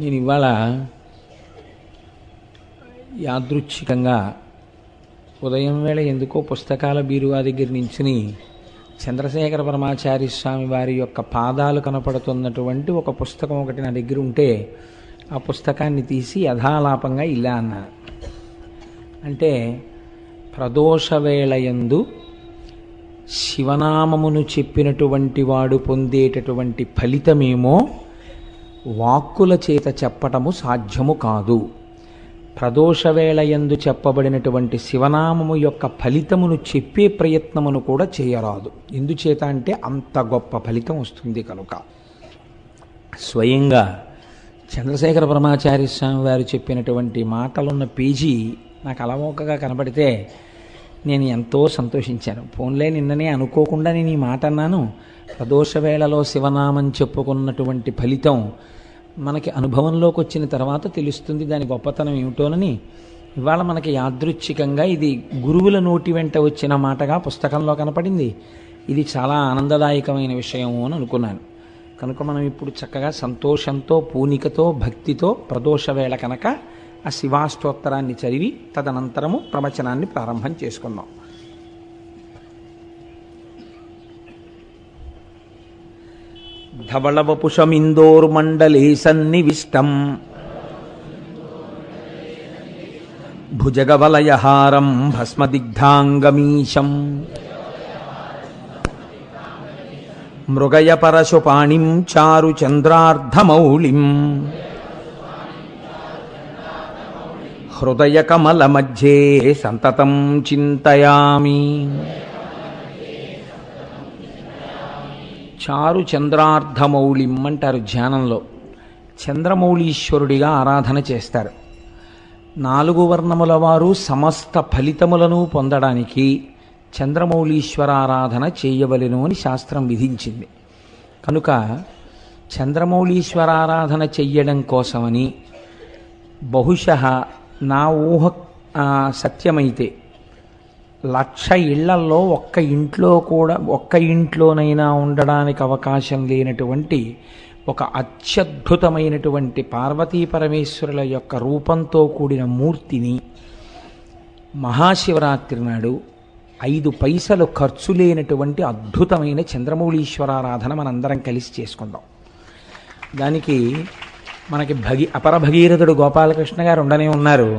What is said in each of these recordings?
నేను ఇవాళ యాదృచ్ఛికంగా ఉదయం వేళ ఎందుకో పుస్తకాల బీరువా దగ్గర నించుని చంద్రశేఖర పరమాచార్య స్వామి వారి యొక్క పాదాలు కనపడుతున్నటువంటి ఒక పుస్తకం ఒకటి నా దగ్గర ఉంటే ఆ పుస్తకాన్ని తీసి యథాలాపంగా ఇలా అన్నాను. అంటే ప్రదోషవేళయందు శివనామమును చెప్పినటువంటి వాడు పొందేటటువంటి ఫలితమేమో వాక్కుల చేత చెప్పటము సాధ్యము కాదు. ప్రదోషవేళయందు చెప్పబడినటువంటి శివనామము యొక్క ఫలితమును చెప్పే ప్రయత్నమును కూడా చేయరాదు. ఎందుచేత అంటే అంత గొప్ప ఫలితం వస్తుంది కనుక. స్వయంగా చంద్రశేఖర పరమాచార్య స్వామి వారు చెప్పినటువంటి మాటలున్న పేజీ నాకు అలవోకగా కనబడితే నేను ఎంతో సంతోషించాను. ఫోన్లే నిన్ననే అనుకోకుండా నేను ఈ మాట అన్నాను. ప్రదోషవేళలో శివనామం చెప్పుకున్నటువంటి ఫలితం మనకి అనుభవంలోకి వచ్చిన తర్వాత తెలుస్తుంది దాని గొప్పతనం ఏమిటోనని. ఇవాళ మనకి యాదృచ్ఛికంగా ఇది గురువుల నోటి వెంట వచ్చిన మాటగా పుస్తకంలో కనపడింది. ఇది చాలా ఆనందదాయకమైన విషయము అని అనుకున్నాను. కనుక మనం ఇప్పుడు చక్కగా సంతోషంతో పూనికతో భక్తితో ప్రదోషవేళ కనుక ఆ శివాష్టోత్తరాన్ని చదివి తదనంతరము ప్రవచనాన్ని ప్రారంభం చేసుకుందాం. ధవళవపుషమిందోర్మండలే సన్నివిష్టం భుజగవలయహారం భస్మదిగ్ధాంగమీశం మృగయ పరశుపాణిం చారు చంద్రార్ధమౌళిం హృదయ కమల మధ్యే సంతతం చింతయామి. చారు చంద్రార్ధమౌళిం అంటారు ధ్యానంలో. చంద్రమౌళీశ్వరుడిగా ఆరాధన చేస్తారు. 4 వర్ణముల వారు సమస్త ఫలితములను పొందడానికి చంద్రమౌళీశ్వరారాధన చేయవలెను అని శాస్త్రం విధించింది. కనుక చంద్రమౌళీశ్వరారాధన చెయ్యడం కోసమని బహుశః నా ఊహ సత్యమైతే 1,00,000 ఇళ్లల్లో ఒక్క ఇంట్లోనైనా ఉండడానికి అవకాశం లేనటువంటి ఒక అత్యద్భుతమైనటువంటి పార్వతీ పరమేశ్వరుల యొక్క రూపంతో కూడిన మూర్తిని మహాశివరాత్రి నాడు 5 పైసలు ఖర్చు లేనటువంటి అద్భుతమైన చంద్రమౌళీశ్వరారాధన మనందరం కలిసి చేసుకుందాం. దానికి మనకి అపర భగీరథుడు గోపాలకృష్ణ గారు ఉండనే ఉన్నారు.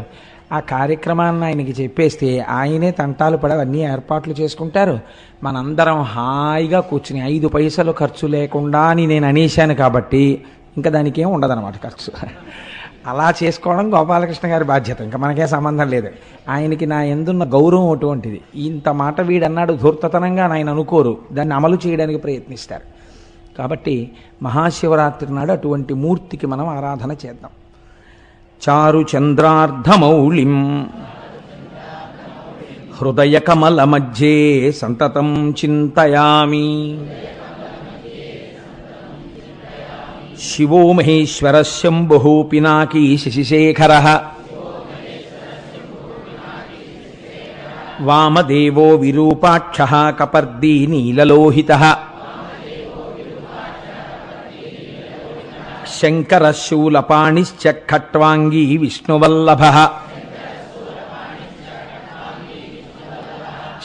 ఆ కార్యక్రమాన్ని ఆయనకి చెప్పేస్తే ఆయనే తంటాలు పడి అన్నీ ఏర్పాట్లు చేసుకుంటారు. మనందరం హాయిగా కూర్చుని 5 పైసలు ఖర్చు లేకుండా అని నేను అనేశాను కాబట్టి ఇంకా దానికి ఏం ఉండదన్నమాట ఖర్చు. అలా చేసుకోవడం గోపాలకృష్ణ గారి బాధ్యత, ఇంకా మనకే సంబంధం లేదు. ఆయనకి నా ఎందున్న గౌరవం అటువంటిది. ఇంత మాట వీడన్నాడు ధూర్తతనంగా ఆయన అనుకోరు, దాన్ని అమలు చేయడానికి ప్రయత్నిస్తారు. కాబట్టి మహాశివరాత్రి నాడు అటువంటి మూర్తికి మనం ఆరాధన చేద్దాం. చారు చంద్రార్ధమౌళిం హృదయ కమల మధ్యే సంతతం చింతయామి. శివో మహేశ్వర శంభుః పినాకీ శశిశేఖరః వామదేవో విరూపాక్షః కపర్దీ నీలలోహితః శంకరః శూలపాణిశ్చ ఖట్వాంగీ విష్ణువల్లభః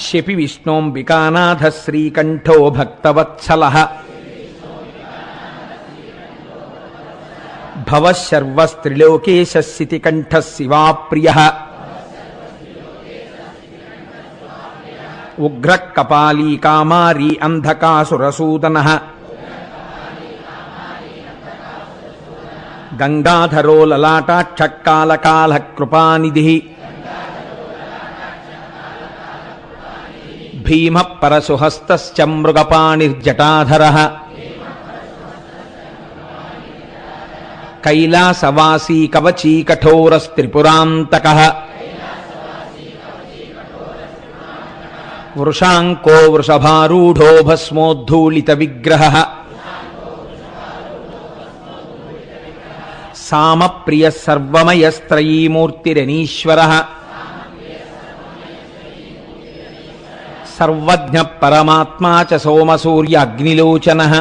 శపి విష్ణోంబికానాథः శ్రీకంఠో భక్తవత్సలః భవః సర్వస్త్రిలోకేశः శితికంఠः శివాప్రియః ఉగ్రః కపాలీ కామారీ అంధకాసురసూదనః గంగాధరో లలాటాక్షకాలకాల కృపానిధిః భీమ పరశుహస్తశ్చ మృగపాణిర్జటాధరః కైలాసవాసీ కవచీ కఠోరస్త్రిపురాంతకః వృషాంకో వృషభారూఢో భస్మోద్ధూళిత విగ్రహః సామప్రియ సర్వమయస్త్రయీమూర్తిరనీశ్వరః సర్వజ్ఞ పరమాత్మా చ సోమసూర్య అగ్నిలోచనః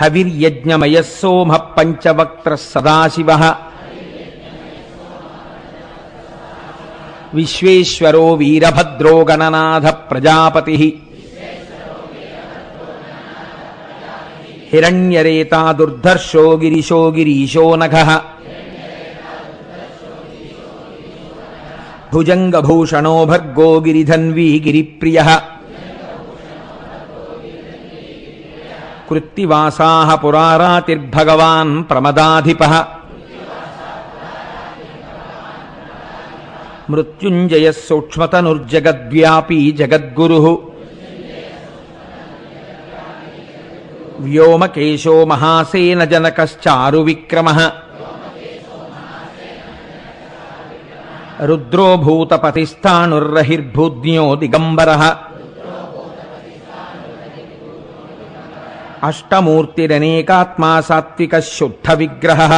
హవిర్యజ్ఞమయః సోమః పంచవక్త్రః సదాశివః విశ్వేశ్వరో వీరభద్రో గణనాథ ప్రజాపతిః హిరణ్యరేతా దుర్ధర్షో గిరిశో గిరీశో నఘః భుజంగభూషణో భర్గో గిరిధన్వీ గిరిప్రియః కృత్తివాసాః పురారాతిర్భగవాన్ ప్రమదాధిపః మృత్యుంజయః సూక్ష్మతనుర్జగద్వ్యాపీ జగద్గురుః వ్యోమకేశో మహాసేన జనకశ్చారు విక్రమః రుద్రో భూతపతిస్థాణుర్రహిర్భూజ్ఞో దిగంబరః అష్టమూర్తిరనేకాత్మా సాత్వికः శుద్ధ విగ్రహः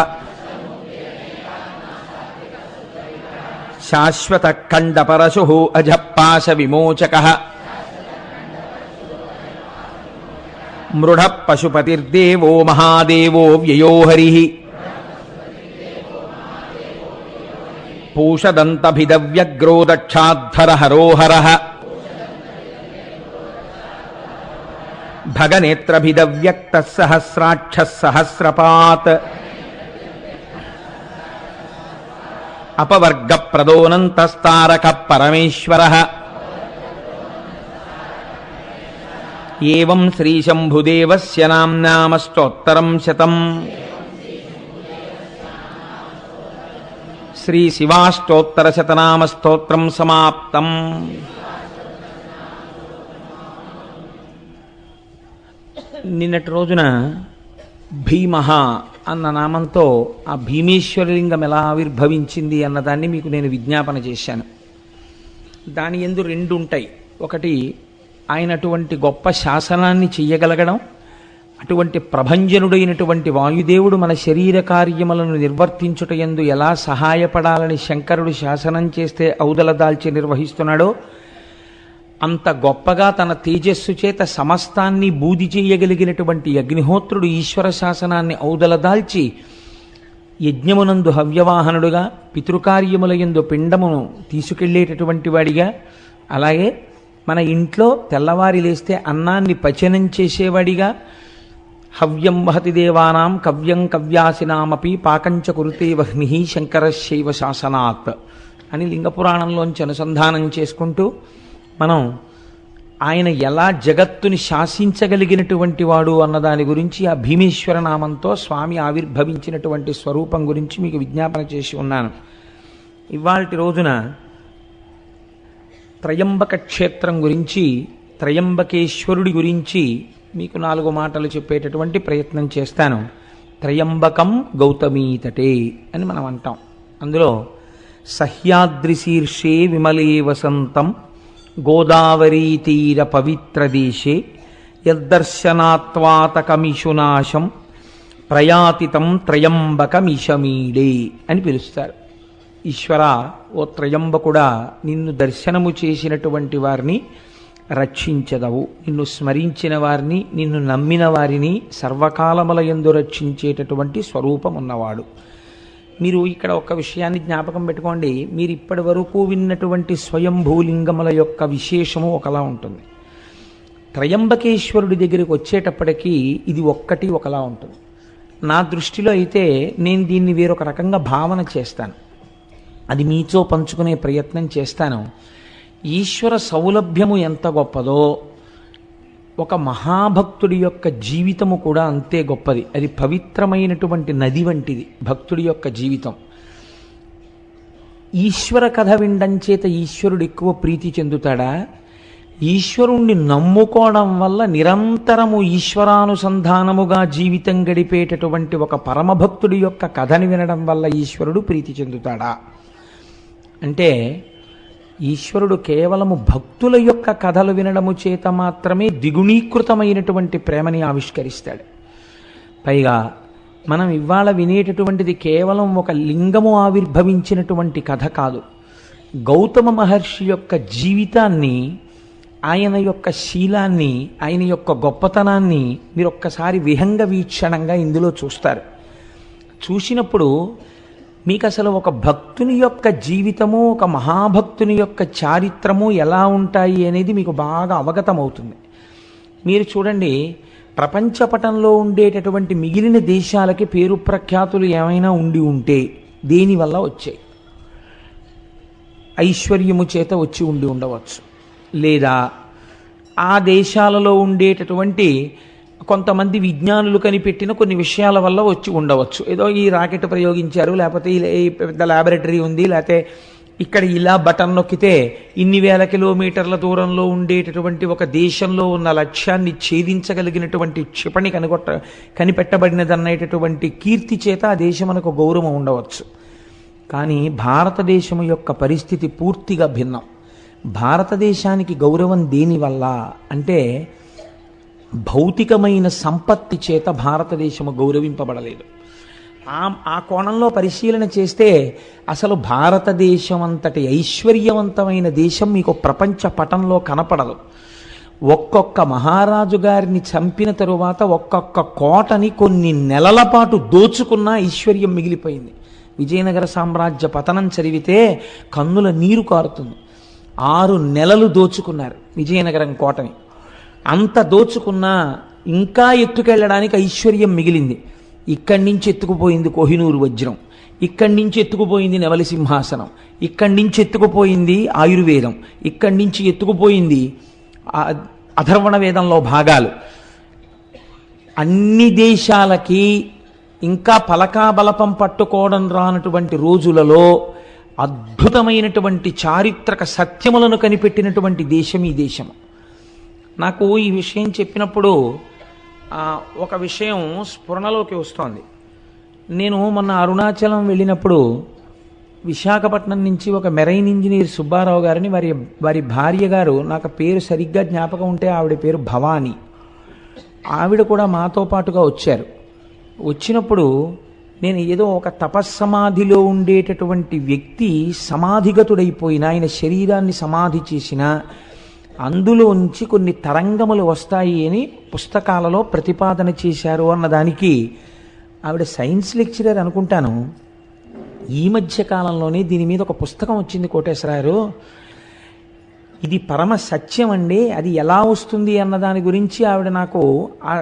శాశ్వత ఖండపరశుః అజపాశ విమోచకః మృఢ పశుపతిర్దేవో మహాదేవో వ్యయో హరిః పూషదంతభిదవ్యగ్రో దక్షాద్ధర హరోహరః భగనేత్రభిదవ్యక్తః సహస్రాక్షः సహస్రపాత్ అపవర్గప్రదోనంతస్తారకః పరమేశ్వరః ఏవం శ్రీశంభుదేవస్య నామ్నామష్టోత్తరం శతం శ్రీశివాష్టోత్తరశతనామస్తోత్రం సమాప్తం. నిన్నటి రోజున భీమః అన్న నామంతో ఆ భీమేశ్వరలింగం ఎలా ఆవిర్భవించింది అన్నదాన్ని మీకు నేను విజ్ఞాపన చేశాను. దాని యందు రెండు ఉంటాయి. ఒకటి ఆయన అటువంటి గొప్ప శాసనాన్ని చెయ్యగలగడం, అటువంటి ప్రభంజనుడైనటువంటి వాయుదేవుడు మన శరీర కార్యములను నిర్వర్తించుట యందు ఎలా సహాయపడాలని శంకరుడు శాసనం చేస్తే ఔదల దాల్చి నిర్వహిస్తున్నాడో అంత గొప్పగా తన తేజస్సు చేత సమస్తాన్ని బూది చేయగలిగినటువంటి అగ్నిహోత్రుడు ఈశ్వర శాసనాన్ని ఔదల దాల్చి యజ్ఞమునందు హవ్యవాహనుడుగా, పితృకార్యములయందు పిండమును తీసుకెళ్లేటటువంటి వాడిగా, అలాగే మన ఇంట్లో తెల్లవారి లేస్తే అన్నాన్ని పచనం చేసేవాడిగా, హవ్యం వహతి దేవానాం కవ్యం కవ్యాసినామపి పాకంచ కురుతే వహ్ని శంకరశైవ శాసనాత్ అని లింగపురాణంలోంచి అనుసంధానం చేసుకుంటూ మనం ఆయన ఎలా జగత్తుని శాసించగలిగినటువంటి వాడు అన్నదాని గురించి ఆ భీమేశ్వర నామంతో స్వామి ఆవిర్భవించినటువంటి స్వరూపం గురించి మీకు విజ్ఞాపన చేసి ఉన్నాను. ఇవాల్టి రోజున త్రయంబక క్షేత్రం గురించి, త్రయంబకేశ్వరుడి గురించి మీకు 4 మాటలు చెప్పేటటువంటి ప్రయత్నం చేస్తాను. త్రయంబకం గౌతమీతటే అని మనం అంటాం. అందులో సహ్యాద్రి శీర్షే విమలే వసంతం గోదావరీ తీర పవిత్ర దేశే యద్దర్శనాత్వాతకమిషునాశం ప్రయాతితం త్రయంబకమిషమీడే అని పిలుస్తారు. ఈశ్వర, ఓ త్రయంబకుడా, నిన్ను దర్శనము చేసినటువంటి వారిని రక్షించదవు, నిన్ను స్మరించిన వారిని, నిన్ను నమ్మిన వారిని సర్వకాలములయందు రక్షించేటటువంటి స్వరూపం ఉన్నవాడు. మీరు ఇక్కడ ఒక విషయాన్ని జ్ఞాపకం పెట్టుకోండి. మీరు ఇప్పటి వరకు విన్నటువంటి స్వయంభూలింగముల యొక్క విశేషము ఒకలా ఉంటుంది. త్రయంబకేశ్వరుడి దగ్గరికి వచ్చేటప్పటికీ ఇది ఒక్కటి ఒకలా ఉంటుంది. నా దృష్టిలో అయితే నేను దీన్ని వేరొక రకంగా భావన చేస్తాను, అది మీతో పంచుకునే ప్రయత్నం చేస్తాను. ఈశ్వర సౌలభ్యము ఎంత గొప్పదో ఒక మహాభక్తుడి యొక్క జీవితము కూడా అంతే గొప్పది. అది పవిత్రమైనటువంటి నది వంటిది భక్తుడి యొక్క జీవితం. ఈశ్వర కథ వినడం చేత ఈశ్వరుడు ఎక్కువ ప్రీతి చెందుతాడా? ఈశ్వరుణ్ణి నమ్ముకోవడం వల్ల నిరంతరము ఈశ్వరానుసంధానముగా జీవితం గడిపేటటువంటి ఒక పరమభక్తుడి యొక్క కథని వినడం వల్ల ఈశ్వరుడు ప్రీతి చెందుతాడా అంటే, ఈశ్వరుడు కేవలము భక్తుల యొక్క కథలు వినడము చేత మాత్రమే ద్విగుణీకృతమైనటువంటి ప్రేమని ఆవిష్కరిస్తాడు. పైగా మనం ఇవాళ వినేటటువంటిది కేవలం ఒక లింగము ఆవిర్భవించినటువంటి కథ కాదు. గౌతమ మహర్షి యొక్క జీవితాన్ని ఆయన యొక్క శీలాన్ని, ఆయన యొక్క గొప్పతనాన్ని మీరు ఒక్కసారి విహంగ వీక్షణంగా ఇందులో చూస్తారు. చూసినప్పుడు మీకు అసలు ఒక భక్తుని యొక్క జీవితము, ఒక మహాభక్తుని యొక్క చారిత్రము ఎలా ఉంటాయి అనేది మీకు బాగా అవగతమవుతుంది. మీరు చూడండి, ప్రపంచపటంలో ఉండేటటువంటి మిగిలిన దేశాలకి పేరు ప్రఖ్యాతులు ఏమైనా ఉండి ఉంటే దేనివల్ల వచ్చాయి? ఐశ్వర్యము చేత వచ్చి ఉండి ఉండవచ్చు, లేదా ఆ దేశాలలో ఉండేటటువంటి కొంతమంది విజ్ఞానులు కనిపెట్టిన కొన్ని విషయాల వల్ల వచ్చి ఉండవచ్చు. ఏదో ఈ రాకెట్ ప్రయోగించారు, లేకపోతే ఈ పెద్ద ల్యాబొరేటరీ ఉంది, లేకపోతే ఇక్కడ ఇలా బటన్ నొక్కితే ఇన్ని వేల కిలోమీటర్ల దూరంలో ఉండేటటువంటి ఒక దేశంలో ఉన్న లక్ష్యాన్ని ఛేదించగలిగినటువంటి క్షిపణి కనిపెట్టబడినదనేటటువంటి కీర్తి చేత ఆ దేశమునకు గౌరవం ఉండవచ్చు. కానీ భారతదేశం యొక్క పరిస్థితి పూర్తిగా భిన్నం. భారతదేశానికి గౌరవం దేనివల్ల అంటే భౌతికమైన సంపత్తి చేత భారతదేశము గౌరవింపబడలేదు. ఆ కోణంలో పరిశీలన చేస్తే అసలు భారతదేశం అంతటి ఐశ్వర్యవంతమైన దేశం మీకు ప్రపంచ పటంలో కనపడదు. ఒక్కొక్క మహారాజు గారిని చంపిన తరువాత ఒక్కొక్క కోటని కొన్ని నెలల పాటు దోచుకున్న ఐశ్వర్యం మిగిలిపోయింది. విజయనగర సామ్రాజ్య పతనం చదివితే కన్నుల నీరు కారుతుంది. 6 నెలలు దోచుకున్నారు విజయనగరం కోటని. అంత దోచుకున్నా ఇంకా ఎత్తుకెళ్ళడానికి ఐశ్వర్యం మిగిలింది. ఇక్కడి నుంచి ఎత్తుకుపోయింది కోహినూరు వజ్రం, ఇక్కడి నుంచి ఎత్తుకుపోయింది నెమలి సింహాసనం, ఇక్కడి నుంచి ఎత్తుకుపోయింది ఆయుర్వేదం, ఇక్కడి నుంచి ఎత్తుకుపోయింది అథర్వణ వేదంలో భాగాలు. అన్ని దేశాలకి ఇంకా పలకాబలపం పట్టుకోవడం రానటువంటి రోజులలో అద్భుతమైనటువంటి చారిత్రక సత్యములను కనిపెట్టినటువంటి దేశం ఈ దేశము. నాకు ఈ విషయం చెప్పినప్పుడు ఒక విషయం స్ఫురణలోకి వస్తోంది. నేను మొన్న అరుణాచలం వెళ్ళినప్పుడు విశాఖపట్నం నుంచి ఒక మెరైన్ ఇంజనీర్ సుబ్బారావు గారిని, వారి భార్య గారు, నాకు పేరు సరిగ్గా జ్ఞాపకం ఉంటే ఆవిడ పేరు భవానీ, ఆవిడ కూడా మాతో పాటుగా వచ్చారు. వచ్చినప్పుడు నేను ఏదో ఒక తపస్సమాధిలో ఉండేటటువంటి వ్యక్తి సమాధిగతుడైపోయిన, ఆయన శరీరాన్ని సమాధి చేసిన అందులోంచి కొన్ని తరంగములు వస్తాయి అని పుస్తకాలలో ప్రతిపాదన చేశారు అన్నదానికి ఆవిడ సైన్స్ లెక్చరర్ అనుకుంటాను. ఈ మధ్య కాలంలోనే దీని మీద ఒక పుస్తకం వచ్చింది కోటేశ్వరారు, ఇది పరమ సత్యం అండి, అది ఎలా వస్తుంది అన్నదాని గురించి ఆవిడ నాకు ఆ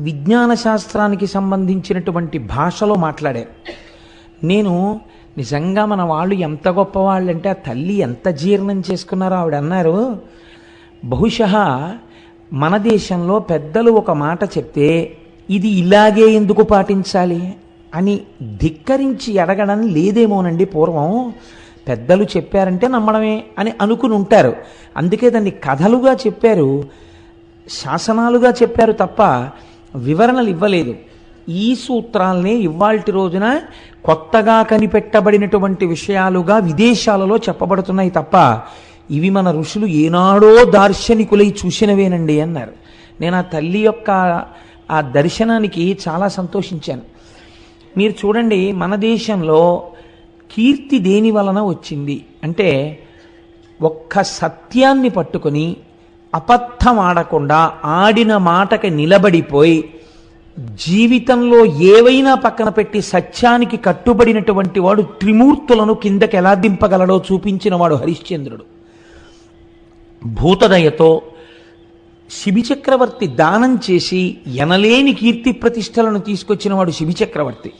విజ్ఞాన శాస్త్రానికి సంబంధించినటువంటి భాషలో మాట్లాడారు. నేను నిజంగా మన వాళ్ళు ఎంత గొప్పవాళ్ళంటే ఆ తల్లి ఎంత జీర్ణం చేసుకున్నారో ఆవిడ అన్నారు. బహుశः మన దేశంలో పెద్దలు ఒక మాట చెప్తే ఇది ఇలాగే ఎందుకు పాటించాలి అని ధిక్కరించి అడగడం లేదేమోనండి. పూర్వం పెద్దలు చెప్పారంటే నమ్మడమే అని అనుకుని ఉంటారు. అందుకే దాన్ని కథలుగా చెప్పారు, శాసనాలుగా చెప్పారు తప్ప వివరణలు ఇవ్వలేదు. ఈ సూత్రాలనే ఇవాల్టి రోజున కొత్తగా కనిపెట్టబడినటువంటి విషయాలుగా విదేశాలలో చెప్పబడుతున్నాయి తప్ప ఇవి మన ఋషులు ఏనాడో దార్శనికులై చూసినవేనండి అన్నారు. నేను ఆ తల్లి యొక్క ఆ దర్శనానికి చాలా సంతోషించాను. మీరు చూడండి, మన దేశంలో కీర్తి దేని వలన వచ్చింది అంటే ఒక్క సత్యాన్ని పట్టుకొని అబద్ధం ఆడకుండా ఆడిన మాటకి నిలబడిపోయి జీవితంలో ఏవైనా పక్కన పెట్టి సత్యానికి కట్టుబడినటువంటి వాడు త్రిమూర్తులను కిందకి ఎలా దింపగలడో చూపించిన వాడు హరిశ్చంద్రుడు. భూతదయతో శిబిచక్రవర్తి దానం చేసి ఎనలేని కీర్తి ప్రతిష్టలను తీసుకొచ్చిన వాడు శిబిచక్రవర్తి.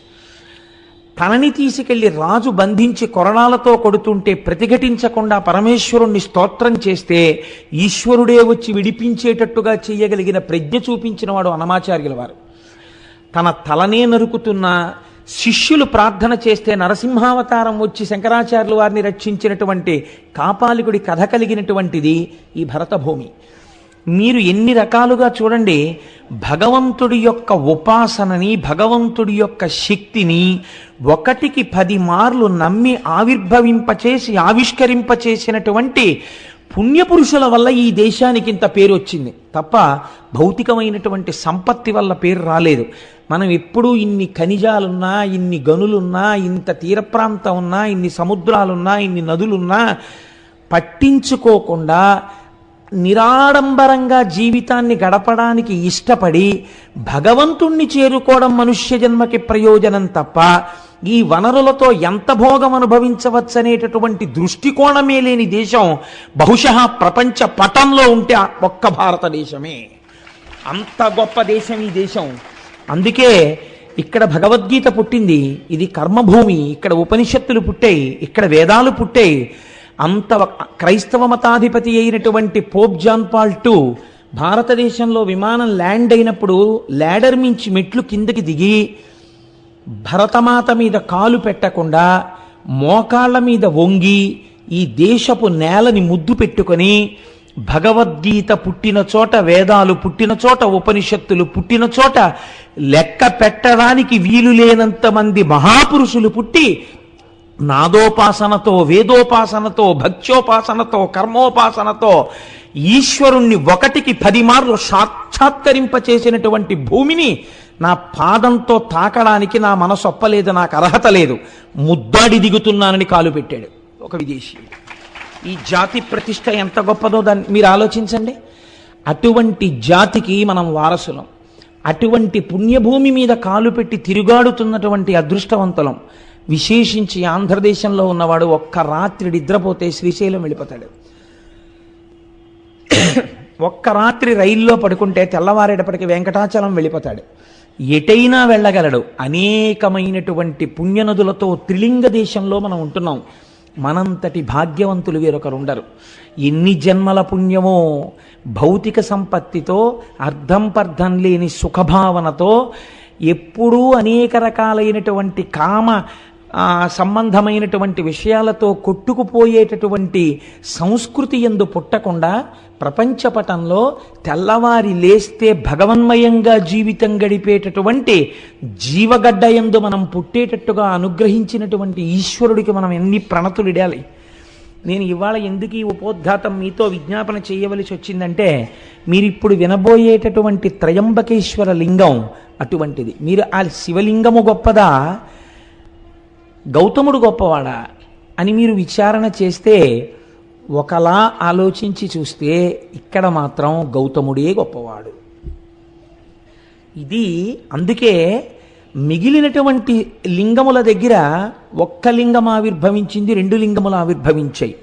తనని తీసుకెళ్లి రాజు బంధించి కొరణాలతో కొడుతుంటే ప్రతిఘటించకుండా పరమేశ్వరుణ్ణి స్తోత్రం చేస్తే ఈశ్వరుడే వచ్చి విడిపించేటట్టుగా చేయగలిగిన ప్రజ్ఞ చూపించిన వాడు అన్నమాచార్యుల వారు. తన తలనే నరుకుతున్న శిష్యులు ప్రార్థన చేస్తే నరసింహావతారం వచ్చి శంకరాచార్యుల వారిని రక్షించినటువంటి కాపాలికుడి కథ కలిగినటువంటిది ఈ భరతభూమి. మీరు ఎన్ని రకాలుగా చూడండి, భగవంతుడి యొక్క ఉపాసనని, భగవంతుడి యొక్క శక్తిని 1కి 10 మార్లు నమ్మి ఆవిర్భవింపచేసి ఆవిష్కరింపచేసినటువంటి పుణ్యపురుషుల వల్ల ఈ దేశానికి ఇంత పేరు వచ్చింది తప్ప భౌతికమైనటువంటి సంపత్తి వల్ల పేరు రాలేదు. మనం ఎప్పుడూ ఇన్ని ఖనిజాలున్నా, ఇన్ని గనులున్నా, ఇంత తీర ప్రాంతం ఉన్నా, ఇన్ని సముద్రాలున్నా, ఇన్ని నదులున్నా పట్టించుకోకుండా నిరాడంబరంగా జీవితాన్ని గడపడానికి ఇష్టపడి భగవంతుణ్ణి చేరుకోవడం మనుష్య జన్మకి ప్రయోజనం తప్ప ఈ వనరులతో ఎంత భోగం అనుభవించవచ్చనేటటువంటి దృష్టికోణమే లేని దేశం బహుశः ప్రపంచ పటంలో ఉంటే ఒక్క భారతదేశమే. అంత గొప్ప దేశం ఈ దేశం. అందుకే ఇక్కడ భగవద్గీత పుట్టింది. ఇది కర్మభూమి. ఇక్కడ ఉపనిషత్తులు పుట్టాయి, ఇక్కడ వేదాలు పుట్టాయి. అంత క్రైస్తవ మతాధిపతి అయినటువంటి పోప్ జాన్ పాల్ II భారతదేశంలో విమానం ల్యాండ్ అయినప్పుడు ల్యాడర్ మించి మెట్లు కిందకి దిగి భరతమాత మీద కాలు పెట్టకుండా మోకాళ్ళ మీద వంగి ఈ దేశపు నేలని ముద్దు పెట్టుకొని భగవద్గీత పుట్టిన చోట, వేదాలు పుట్టిన చోట, ఉపనిషత్తులు పుట్టిన చోట లెక్క పెట్టడానికి వీలు లేనంత మంది మహాపురుషులు పుట్టి నాదోపాసనతో, వేదోపాసనతో, భక్త్యోపాసనతో, కర్మోపాసనతో ఈశ్వరుణ్ణి 1కి 10 మార్లు సాక్షాత్కరింపచేసినటువంటి భూమిని నా పాదంతో తాకడానికి నా మనసు ఒప్పలేదు, నాకు అర్హత లేదు, ముద్దాడి దిగుతున్నానని కాలు పెట్టాడు ఒక విదేశీ. ఈ జాతి ప్రతిష్ట ఎంత గొప్పదో దాన్ని మీరు ఆలోచించండి. అటువంటి జాతికి మనం వారసులం. అటువంటి పుణ్యభూమి మీద కాలు పెట్టి తిరుగాడుతున్నటువంటి అదృష్టవంతులం. విశేషించి ఆంధ్రదేశంలో ఉన్నవాడు ఒక్క రాత్రి నిద్రపోతే శ్రీశైలం వెళ్ళిపోతాడు. ఒక్క రాత్రి రైల్లో పడుకుంటే తెల్లవారేటప్పటికి వెంకటాచలం వెళ్ళిపోతాడు. ఎటైనా వెళ్ళగలడు. అనేకమైనటువంటి పుణ్యనదులతో త్రిలింగ దేశంలో మనం ఉంటున్నాం. మనంతటి భాగ్యవంతులు వేరొకరు ఉండరు. ఎన్ని జన్మల పుణ్యమో భౌతిక సంపత్తితో, అర్థం పర్థం లేని సుఖభావనతో, ఎప్పుడూ అనేక రకాలైనటువంటి కామ సంబంధమైనటువంటి విషయాలతో కొట్టుకుపోయేటటువంటి సంస్కృతి యందు పుట్టకుండా ప్రపంచపటంలో తెల్లవారి లేస్తే భగవన్మయంగా జీవితం గడిపేటటువంటి జీవగడ్డ యందు మనం పుట్టేటట్టుగా అనుగ్రహించినటువంటి ఈశ్వరుడికి మనం ఎన్ని ప్రణతులు ఇడాలి. నేను ఇవాళ ఎందుకు ఈ ఉపోద్ఘాతం మీతో విజ్ఞాపన చేయవలసి వచ్చిందంటే, మీరిప్పుడు వినబోయేటటువంటి త్రయంబకేశ్వర లింగం అటువంటిది. మీరు ఆ శివలింగము గొప్పదా, గౌతముడు గొప్పవాడా అని మీరు విచారణ చేస్తే, ఒకలా ఆలోచించి చూస్తే ఇక్కడ మాత్రం గౌతముడే గొప్పవాడు. ఇది అందుకే మిగిలినటువంటి లింగముల దగ్గర ఒక్క లింగం ఆవిర్భవించింది, 2 లింగములు ఆవిర్భవించాయి.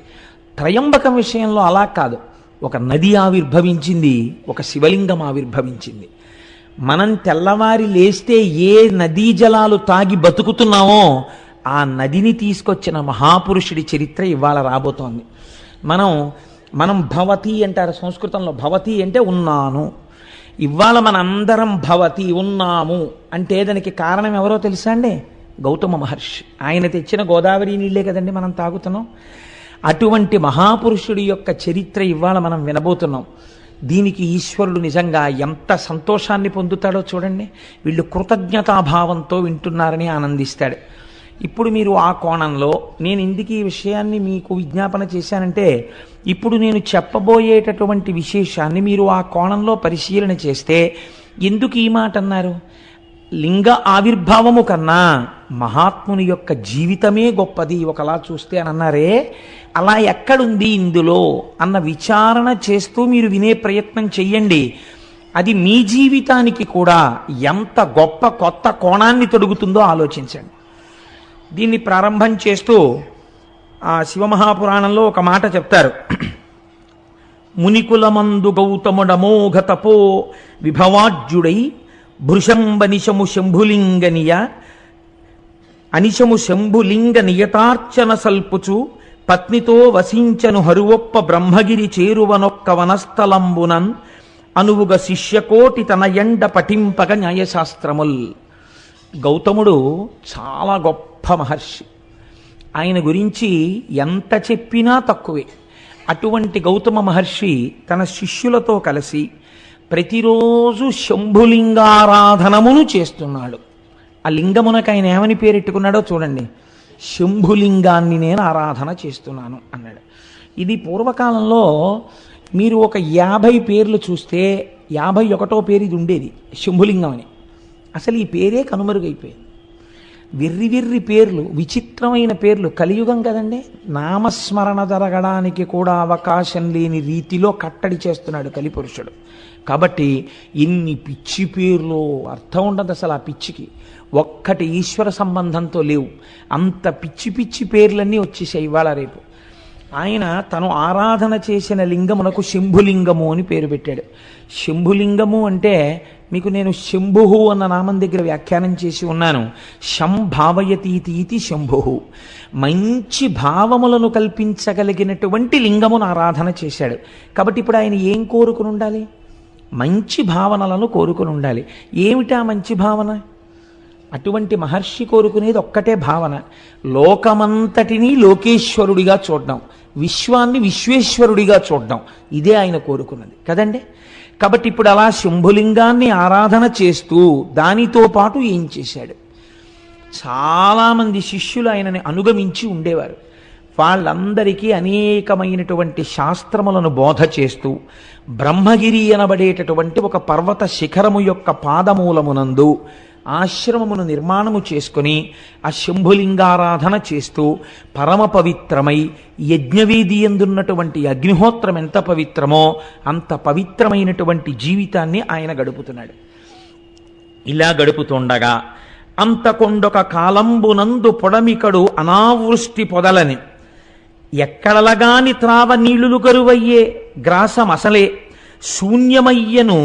త్రయంబకం విషయంలో అలా కాదు. ఒక నది ఆవిర్భవించింది, ఒక శివలింగం ఆవిర్భవించింది. మనం తెల్లవారి లేస్తే ఏ నదీ జలాలు తాగి బతుకుతున్నామో ఆ నదిని తీసుకొచ్చిన మహాపురుషుడి చరిత్ర ఇవాళ రాబోతోంది. మనం భవతి అంటారు సంస్కృతంలో. భవతి అంటే ఉన్నాను. ఇవాళ మనందరం భవతి ఉన్నాము అంటే దానికి కారణం ఎవరో తెలుసా అండి? గౌతమ మహర్షి. ఆయన తెచ్చిన గోదావరి నీళ్లే కదండి మనం తాగుతున్నాం. అటువంటి మహాపురుషుడి యొక్క చరిత్ర ఇవాళ మనం వినబోతున్నాం. దీనికి ఈశ్వరుడు నిజంగా ఎంత సంతోషాన్ని పొందుతాడో చూడండి. వీళ్ళు కృతజ్ఞతాభావంతో వింటున్నారని ఆనందిస్తాడు. ఇప్పుడు మీరు ఆ కోణంలో నేను ఎందుకు ఈ విషయాన్ని మీకు విజ్ఞాపన చేశానంటే, ఇప్పుడు నేను చెప్పబోయేటటువంటి విశేషాన్ని మీరు ఆ కోణంలో పరిశీలన చేస్తే, ఎందుకు ఈ మాట అన్నారు? లింగ ఆవిర్భావము కన్నా మహాత్ముని యొక్క జీవితమే గొప్పది ఒకలా చూస్తే అని అన్నారే, అలా ఎక్కడుంది ఇందులో అన్న విచారణ చేస్తూ మీరు వినే ప్రయత్నం చెయ్యండి. అది మీ జీవితానికి కూడా ఎంత గొప్ప కొత్త కోణాన్ని తొడుగుతుందో ఆలోచించండి. దీన్ని ప్రారంభం చేస్తూ ఆ శివమహాపురాణంలో ఒక మాట చెప్తారు. మునికులమందు గౌతముడమోఘ తపో విభవాజ్యుడై భృశంబనిశము శంభులింగనియ అనిశము శంభులింగ నియతార్చన సల్పుచు పత్నితో వసించను హరువొప్ప బ్రహ్మగిరి చేరువనొక్క వనస్థలంబునన్ అనువుగ శిష్యకోటి తన ఎండ పఠింపగ న్యాయశాస్త్రముల్. గౌతముడు చాలా గొప్ప మహర్షి. ఆయన గురించి ఎంత చెప్పినా తక్కువే. అటువంటి గౌతమ మహర్షి తన శిష్యులతో కలిసి ప్రతిరోజు శంభులింగారాధనమును చేస్తున్నాడు. ఆ లింగమునకు ఆయన ఏమని పేరెట్టుకున్నాడో చూడండి. శంభులింగాన్ని నేను ఆరాధన చేస్తున్నాను అన్నాడు. ఇది పూర్వకాలంలో మీరు ఒక 50 పేర్లు చూస్తే 51వ పేరు ఇది ఉండేది, శంభులింగం అని. అసలు ఈ పేరే కనుమరుగైపోయింది. వెర్రి వెర్రి పేర్లు, విచిత్రమైన పేర్లు. కలియుగం కదండి, నామస్మరణ జరగడానికి కూడా అవకాశం లేని రీతిలో కట్టడి చేస్తున్నాడు కలిపురుషుడు. కాబట్టి ఇన్ని పిచ్చి పేర్లు, అర్థం ఉండదు అసలు ఆ పిచ్చికి. ఒక్కటి ఈశ్వర సంబంధంతో లేవు. అంత పిచ్చి పిచ్చి పేర్లన్నీ వచ్చేసాయి ఇవాళ రేపు. ఆయన తను ఆరాధన చేసిన లింగమునకు శంభులింగము అని పేరు పెట్టాడు. శంభులింగము అంటే మీకు నేను శంభుహు అన్న నామం దగ్గర వ్యాఖ్యానం చేసి ఉన్నాను. శంభావయతీతి శంభుహు, మంచి భావములను కల్పించగలిగినటువంటి లింగమును ఆరాధన చేశాడు. కాబట్టి ఇప్పుడు ఆయన ఏం కోరుకుని ఉండాలి? మంచి భావనలను కోరుకుని ఉండాలి. ఏమిటా మంచి భావన? అటువంటి మహర్షి కోరుకునేది ఒక్కటే భావన, లోకమంతటినీ లోకేశ్వరుడిగా చూడడం, విశ్వాన్ని విశ్వేశ్వరుడిగా చూడడం. ఇదే ఆయన కోరుకున్నది కదండి. కాబట్టి ఇప్పుడు అలా శంభులింగాన్ని ఆరాధన చేస్తూ దానితో పాటు ఏం చేశాడు? చాలామంది శిష్యులు ఆయనని అనుగమించి ఉండేవారు. వాళ్ళందరికీ అనేకమైనటువంటి శాస్త్రములను బోధ చేస్తూ బ్రహ్మగిరి అనబడేటటువంటి ఒక పర్వత శిఖరము యొక్క పాదమూలమునందు ఆశ్రమమును నిర్మాణము చేసుకుని ఆ శంభులింగారాధన చేస్తూ పరమ పవిత్రమై, యజ్ఞవేది ఎందున్నటువంటి అగ్నిహోత్రం ఎంత పవిత్రమో అంత పవిత్రమైనటువంటి జీవితాన్ని ఆయన గడుపుతున్నాడు. ఇలా గడుపుతుండగా అంతకొండొక కాలంబునందు పొడమికడు అనావృష్టి పొదలని, ఎక్కడలగాని త్రావ నీళ్లు కరువయ్యే గ్రాసమసలే శూన్యమయ్యను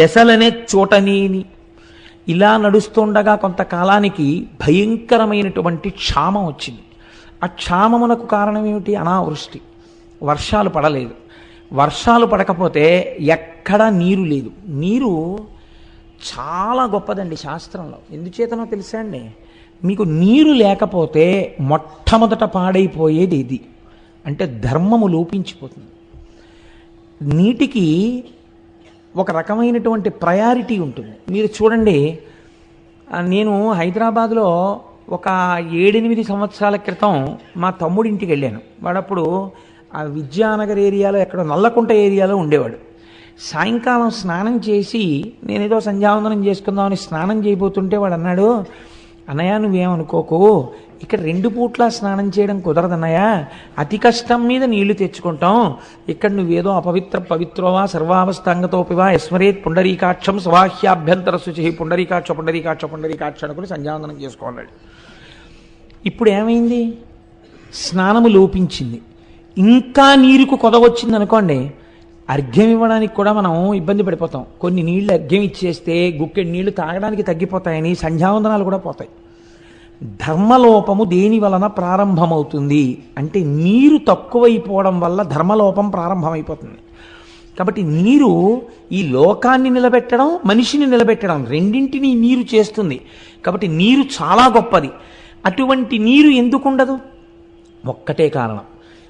దశలనే చోటనేని. ఇలా నడుస్తుండగా కొంతకాలానికి భయంకరమైనటువంటి క్షామం వచ్చింది. ఆ క్షామమునకు కారణం ఏమిటి? అనావృష్టి. వర్షాలు పడలేదు. వర్షాలు పడకపోతే ఎక్కడా నీరు లేదు. నీరు చాలా గొప్పదండి శాస్త్రంలో. ఎందుచేతనో తెలుసా అండి? మీకు నీరు లేకపోతే మొట్టమొదట పాడైపోయేది ఇది. అంటే ధర్మము లోపించిపోతుంది. నీటికి ఒక రకమైనటువంటి ప్రయారిటీ ఉంటుంది. మీరు చూడండి, నేను హైదరాబాద్లో ఒక 7-8 సంవత్సరాల క్రితం మా తమ్ముడింటికి వెళ్ళాను. వాడప్పుడు ఆ విద్యానగర్ ఏరియాలో ఎక్కడో నల్లకుంట ఏరియాలో ఉండేవాడు. సాయంకాలం స్నానం చేసి నేనేదో సంధ్యావందనం చేసుకుందామని స్నానం చేయబోతుంటే వాడు అన్నాడు, అన్నయ్య నువ్వేమనుకోకు, ఇక్కడ 2 పూట్ల స్నానం చేయడం కుదరదన్నయ్య, అతి కష్టం మీద నీళ్లు తెచ్చుకుంటాం. ఇక్కడ నువ్వేదో పవిత్రోవా సర్వావస్థాంగతోపివా యస్మరేత్ పుండరీకాక్షం స్వాహ్యాభ్యంతర శుచి పుండరీకాక్ష పుండరీకాక్ష పుండరీకాక్ష అనుకుని సంధ్యావందనం చేసుకోన్నాడు. ఇప్పుడు ఏమైంది? స్నానము లోపించింది. ఇంకా నీరుకు కొదవచ్చింది అనుకోండి, అర్ఘ్యం ఇవ్వడానికి కూడా మనం ఇబ్బంది పడిపోతాం. కొన్ని నీళ్లు అర్ఘ్యం ఇచ్చేస్తే గుక్కెడి నీళ్లు తాగడానికి తగ్గిపోతాయని సంధ్యావందనాలు కూడా పోతాయి. ధర్మలోపము దేని వలన ప్రారంభమవుతుంది అంటే నీరు తక్కువైపోవడం వల్ల ధర్మలోపం ప్రారంభమైపోతుంది. కాబట్టి నీరు ఈ లోకాన్ని నిలబెట్టడం, మనిషిని నిలబెట్టడం రెండింటినీ నీరు చేస్తుంది. కాబట్టి నీరు చాలా గొప్పది. అటువంటి నీరు ఎందుకు ఉండదు? ఒక్కటే కారణం,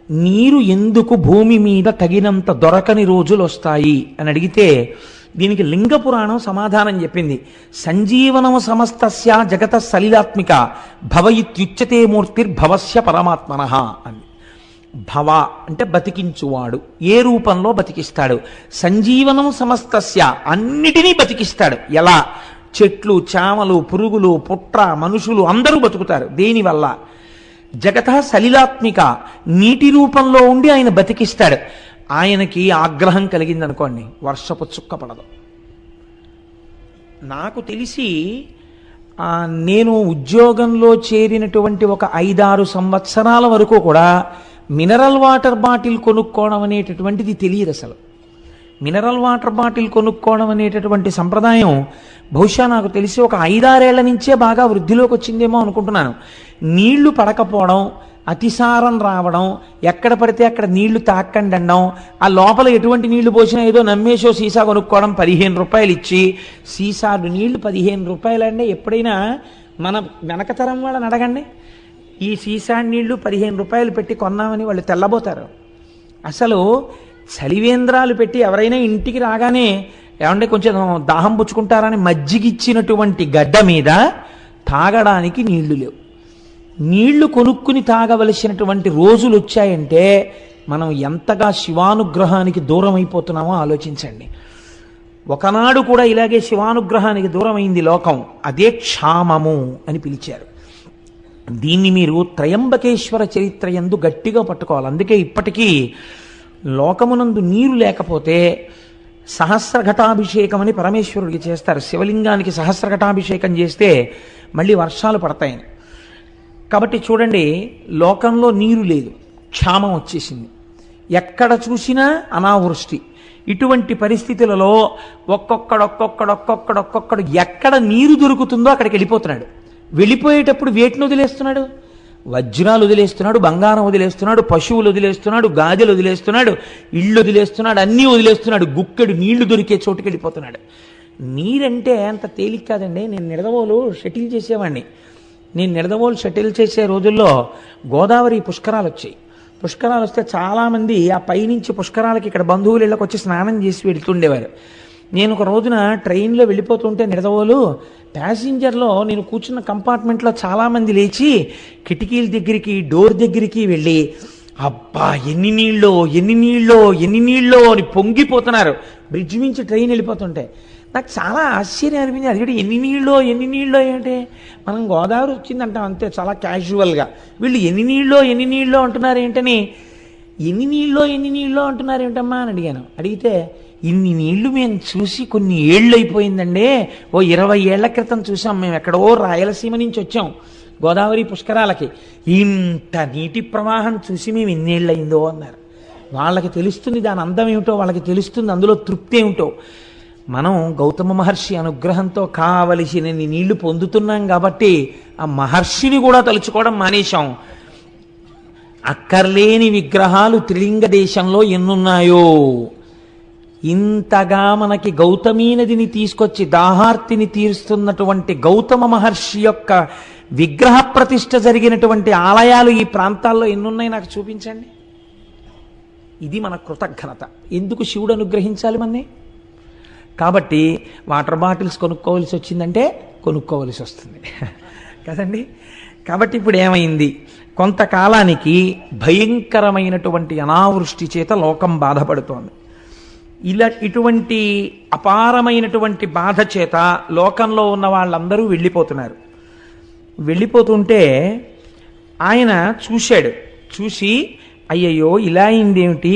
నీరు ఎందుకు భూమి మీద తగినంత దొరకని రోజులు వస్తాయి అని అడిగితే దీనికి లింగ పురాణం సమాధానం చెప్పింది. సంజీవనము సమస్తస్య జగత సలిలాత్మిక భవయిత్యుచ్యతే మూర్తిర్భవస్య పరమాత్మనః అని. భవ అంటే బతికించువాడు, ఏ రూపంలో బతికిస్తాడు? సంజీవనం సమస్తస్య, అన్నిటినీ బతికిస్తాడు. ఎలా? చెట్లు, చామలు, పురుగులు, పుట్ర, మనుషులు అందరూ బతుకుతారు. దేనివల్ల? జగత సలిలాత్మిక, నీటి రూపంలో ఉండి ఆయన బతికిస్తాడు. ఆయనకి ఆగ్రహం కలిగిందనుకోండి, వర్షపు చుక్క పడదు. నాకు తెలిసి నేను ఉద్యోగంలో చేరినటువంటి ఒక 5-6 సంవత్సరాల వరకు కూడా మినరల్ వాటర్ బాటిల్ కొనుక్కోవడం అనేటటువంటిది తెలియదు అసలు. మినరల్ వాటర్ బాటిల్ కొనుక్కోవడం అనేటటువంటి సంప్రదాయం బహుశా నాకు తెలిసి ఒక 5-6 ఏళ్ల నుంచే బాగా వృద్ధిలోకి వచ్చిందేమో అనుకుంటున్నాను. నీళ్లు పడకపోవడం, అతిసారం రావడం, ఎక్కడ పడితే అక్కడ నీళ్లు తాక్కండి అనడం, ఆ లోపల ఎటువంటి నీళ్లు పోసినా ఏదో నమ్మేసో సీసా కొనుక్కోవడం, 15 రూపాయలు ఇచ్చి సీసాలు నీళ్లు 15 రూపాయలు అండి. ఎప్పుడైనా మన వెనకతరం వాళ్ళని అడగండి, ఈ సీసా నీళ్లు 15 రూపాయలు పెట్టి కొన్నామని వాళ్ళు తెల్లబోతారు. అసలు చలివేంద్రాలు పెట్టి ఎవరైనా ఇంటికి రాగానే ఏమంటే కొంచెం దాహం పుచ్చుకుంటారని మజ్జిగిచ్చినటువంటి గడ్డ మీద తాగడానికి నీళ్లు లేవు. నీళ్లు కొనుక్కుని తాగవలసినటువంటి రోజులు వచ్చాయంటే మనం ఎంతగా శివానుగ్రహానికి దూరం అయిపోతున్నామో ఆలోచించండి. ఒకనాడు కూడా ఇలాగే శివానుగ్రహానికి దూరమైంది లోకం. అదే క్షామము అని పిలిచారు. దీన్ని మీరు త్రయంబకేశ్వర చరిత్ర యందు గట్టిగా పట్టుకోవాలి. అందుకే ఇప్పటికీ లోకమునందు నీరు లేకపోతే సహస్రఘటాభిషేకం అని పరమేశ్వరుడికి చేస్తారు. శివలింగానికి సహస్రఘటాభిషేకం చేస్తే మళ్ళీ వర్షాలు పడతాయని. కాబట్టి చూడండి, లోకంలో నీరు లేదు, క్షామం వచ్చేసింది, ఎక్కడ చూసినా అనావృష్టి. ఇటువంటి పరిస్థితులలో ఒక్కొక్కడు ఎక్కడ నీరు దొరుకుతుందో అక్కడికి వెళ్ళిపోతున్నాడు. వెళ్ళిపోయేటప్పుడు వేటిని వదిలేస్తున్నాడు? వజ్రాలు వదిలేస్తున్నాడు, బంగారం వదిలేస్తున్నాడు, పశువులు వదిలేస్తున్నాడు, గాజులు వదిలేస్తున్నాడు, ఇళ్ళు వదిలేస్తున్నాడు, అన్నీ వదిలేస్తున్నాడు. గుక్కెడు నీళ్లు దొరికే చోటుకి వెళ్ళిపోతున్నాడు. నీరంటే అంత తేలిక కాదండి. నేను నిడదవోలు షటిల్ చేసేవాడిని. నేను నిడదవోలు షటిల్ చేసే రోజుల్లో గోదావరి పుష్కరాలు వచ్చాయి. పుష్కరాలు వస్తే చాలామంది ఆ పైనుంచి పుష్కరాలకి ఇక్కడ బంధువులు ఇళ్ళకి వచ్చి స్నానం చేసి వెళ్తుండేవారు. నేను ఒక రోజున ట్రైన్లో వెళ్ళిపోతుంటే నిడదవోలు ప్యాసింజర్లో నేను కూర్చున్న కంపార్ట్మెంట్లో చాలామంది లేచి కిటికీల దగ్గరికి, డోర్ దగ్గరికి వెళ్ళి అబ్బా ఎన్ని నీళ్ళో అని పొంగిపోతున్నారు. బ్రిడ్జ్ నుంచి ట్రైన్ వెళ్ళిపోతుంటే నాకు చాలా ఆశ్చర్యం అనిపించింది. అది కూడా ఎన్ని నీళ్ళో ఏంటి? మనం గోదావరి వచ్చిందంటాం అంతే, చాలా క్యాజువల్గా. వీళ్ళు ఎన్ని నీళ్ళో అంటున్నారు ఏంటని, ఎన్ని నీళ్ళో అంటున్నారు ఏంటమ్మా అని అడిగాను. అడిగితే ఇన్ని నీళ్లు మేము చూసి కొన్ని ఏళ్ళు అయిపోయిందండి, ఓ 20 ఏళ్ల క్రితం చూసాం, మేము ఎక్కడో రాయలసీమ నుంచి వచ్చాం గోదావరి పుష్కరాలకి, ఇంత నీటి ప్రవాహం చూసి మేము ఎన్నేళ్ళు అయిందో అన్నారు. వాళ్ళకి తెలుస్తుంది దాని అందం ఏమిటో, వాళ్ళకి తెలుస్తుంది అందులో తృప్తి ఏమిటో. మనం గౌతమ మహర్షి అనుగ్రహంతో కావలసినన్ని నీళ్లు పొందుతున్నాం కాబట్టి ఆ మహర్షిని కూడా తలుచుకోవడం మానేశాం. అక్కర్లేని విగ్రహాలు త్రిలింగ దేశంలో ఎన్నున్నాయో, ఇంతగా మనకి గౌతమీ నదిని తీసుకొచ్చి దాహార్తిని తీరుస్తున్నటువంటి గౌతమ మహర్షి యొక్క విగ్రహ ప్రతిష్ఠ జరిగినటువంటి ఆలయాలు ఈ ప్రాంతాల్లో ఎన్నున్నాయి నాకు చూపించండి. ఇది మన కృతజ్ఞత. ఎందుకు శివుడు అనుగ్రహించాలి మనని? కాబట్టి వాటర్ బాటిల్స్ కొనుక్కోవలసి వచ్చిందంటే కొనుక్కోవలసి వస్తుంది కదండి. కాబట్టి ఇప్పుడు ఏమైంది, కొంతకాలానికి భయంకరమైనటువంటి అనావృష్టి చేత లోకం బాధపడుతోంది. ఇటువంటి అపారమైనటువంటి బాధ చేత లోకంలో ఉన్న వాళ్ళందరూ వెళ్ళిపోతున్నారు. వెళ్ళిపోతుంటే ఆయన చూశాడు. చూసి అయ్యయ్యో ఇలా అయిందేమిటి,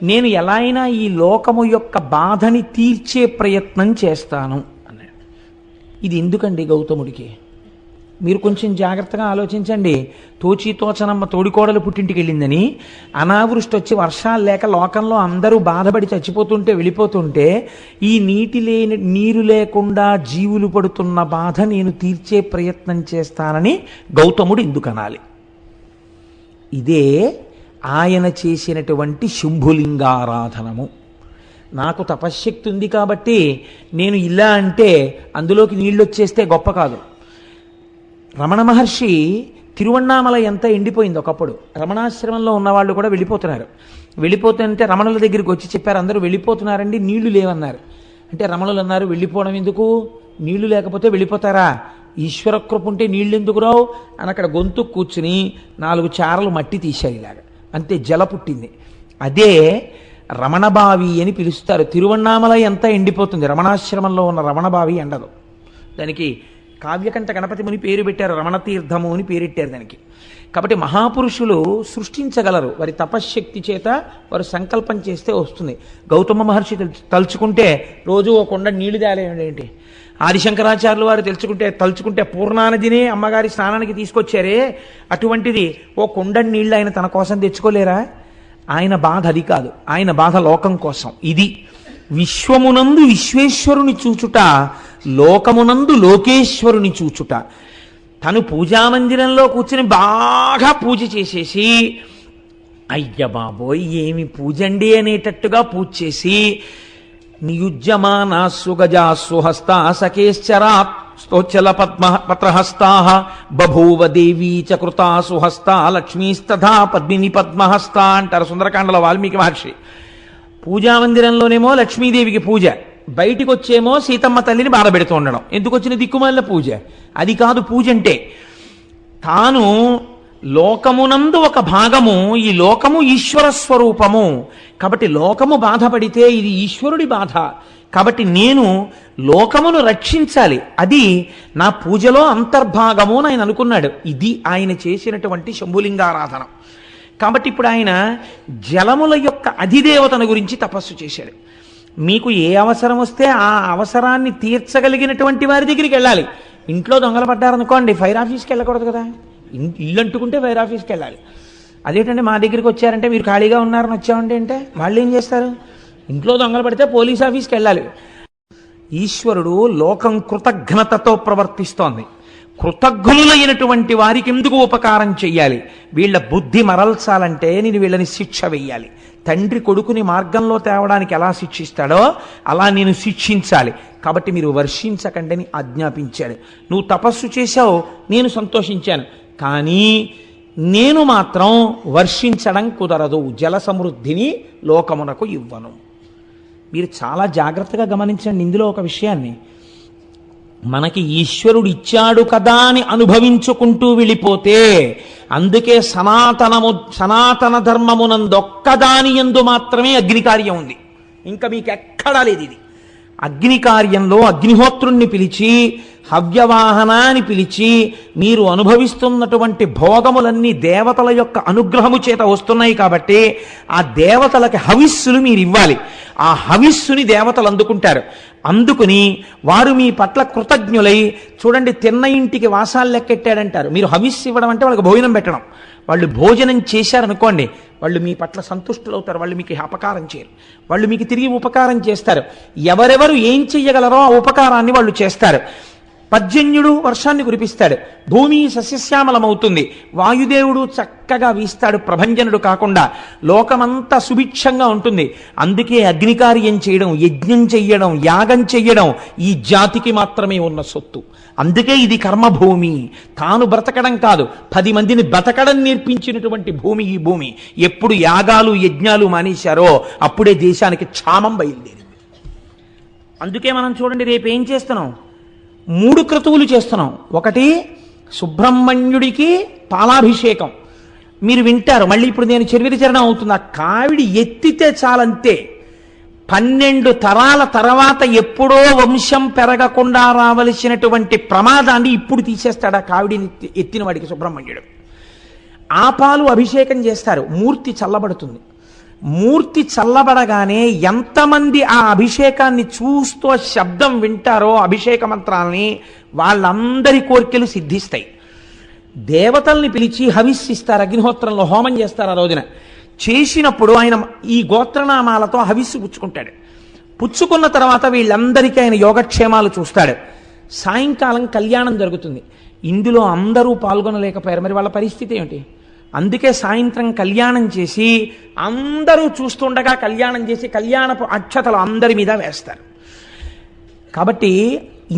నేను ఎలా అయినా ఈ లోకము యొక్క బాధని తీర్చే ప్రయత్నం చేస్తాను అన్నాడు. ఇది ఎందుకండి గౌతముడికి? మీరు కొంచెం జాగ్రత్తగా ఆలోచించండి. తోచనమ్మ తోడికోడలు పుట్టింటికి వెళ్ళిందని, అనావృష్టి వచ్చి వర్షాలు లేక లోకంలో అందరూ బాధపడి చచ్చిపోతుంటే వెళ్ళిపోతుంటే, ఈ నీరు లేకుండా జీవులు పడుతున్న బాధ నేను తీర్చే ప్రయత్నం చేస్తానని గౌతముడు ఎందుకు అనాలి? ఇదే ఆయన చేసినటువంటి శంభులింగారాధనము. నాకు తపశ్శక్తి ఉంది కాబట్టి నేను ఇలా అంటే అందులోకి నీళ్ళు వచ్చేస్తే గొప్ప కాదు. రమణ మహర్షి తిరువణ్ణామలై ఎంత ఎండిపోయింది ఒకప్పుడు. రమణాశ్రమంలో ఉన్నవాళ్ళు కూడా వెళ్ళిపోతున్నారు. వెళ్ళిపోతుంటే రమణుల దగ్గరికి వచ్చి చెప్పారు, అందరూ వెళ్ళిపోతున్నారండి, నీళ్లు లేవన్నారు. అంటే రమణులు అన్నారు, వెళ్ళిపోవడం ఎందుకు, నీళ్లు లేకపోతే వెళ్ళిపోతారా, ఈశ్వర కృప ఉంటే నీళ్ళు ఎందుకు రావు అని అక్కడ గొంతు కూర్చుని 4 చారలు మట్టి తీశారు ఇలాగా. అంతే, జల పుట్టింది. అదే రమణబావి అని పిలుస్తారు. తిరువణ్ణామలై అంతా ఎండిపోతుంది, రమణాశ్రమంలో ఉన్న రమణబావి ఎండదు. దానికి కావ్యకంఠ గణపతి ముని పేరు పెట్టారు, రమణతీర్థము అని పేరెట్టారు దానికి. కాబట్టి మహాపురుషులు సృష్టించగలరు, వారి తపశ్శక్తి చేత వారు సంకల్పం చేస్తే వస్తుంది. గౌతమ మహర్షి తలుచుకుంటే రోజు ఓ కొండ నీళ్లు తేలేంటి, ఆదిశంకరాచార్యులు వారు తలుచుకుంటే పూర్ణానదినే అమ్మగారి స్నానానికి తీసుకొచ్చారే, అటువంటిది ఓ కొండ నీళ్ళు ఆయన తన కోసం తెచ్చుకోలేరా? ఆయన బాధ అది కాదు, ఆయన బాధ లోకం కోసం. ఇది విశ్వమునందు విశ్వేశ్వరుని చూచుట, లోకమునందు లోకేశ్వరుని చూచుట. తను పూజామందిరంలో కూర్చుని బాగా పూజ చేసేసి, అయ్య బాబోయ్ ఏమి పూజండి అనేటట్టుగా పూజ చేసి, నియుజ్యమానాస్సు గజాస్సు హస్తా సకేశ్చరా స్తోచల పత్రహస్తా బభూవ దేవీ చకృతాసు హస్తా లక్ష్మీస్తథా పద్మిని పద్మహస్తా అంటారు సుందరకాండలో వాల్మీకి మహర్షి. పూజామందిరంలోనేమో లక్ష్మీదేవికి పూజ, బయటికి వచ్చేమో సీతమ్మ తల్లిని బాధపెడుతూ ఉండడం. ఎందుకు వచ్చిన దిక్కుమాలిన పూజ? అది కాదు పూజ అంటే. తాను లోకమునందు ఒక భాగము, ఈ లోకము ఈశ్వర స్వరూపము. కాబట్టి లోకము బాధపడితే ఇది ఈశ్వరుడి బాధ. కాబట్టి నేను లోకమును రక్షించాలి, అది నా పూజలో అంతర్భాగము అని ఆయన అనుకున్నాడు. ఇది ఆయన చేసినటువంటి శంభులింగారాధన. కాబట్టి ఇప్పుడు ఆయన జలముల యొక్క అధిదేవతను గురించి తపస్సు చేశాడు. మీకు ఏ అవసరం వస్తే ఆ అవసరాన్ని తీర్చగలిగినటువంటి వారి దగ్గరికి వెళ్ళాలి. ఇంట్లో దొంగలు పడ్డారనుకోండి, ఫైర్ ఆఫీస్కి వెళ్ళకూడదు కదా. ఇల్లు అంటుకుంటే ఫైర్ ఆఫీస్కి వెళ్ళాలి. అదేంటంటే మా దగ్గరికి వచ్చారంటే మీరు ఖాళీగా ఉన్నారని వచ్చామంటే అంటే వాళ్ళు ఏం చేస్తారు? ఇంట్లో దొంగలు పడితే పోలీస్ ఆఫీస్కి వెళ్ళాలి. ఈశ్వరుడు లోకం కృతజ్ఞతతో ప్రవర్తిస్తోంది. కృతజ్ఞులైనటువంటి వారికి ఎందుకు ఉపకారం చెయ్యాలి? వీళ్ళ బుద్ధి మరల్చాలంటే నేను వీళ్ళని శిక్ష వెయ్యాలి. తండ్రి కొడుకుని మార్గంలో తేవడానికి ఎలా శిక్షిస్తాడో అలా నేను శిక్షించాలి. కాబట్టి మీరు వర్షించకండి అని ఆజ్ఞాపించాడు. నువ్వు తపస్సు చేశావు, నేను సంతోషించాను, కానీ నేను మాత్రం వర్షించడం కుదరదు, జల సమృద్ధిని లోకమునకు ఇవ్వను. మీరు చాలా జాగ్రత్తగా గమనించండి ఇందులో ఒక విషయాన్ని. మనకి ఈశ్వరుడు ఇచ్చాడు కదా అని అనుభవించుకుంటూ వెళ్ళిపోతే, అందుకే సనాతన ధర్మమునందొక్కదాని యందు మాత్రమే అగ్నికార్యం ఉంది, ఇంకా మీకు ఎక్కడా లేదు. ఇది అగ్నికార్యంలో అగ్నిహోత్రుణ్ణి పిలిచి, హవ్యవాహన అని పిలిచి, మీరు అనుభవిస్తున్నటువంటి భోగములన్నీ దేవతల యొక్క అనుగ్రహము చేత వస్తున్నాయి కాబట్టి ఆ దేవతలకి హవిస్సులు మీరు ఇవ్వాలి. ఆ హవిస్సుని దేవతలు అందుకుంటారు. అందుకుని వారు మీ పట్ల కృతజ్ఞులై, చూడండి తిన్న ఇంటికి వాసాలు లెక్కెట్టాడంటారు. మీరు హవిస్సు ఇవ్వడం అంటే వాళ్ళకి భోజనం పెట్టడం. వాళ్ళు భోజనం చేశారనుకోండి, వాళ్ళు మీ పట్ల సంతుష్టులవుతారు, వాళ్ళు మీకు అపకారం చేయరు, వాళ్ళు మీకు తిరిగి ఉపకారం చేస్తారు. ఎవరెవరు ఏం చెయ్యగలరో ఆ ఉపకారాన్ని వాళ్ళు చేస్తారు. పర్జన్యుడు వర్షాన్ని కురిపిస్తాడు, భూమి సస్యశ్యామలమవుతుంది, వాయుదేవుడు చక్కగా వీస్తాడు, ప్రభంజనుడు కాకుండా లోకమంతా సుభిక్షంగా ఉంటుంది. అందుకే అగ్నికార్యం చేయడం, యజ్ఞం చెయ్యడం, యాగం చెయ్యడం ఈ జాతికి మాత్రమే ఉన్న సొత్తు. అందుకే ఇది కర్మభూమి. తాను బ్రతకడం కాదు, 10 మందిని బ్రతకడం నేర్పించినటువంటి భూమి ఈ భూమి. ఎప్పుడు యాగాలు యజ్ఞాలు మానేశారో అప్పుడే దేశానికి క్షామం బయలుదేరింది. అందుకే మనం చూడండి, రేపు ఏం చేస్తున్నాం? 3 క్రతువులు చేస్తున్నాం. ఒకటి సుబ్రహ్మణ్యుడికి పాలాభిషేకం. మీరు వింటారు, మళ్ళీ ఇప్పుడు నేను చరిత్రచరణం అవుతుంది. ఆ కావిడి ఎత్తితే చాలంతే. 12 తరాల తర్వాత ఎప్పుడో వంశం పెరగకుండా రావలసినటువంటి ప్రమాదాన్ని ఇప్పుడు తీసేస్తాడు ఆ కావిడిని ఎత్తిన వాడికి సుబ్రహ్మణ్యుడు. ఆ పాలు అభిషేకం చేస్తారు, మూర్తి చల్లబడుతుంది. మూర్తి చల్లబడగానే ఎంతమంది ఆ అభిషేకాన్ని చూస్తూ శబ్దం వింటారో, అభిషేక మంత్రాలని, వాళ్ళందరి కోరికలు సిద్ధిస్తాయి. దేవతల్ని పిలిచి హవిస్సిస్తారు, అగ్నిహోత్రంలో హోమం చేస్తారు. ఆ రోజున చేసినప్పుడు ఆయన ఈ గోత్రనామాలతో హవిస్సు పుచ్చుకుంటాడు. పుచ్చుకున్న తర్వాత వీళ్ళందరికీ ఆయన యోగక్షేమాలు చూస్తాడు. సాయంకాలం కళ్యాణం జరుగుతుంది. ఇందులో అందరూ పాల్గొనలేకపోయారు, మరి వాళ్ళ పరిస్థితి ఏమిటి? అందుకే సాయంత్రం కళ్యాణం చేసి అందరూ చూస్తుండగా కళ్యాణం చేసి కళ్యాణపు అక్షతలు అందరి మీద వేస్తారు. కాబట్టి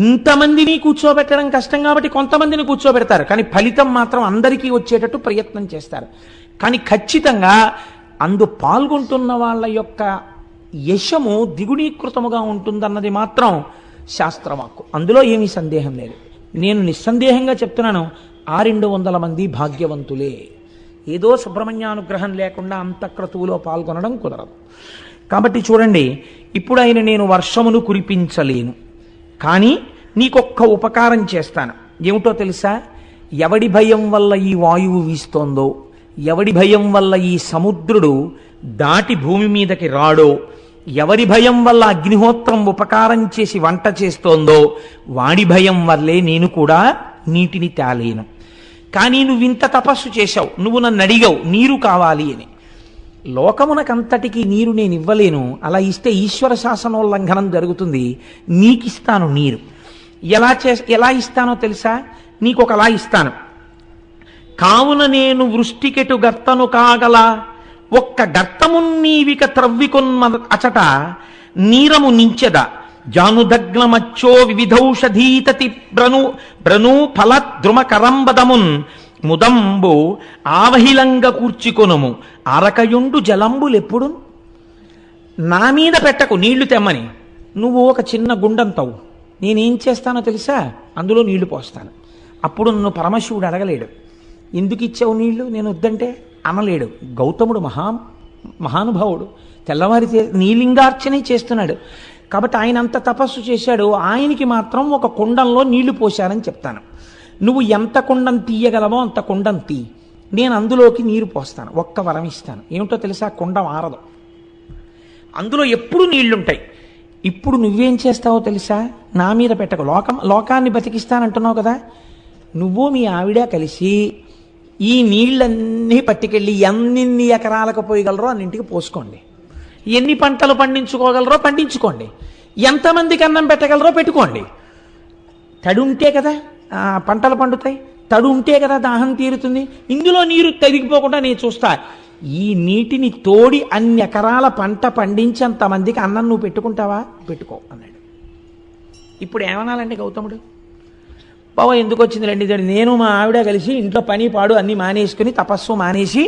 ఇంతమందిని కూర్చోబెట్టడం కష్టం కాబట్టి కొంతమందిని కూర్చోబెడతారు, కానీ ఫలితం మాత్రం అందరికీ వచ్చేటట్టు ప్రయత్నం చేస్తారు. కానీ ఖచ్చితంగా అందు పాల్గొంటున్న వాళ్ళ యొక్క యశము ద్విగుణీకృతముగా ఉంటుందన్నది మాత్రం శాస్త్రవాక్కు. అందులో ఏమీ సందేహం లేదు. నేను నిస్సందేహంగా చెప్తున్నాను, 200 మంది భాగ్యవంతులే. ఏదో సుబ్రహ్మణ్యానుగ్రహం లేకుండా అంతఃక్రతువులో పాల్గొనడం కుదరదు. కాబట్టి చూడండి, ఇప్పుడు ఆయన నేను వర్షమును కురిపించలేను, కానీ నీకొక్క ఉపకారం చేస్తాను. ఏమిటో తెలుసా? ఎవడి భయం వల్ల ఈ వాయువు వీస్తోందో, ఎవడి భయం వల్ల ఈ సముద్రుడు దాటి భూమి మీదకి రాడో, ఎవరి భయం వల్ల అగ్నిహోత్రం ఉపకారం చేసి వంట చేస్తోందో, వాడి భయం వల్లే నేను కూడా నీటిని తేలేను. కానీ నువ్వు ఇంత తపస్సు చేశావు, నువ్వు నన్ను అడిగావు నీరు కావాలి అని. లోకమునకంతటికీ నీరు నేను ఇవ్వలేను, అలా ఇస్తే ఈశ్వర శాసనోల్లంఘనం జరుగుతుంది. నీకిస్తాను నీరు. ఎలా ఇస్తానో తెలుసా? నీకొకలా ఇస్తాను. కావున నేను వృష్టికెటు గర్తను కాగల, ఒక్క గర్తమున్నీవిక త్రవ్వికొన్న అచట నీరము నించెద, జానుదగ్నమచ్చో వివిధౌషధీతతి బ్రను ఫల ద్రుమకరంబదమున్ ముదంబు ఆవహిలంగ కూర్చికొనుము అరకయుండు జలంబులెప్పుడు. నా మీద పెట్టకు నీళ్లు తెమ్మని, నువ్వు ఒక చిన్న గుండంతవు, నేనేం చేస్తానో తెలుసా? అందులో నీళ్లు పోస్తాను. అప్పుడు నన్ను పరమశివుడు అడగలేడు, ఎందుకు ఇచ్చావు నీళ్లు నేను వద్దంటే అనలేడు. గౌతముడు మహానుభావుడు, తెల్లవారి నీలింగార్చనే చేస్తున్నాడు. కాబట్టి ఆయన అంత తపస్సు చేశాడు. ఆయనకి మాత్రం ఒక కుండంలో నీళ్లు పోశారని చెప్తాను. నువ్వు ఎంత కుండం తీయగలవో అంత కుండం తీ, నేను అందులోకి నీరు పోస్తాను, ఒక్క వరం ఇస్తాను. ఏమిటో తెలుసా? కుండం ఆరదు, అందులో ఎప్పుడు నీళ్లుంటాయి. ఇప్పుడు నువ్వేం చేస్తావో తెలుసా? నా మీద పెట్టకు, లోకాన్ని బతికిస్తానంటున్నావు కదా, నువ్వు మీ ఆవిడ కలిసి ఈ నీళ్ళన్నీ పట్టుకెళ్ళి ఎన్ని ఎకరాలకు పోయగలరో అన్నింటికి పోసుకోండి, ఎన్ని పంటలు పండించుకోగలరో పండించుకోండి, ఎంతమందికి అన్నం పెట్టగలరో పెట్టుకోండి. తడి ఉంటే కదా పంటలు పండుతాయి, తడు ఉంటే కదా దాహం తీరుతుంది. ఇందులో నీరు తరిగిపోకుండా నేను చూస్తా. ఈ నీటిని తోడి అన్ని ఎకరాల పంట పండించేంతమందికి అన్నం నువ్వు పెట్టుకుంటావా? పెట్టుకో అన్నాడు. ఇప్పుడు ఏమనాలండి గౌతముడు? బావ ఎందుకు వచ్చింది రండి, నేను మా ఆవిడ కలిసి ఇంట్లో పని పాడు అన్నీ మానేసుకుని తపస్సు మానేసి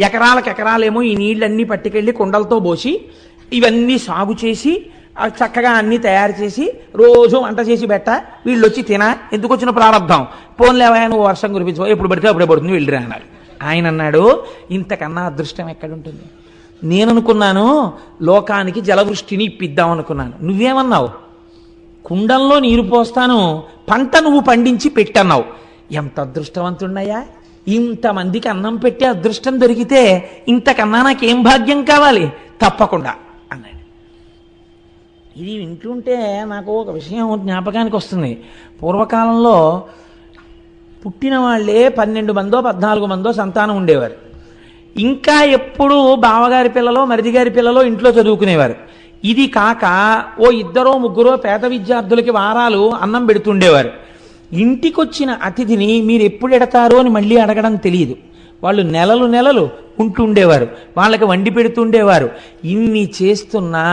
ఎకరాలకు ఎకరాలేమో ఈ నీళ్ళన్నీ పట్టుకెళ్ళి కుండలతో పోసి ఇవన్నీ సాగు చేసి చక్కగా అన్నీ తయారు చేసి రోజు వంట చేసి పెట్ట, వీళ్ళు వచ్చి తిన, ఎందుకు వచ్చిన ప్రారంభం, పోన్లేవా నువ్వు వర్షం కురిపించు, ఎప్పుడు పడితే అప్పుడే పడుతుంది వెళ్ళిరా అన్నారు. ఆయన అన్నాడు, ఇంతకన్నా అదృష్టం ఎక్కడుంటుంది? నేను అనుకున్నాను లోకానికి జలవృష్టిని ఇప్పిద్దాం అనుకున్నాను, నువ్వేమన్నావు? కుండంలో నీరు పోస్తాను, పంట నువ్వు పండించి పెట్టన్నావు. ఎంత అదృష్టవంతున్నాయా! ఇంతమందికి అన్నం పెట్టే అదృష్టం దొరికితే ఇంతకన్నా నాకేం భాగ్యం కావాలి? తప్పకుండా అన్నాడు. ఇది వింటుంటే నాకు ఒక విషయం జ్ఞాపకానికి వస్తుంది. పూర్వకాలంలో పుట్టిన వాళ్ళే 12 మందో 14 మందో సంతానం ఉండేవారు. ఇంకా ఎప్పుడు బావగారి పిల్లలో మరిదిగారి పిల్లలో ఇంట్లో చదువుకునేవారు. ఇది కాక ఓ 2-3 పేద విద్యార్థులకి వారాలు అన్నం పెడుతుండేవారు. ఇంటికొచ్చిన అతిథిని మీరు ఎప్పుడు ఎడతారో అని మళ్ళీ అడగడం తెలియదు. వాళ్ళు నెలలు ఉంటుండేవారు, వాళ్ళకి వండి పెడుతుండేవారు. ఇన్ని చేస్తున్నా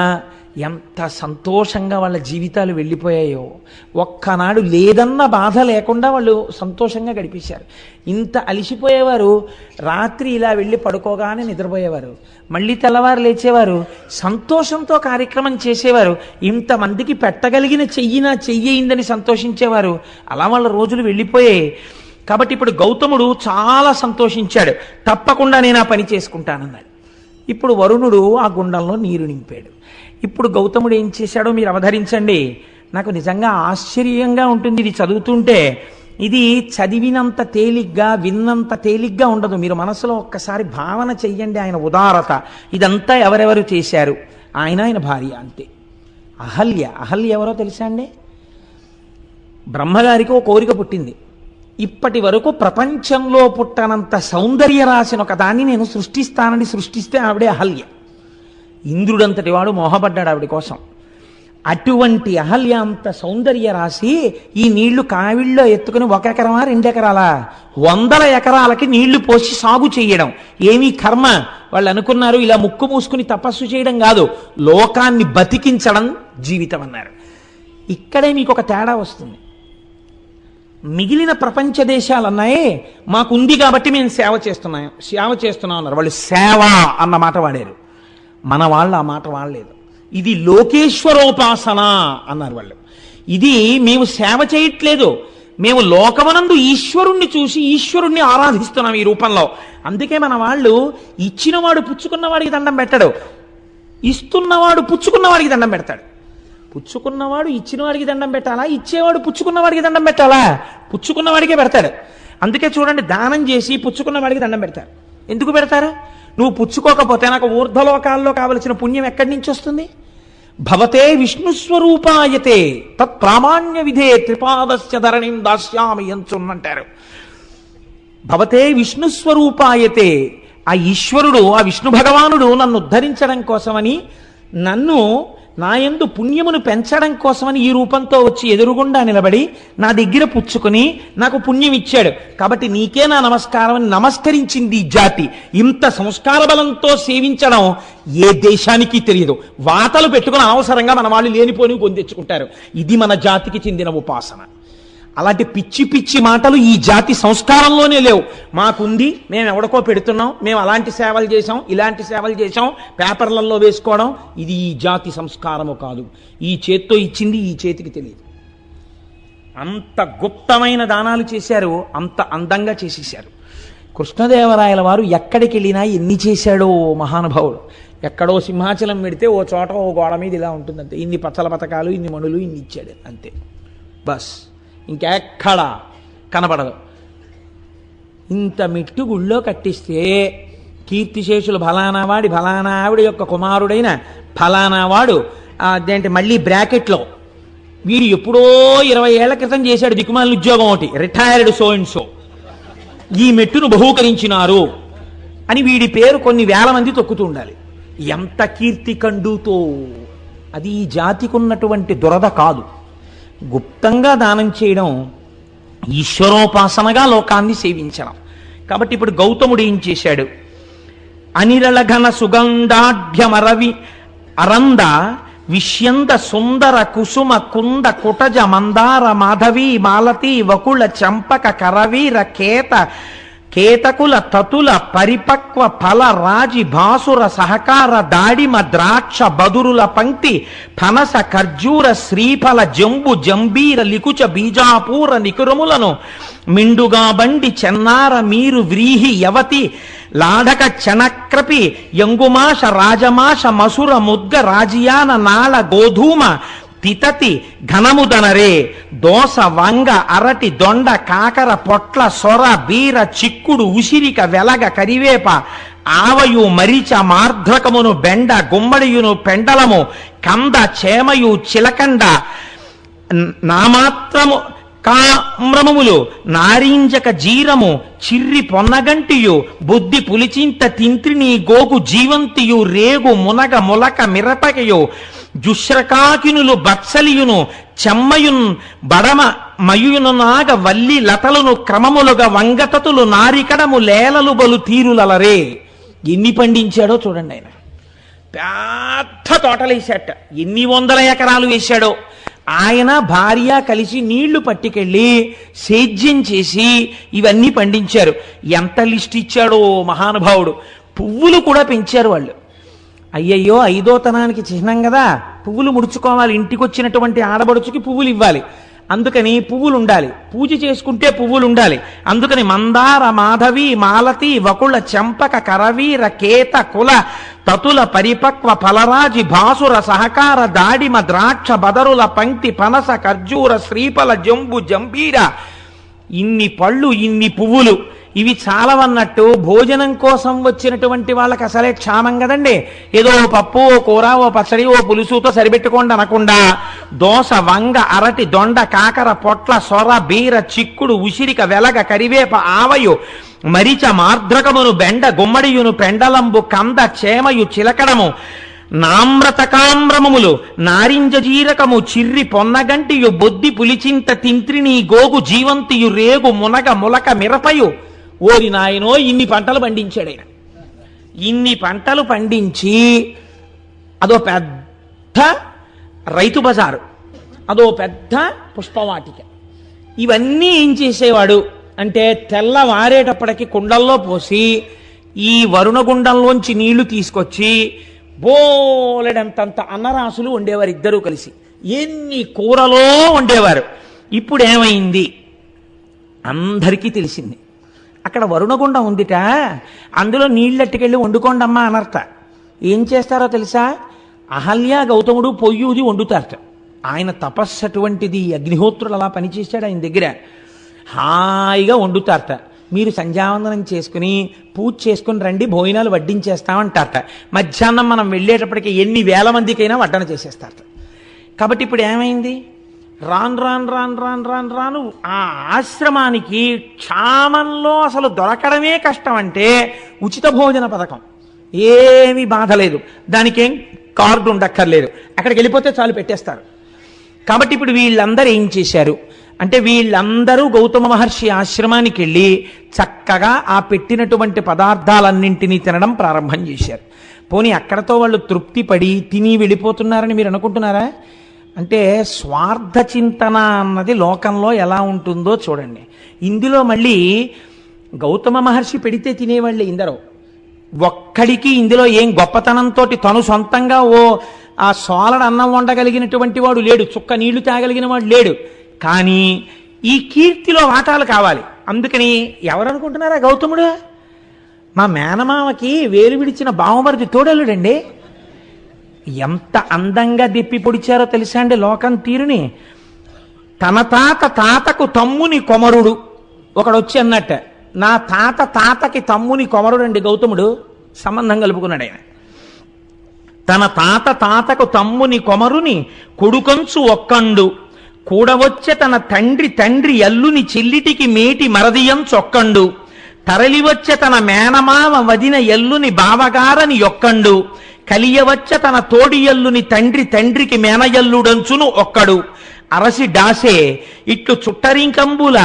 ఎంత సంతోషంగా వాళ్ళ జీవితాలు వెళ్ళిపోయాయో. ఒక్కనాడు లేదన్న బాధ లేకుండా వాళ్ళు సంతోషంగా గడిపేశారు. ఇంత అలిసిపోయేవారు, రాత్రి ఇలా వెళ్ళి పడుకోగానే నిద్రపోయేవారు, మళ్ళీ తెల్లవారు లేచేవారు, సంతోషంతో కార్యక్రమం చేసేవారు. ఇంతమందికి పెట్టగలిగిన చెయ్యిందని సంతోషించేవారు. అలా వాళ్ళ రోజులు వెళ్ళిపోయాయి. కాబట్టి ఇప్పుడు గౌతముడు చాలా సంతోషించాడు. తప్పకుండా నేను ఆ పని చేసుకుంటానన్నాడు. ఇప్పుడు వరుణుడు ఆ గుండంలో నీరు నింపాడు. ఇప్పుడు గౌతముడు ఏం చేశాడో మీరు అవధరించండి. నాకు నిజంగా ఆశ్చర్యంగా ఉంటుంది ఇది చదువుతుంటే. ఇది చదివినంత తేలిగ్గా విన్నంత తేలిగ్గా ఉండదు. మీరు మనసులో ఒక్కసారి భావన చెయ్యండి ఆయన ఉదారత. ఇదంతా ఎవరెవరు చేశారు? ఆయన భార్య అంతే. అహల్య ఎవరో తెలుసా అండి? బ్రహ్మగారికి ఒక కోరిక పుట్టింది. ఇప్పటి వరకు ప్రపంచంలో పుట్టనంత సౌందర్య రాశిని ఒక దాన్ని నేను సృష్టిస్తానని సృష్టిస్తే ఆవిడే అహల్య. ఇంద్రుడంతటి వాడు మోహపడ్డాడు ఆవిడ కోసం. అటువంటి అహల్య అంత సౌందర్య రాశి ఈ నీళ్లు కావిళ్ళలో ఎత్తుకుని 1 ఎకరమా 2 ఎకరాలా 100 ఎకరాలకి నీళ్లు పోసి సాగు చేయడం ఏమీ కర్మ. వాళ్ళు అనుకున్నారు ఇలా ముక్కు మూసుకుని తపస్సు చేయడం కాదు, లోకాన్ని బతికించడం జీవితం అన్నారు. ఇక్కడే మీకు ఒక తేడా వస్తుంది. మిగిలిన ప్రపంచ దేశాలు అన్నాయే మాకుంది కాబట్టి మేము సేవ చేస్తున్నాం అన్నారు. వాళ్ళు సేవ అన్న మాట వాడారు. మన వాళ్ళు ఆ మాట వాడలేదు. ఇది లోకేశ్వరోపాసన అన్నారు వాళ్ళు. ఇది మేము సేవ చేయట్లేదు, మేము లోకమనందు ఈశ్వరుణ్ణి చూసి ఈశ్వరుణ్ణి ఆరాధిస్తున్నాం ఈ రూపంలో. అందుకే మన వాళ్ళు ఇచ్చినవాడు పుచ్చుకున్నవాడికి దండం పెట్టడు, ఇస్తున్నవాడు పుచ్చుకున్నవాడికి దండం పెడతాడు. పుచ్చుకున్నవాడు ఇచ్చినవాడికి దండం పెట్టాలా, ఇచ్చేవాడు పుచ్చుకున్నవాడికి దండం పెట్టాలా? పుచ్చుకున్నవాడికే పెడతాడు. అందుకే చూడండి, దానం చేసి పుచ్చుకున్నవాడికి దండం పెడతారు. ఎందుకు పెడతారు? నువ్వు పుచ్చుకోకపోతే నాకు ఊర్ధ్వలోకాల్లో కావలసిన పుణ్యం ఎక్కడి నుంచి వస్తుంది? భవతే విష్ణుస్వరూపాయతే తత్ ప్రామాణ్య విధే త్రిపాదస్య ధరణిం దాస్యామి అంటారు. భవతే విష్ణుస్వరూపాయతే, ఆ ఈశ్వరుడు ఆ విష్ణు భగవానుడు నన్ను ఉద్ధరించడం కోసమని, నన్ను నాయందు పుణ్యమును పెంచడం కోసమని ఈ రూపంతో వచ్చి ఎదురుగుండా నిలబడి నా దగ్గర పుచ్చుకుని నాకు పుణ్యం ఇచ్చాడు. కాబట్టి నీకే నా నమస్కారం అని నమస్కరించింది ఈ జాతి. ఇంత సంస్కార బలంతో సేవించడం ఏ దేశానికి తెలియదు. వాతలు పెట్టుకుని అవసరంగా మన వాళ్ళు లేనిపోని పొందించుకుంటారు. ఇది మన జాతికి చెందిన ఉపాసన. అలాంటి పిచ్చి పిచ్చి మాటలు ఈ జాతి సంస్కారంలోనే లేవు. మాకుంది, మేము ఎవడికో పెడుతున్నాం, మేము అలాంటి సేవలు చేసాం, ఇలాంటి సేవలు చేసాం, పేపర్లలో వేసుకోవడం, ఇది ఈ జాతి సంస్కారము కాదు. ఈ చేత్తో ఇచ్చింది ఈ చేతికి తెలియదు. అంత గుప్తమైన దానాలు చేశారు, అంత అందంగా చేసేశారు. కృష్ణదేవరాయల వారు ఎక్కడికి వెళ్ళినా ఎన్ని చేశాడో మహానుభావుడు. ఎక్కడో సింహాచలం పెడితే ఓ చోట ఓ గోడ మీద ఇలా ఉంటుందంతే, ఇన్ని పచ్చల పథకాలు, ఇన్ని మణులు, ఇన్ని ఇచ్చాడు అంతే, బస్ ఇంకెక్కడా కనపడదు. ఇంత మెట్టు గుళ్ళో కట్టిస్తే కీర్తిశేషులు ఫలానా వాడి ఫలానా ఆవిడ యొక్క కుమారుడైన ఫలానా వాడు అదేంటి మళ్ళీ బ్రాకెట్లో వీడు ఎప్పుడో 20 ఏళ్ల క్రితం చేశాడు దిక్కుమాలిన ఉద్యోగం ఒకటి, రిటైర్డ్ సో అండ్ సో, ఈ మెట్టును బహూకరించినారు అని వీడి పేరు కొన్ని వేల మంది తొక్కుతూ ఉండాలి. ఎంత కీర్తి కండుతో! అది ఈ జాతికి ఉన్నటువంటి దురద కాదు. గుప్తంగా దానం చేయడం ఈశ్వరోపాసనగా లోకాన్ని సేవించడం. కాబట్టి ఇప్పుడు గౌతముడు ఏం చేశాడు? అనిరళఘన సుగంధాఢ్యమరవి అరంద విష్యంద సుందర కుసుమ కుంద కుటజ మందార మాధవి మాలతి వకుళ చంపక కరవీర కేతకుల తతుల పరిపక్వ ఫల రాజి భాసుర సహకార దాడిమ ద్రాక్ష బదురుల పంక్తి ఫనస ఖర్జూర శ్రీఫల జంబు జంబీర లికుచ బీజాపూర నికురములను మిండుగా బండి చెన్నార మీరు వ్రీహి యవతి లాఢక చనక్రపి యంగుమాష రాజమాష మసుర ముద్గ రాజియాన నాళ గోధూమ తితతి ఘనముదనరే దోస వంగ అరటి దొండ కాకర పొట్ల సొర బీర చిక్కుడు ఉసిరిక వెలగ కరివేప ఆవయు మరిచ మార్ధ్రకమును బెండ గుమ్మడియును పెండలము కంద చేమయు చిలకండ నామాత్రము కామ్రమములు నారింజక జీరము చిర్రి పొన్నగంటియు బుద్ధి పులిచింత తింత్రిని గోగు జీవంతియు రేగు మునగ ములక మిరపకయు జుశ్రకాకినులు బత్సలియును చెమ్మయున్ బడమ మయును నాగ వల్లి లతలను క్రమములుగా వంగతతులు నారికడము లేలలు బలు తీరులలరే. ఎన్ని పండించాడో చూడండి. ఆయన పెద్ద తోటలేశాట, ఎన్ని 100 ఎకరాలు వేశాడో. ఆయన భార్య కలిసి నీళ్లు పట్టుకెళ్ళి సేద్యం చేసి ఇవన్నీ పండించారు. ఎంత లిస్ట్ ఇచ్చాడో మహానుభావుడు. పువ్వులు కూడా పెంచారు వాళ్ళు. అయ్యయ్యో 5వ తనానికి చిహ్నం కదా, పువ్వులు ముడుచుకోవాలి, ఇంటికి వచ్చినటువంటి ఆడబడుచుకి పువ్వులు ఇవ్వాలి, అందుకని పువ్వులు ఉండాలి, పూజ చేసుకుంటే పువ్వులు ఉండాలి. అందుకని మందార మాధవి మాలతి వకుళ చంపక కరవీర కేత కుల తతుల పరిపక్వ ఫలరాజి భాసుర సహకార దాడిమ ద్రాక్ష బదరుల పంక్తి పనస ఖర్జూర శ్రీఫల జంబు జంబీర, ఇన్ని పళ్ళు ఇన్ని పువ్వులు, ఇవి చాలవన్నట్టు భోజనం కోసం వచ్చినటువంటి వాళ్ళకి అసలే క్షామం కదండి. ఏదో ఓ పప్పు ఓ కూర ఓ పచ్చడి ఓ పులుసుతో సరిపెట్టుకోండి అనకుండా దోస వంగ అరటి దొండ కాకర పొట్ల సొర బీర చిక్కుడు ఉసిరిక వెలగ కరివేప ఆవయు మరిచ మార్ద్రకమును బెండ గుమ్మడియును పెండలంబు కంద చేమయు చిలకడము నామ్రతకామ్రమములు నారింజ జీరకము చిర్రి పొన్నగంటియు బొద్ది పులిచింత తింత్రిని గోగు జీవంతియు రేగు మునగ ములక మిరపయు. ఓరి నాయనో, ఇన్ని పంటలు పండించాడు ఆయన. ఇన్ని పంటలు పండించి అదో పెద్ద రైతు బజారు, అదో పెద్ద పుష్పవాటిక. ఇవన్నీ ఏం చేసేవాడు అంటే తెల్లవారేటప్పటికి కుండల్లో పోసి ఈ వరుణగుండంలోంచి నీళ్లు తీసుకొచ్చి బోలెడంతంత అన్నరాసులు వండేవారు ఇద్దరూ కలిసి. ఎన్ని కూరలో వండేవారు. ఇప్పుడు ఏమైంది? అందరికీ తెలిసింది. అక్కడ వరుణగుండం ఉందిట, అందులో నీళ్ళెట్టుకెళ్ళి వండుకోండమ్మా అనర్త. ఏం చేస్తారో తెలుసా? అహల్య గౌతముడు పొయ్యూది వండుతారట. ఆయన తపస్సు అటువంటిది. అగ్నిహోత్రుడు అలా పనిచేశాడు ఆయన దగ్గర. హాయిగా వండుతారట. మీరు సంధ్యావందనం చేసుకుని పూజ చేసుకుని రండి, భోజనాలు వడ్డించేస్తామంటారట. మధ్యాహ్నం మనం వెళ్ళేటప్పటికి ఎన్ని వేల మందికైనా వడ్డన చేసేస్తారట. కాబట్టి ఇప్పుడు ఏమైంది? రాను రాను రాను రాను రాను రాను ఆ ఆశ్రమానికి క్షామంలో అసలు దొరకడమే కష్టం. అంటే ఉచిత భోజన పథకం ఏమీ బాధ లేదు, దానికేం కార్డు ఉండక్కర్లేదు, అక్కడికి వెళ్ళిపోతే చాలు పెట్టేస్తారు. కాబట్టి ఇప్పుడు వీళ్ళందరూ ఏం చేశారు అంటే వీళ్ళందరూ గౌతమ మహర్షి ఆశ్రమానికి వెళ్ళి చక్కగా ఆ పెట్టినటువంటి పదార్థాలన్నింటినీ తినడం ప్రారంభం చేశారు. పోనీ అక్కడతో వాళ్ళు తృప్తి పడి తిని వెళ్ళిపోతున్నారని మీరు అనుకుంటున్నారా? అంటే స్వార్థ చింతన అన్నది లోకంలో ఎలా ఉంటుందో చూడండి. ఇందులో మళ్ళీ గౌతమ మహర్షి పెడితే తినేవాళ్ళే ఇందరూ. ఒక్కడికి ఇందులో ఏం గొప్పతనంతో తను సొంతంగా ఆ సోలడ అన్నం వండగలిగినటువంటి వాడు లేడు, చుక్క నీళ్లు తాగలిగిన వాడు లేడు. కానీ ఈ కీర్తిలో వాటాలు కావాలి, అందుకని ఎవరనుకుంటున్నారా గౌతముడు? మా మేనమామకి వేలు విడిచిన బావమరిది తోడలుడండి. ఎంత అందంగా దిప్పి పొడిచారో తెలుసా అండి లోకం తీరుని. తన తాతకు తమ్ముని కొమరుడు ఒకడొచ్చి అన్నట్ట, నా తాతకి తమ్ముని కొమరుడు అండి గౌతముడు. సంబంధం కలుపుకున్నాడు ఆయన. తన తాతకు తమ్ముని కొమరుని కొడుకంచు ఒక్కండు కూడవచ్చే తన తండ్రి ఎల్లుని చెల్లిటికి మేటి మరదియంచొక్కండు తరలివచ్చే తన మేనమామ వదిన ఎల్లుని బావగారని యొక్కండు కలియవచ్చ తన తోడి ఎల్లుని తండ్రికి మేనయల్లుడంచును ఒక్కడు అరసి డాసే ఇట్లు చుట్టరింకంబుల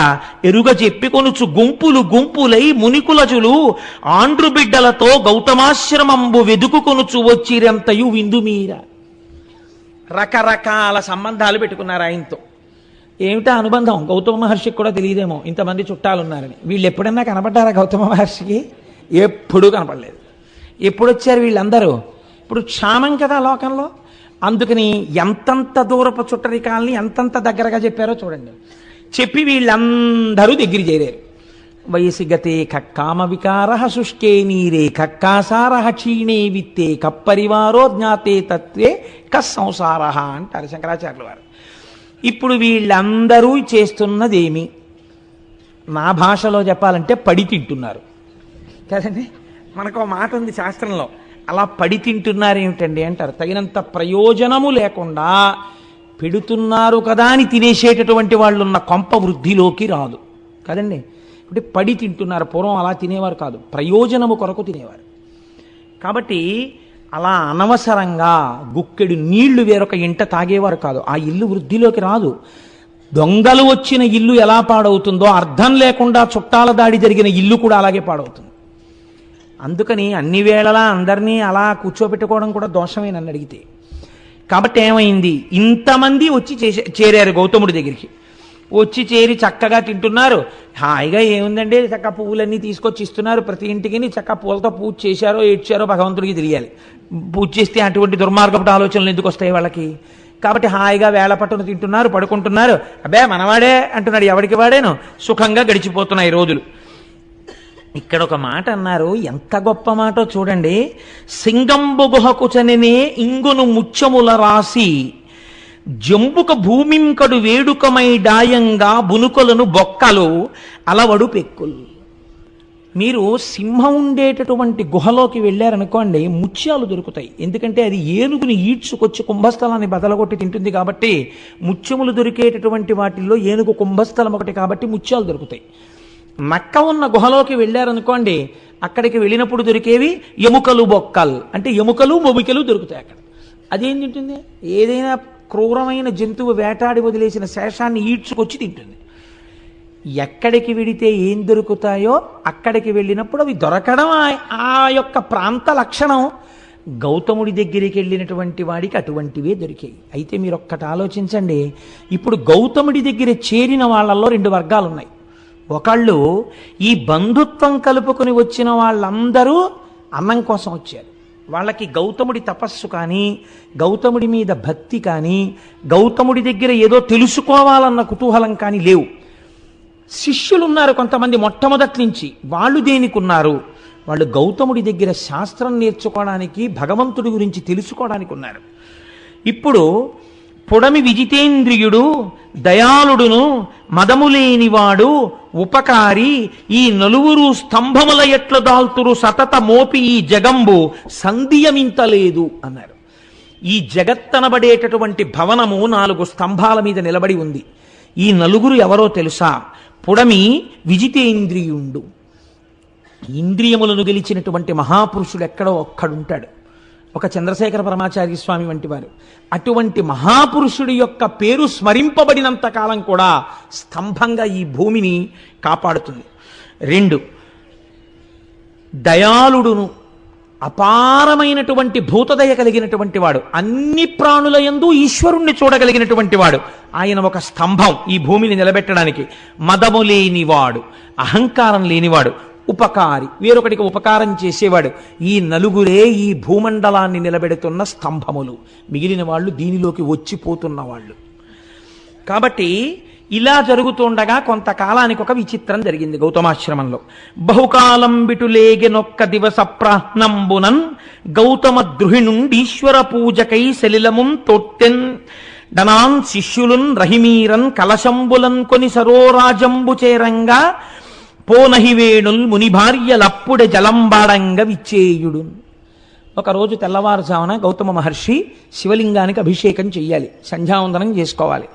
ఎరుగ చెప్పికొనుచు గుంపులై మునికులజులు ఆండ్రు బిడ్డలతో గౌతమాశ్రమంబు వెదుకుకొనుచు వచ్చిరంతయు విందుమీర. రకరకాల సంబంధాలు పెట్టుకున్నారు ఆయనతో. ఏమిటా అనుబంధం గౌతమ మహర్షికి కూడా తెలియదేమో ఇంతమంది చుట్టాలున్నారని. వీళ్ళు ఎప్పుడన్నా కనపడ్డారా గౌతమ మహర్షికి? ఎప్పుడూ కనపడలేదు. ఎప్పుడు వచ్చారు వీళ్ళందరూ? ఇప్పుడు క్షామం కదా లోకంలో. అందుకని ఎంతంత దూరపు చుట్టరికాలని ఎంతంత దగ్గరగా చెప్పారో చూడండి. చెప్పి వీళ్ళందరూ దగ్గర చేరారు. వయసి గతే కక్కామ వికార శుష్కే నీరే కక్కాసార క్షీణే విత్తే కప్పరివారో జ్ఞాతే తత్వే కస్సంసార అంటారు శంకరాచార్యుల వారు. ఇప్పుడు వీళ్ళందరూ చేస్తున్నదేమి? నా భాషలో చెప్పాలంటే పడి తింటున్నారు కదండి. మనకు ఒక మాట ఉంది శాస్త్రంలో, అలా పడి తింటున్నారు ఏమిటండి అంటారు. తగినంత ప్రయోజనము లేకుండా పెడుతున్నారు కదా అని తినేసేటటువంటి వాళ్ళు ఉన్న కొంప వృద్ధిలోకి రాదు కదండి. ఇప్పుడు పడి తింటున్నారు. పూర్వం అలా తినేవారు కాదు, ప్రయోజనము కొరకు తినేవారు. కాబట్టి అలా అనవసరంగా గుక్కెడు నీళ్లు వేరొక ఇంట తాగేవారు కాదు. ఆ ఇల్లు వృద్ధిలోకి రాదు. దొంగలు వచ్చిన ఇల్లు ఎలా పాడవుతుందో అర్థం లేకుండా చుట్టాల దాడి జరిగిన ఇల్లు కూడా అలాగే పాడవుతుంది. అందుకని అన్ని వేళలా అందరినీ అలా కూర్చోబెట్టుకోవడం కూడా దోషమే నన్ను అడిగితే. కాబట్టి ఏమైంది? ఇంతమంది వచ్చి చేరారు గౌతముడి దగ్గరికి. వచ్చి చేరి చక్కగా తింటున్నారు. హాయిగా ఏముందండి, చక్కగా పువ్వులన్నీ తీసుకొచ్చి ఇస్తున్నారు ప్రతి ఇంటికి. చక్కగా పూలతో పూజ చేశారో ఏడ్చారో భగవంతుడికి తెలియాలి. పూజ చేస్తే అటువంటి దుర్మార్గపు ఆలోచనలు ఎందుకు వస్తాయి వాళ్ళకి? కాబట్టి హాయిగా వేళ పట్టును తింటున్నారు, పడుకుంటున్నారు. అబ్బే మనవాడే అంటున్నాడు, ఎవరికి వాడేను. సుఖంగా గడిచిపోతున్నాయి రోజులు. ఇక్కడ ఒక మాట అన్నారు, ఎంత గొప్ప మాటో చూడండి. సింగంబు గుహకు చనినే ఇంగును ముత్యముల రాసి జంబుక భూమింకడు వేడుకమై డాయంగా బునుకలను బొక్కలు అలవడు పెక్కులు. మీరు సింహం ఉండేటటువంటి గుహలోకి వెళ్ళారనుకోండి, ముత్యాలు దొరుకుతాయి. ఎందుకంటే అది ఏనుగుని ఈడ్చుకొచ్చి కుంభస్థలాన్ని బదలగొట్టి తింటుంది కాబట్టి. ముత్యములు దొరికేటటువంటి వాటిల్లో ఏనుగు కుంభస్థలం ఒకటి కాబట్టి ముత్యాలు దొరుకుతాయి. నక్క ఉన్న గుహలోకి వెళ్ళారనుకోండి, అక్కడికి వెళ్ళినప్పుడు దొరికేవి ఎముకలు బొక్కలు, అంటే ఎముకలు మొబికలు దొరుకుతాయి అక్కడ. అదేం తింటుంది? ఏదైనా క్రూరమైన జంతువు వేటాడి వదిలేసిన శేషాన్ని ఈడ్చుకొచ్చి తింటుంది. ఎక్కడికి వెడితే ఏం దొరుకుతాయో అక్కడికి వెళ్ళినప్పుడు అవి దొరకడం ఆ యొక్క ప్రాంత లక్షణం. గౌతముడి దగ్గరికి వెళ్ళినటువంటి వాడికి అటువంటివే దొరికాయి. అయితే మీరు ఒక్కటి ఆలోచించండి. ఇప్పుడు గౌతముడి దగ్గర చేరిన వాళ్ళల్లో రెండు వర్గాలు ఉన్నాయి. ఒకళ్ళు ఈ బంధుత్వం కలుపుకొని వచ్చిన వాళ్ళందరూ అన్నం కోసం వచ్చారు. వాళ్ళకి గౌతముడి తపస్సు కానీ, గౌతముడి మీద భక్తి కానీ, గౌతముడి దగ్గర ఏదో తెలుసుకోవాలన్న కుతూహలం కానీ లేవు. శిష్యులు ఉన్నారు కొంతమంది మొట్టమొదటి నుంచి. వాళ్ళు దేనికి ఉన్నారు? వాళ్ళు గౌతముడి దగ్గర శాస్త్రం నేర్చుకోవడానికి, భగవంతుడి గురించి తెలుసుకోవడానికి ఉన్నారు. ఇప్పుడు పొడమి విజితేంద్రియుడు, దయాళుడును, మదములేనివాడు, ఉపకారి, ఈ నలుగురు స్తంభముల ఎట్లు దాల్తురు సతత మోపి ఈ జగంబు సంధియమింతలేదు అన్నారు. ఈ జగత్తనబడేటటువంటి భవనము 4 స్తంభాల మీద నిలబడి ఉంది. ఈ నలుగురు ఎవరో తెలుసా? పుడమి విజితేంద్రియుండు. ఇంద్రియములను గెలిచినటువంటి మహాపురుషుడు ఎక్కడో ఒక్కడుంటాడు, ఒక చంద్రశేఖర పరమాచార్య స్వామి వంటి వారు. అటువంటి మహాపురుషుడి యొక్క పేరు స్మరింపబడినంత కాలం కూడా స్తంభంగా ఈ భూమిని కాపాడుతుంది. 2 దయాళుడును, అపారమైనటువంటి భూతదయ కలిగినటువంటి వాడు, అన్ని ప్రాణుల యందు ఈశ్వరుణ్ణి చూడగలిగినటువంటి వాడు. ఆయన ఒక స్తంభం ఈ భూమిని నిలబెట్టడానికి. మదము లేనివాడు, అహంకారం లేనివాడు, ఉపకారి, వేరొకటికి ఉపకారం చేసేవాడు. ఈ నలుగురే ఈ భూమండలాన్ని నిలబెడుతున్న స్తంభములు. మిగిలిన వాళ్ళు దీనిలోకి వచ్చిపోతున్న వాళ్ళు. కాబట్టి ఇలా జరుగుతుండగా కొంతకాలానికి ఒక విచిత్రం జరిగింది గౌతమాశ్రమంలో. బహుకాలం బిటులేగెనొక్క దివస ప్రాహ్నంబునన్ గౌతమ ద్రుహిణుండీశ్వర పూజకై సలిలముం తొట్టెన్ డనాన్ శిష్యులున్ రహిమీరన్ కలశంబులన్ కొని సరోరాజంబు చేరంగా పోనహివేణుల్ ముని భార్యలప్పుడే జలంబాడంగ విచ్చేయుడు. ఒకరోజు తెల్లవారుజామున గౌతమ మహర్షి శివలింగానికి అభిషేకం చెయ్యాలి, సంధ్యావందనం చేసుకోవాలి.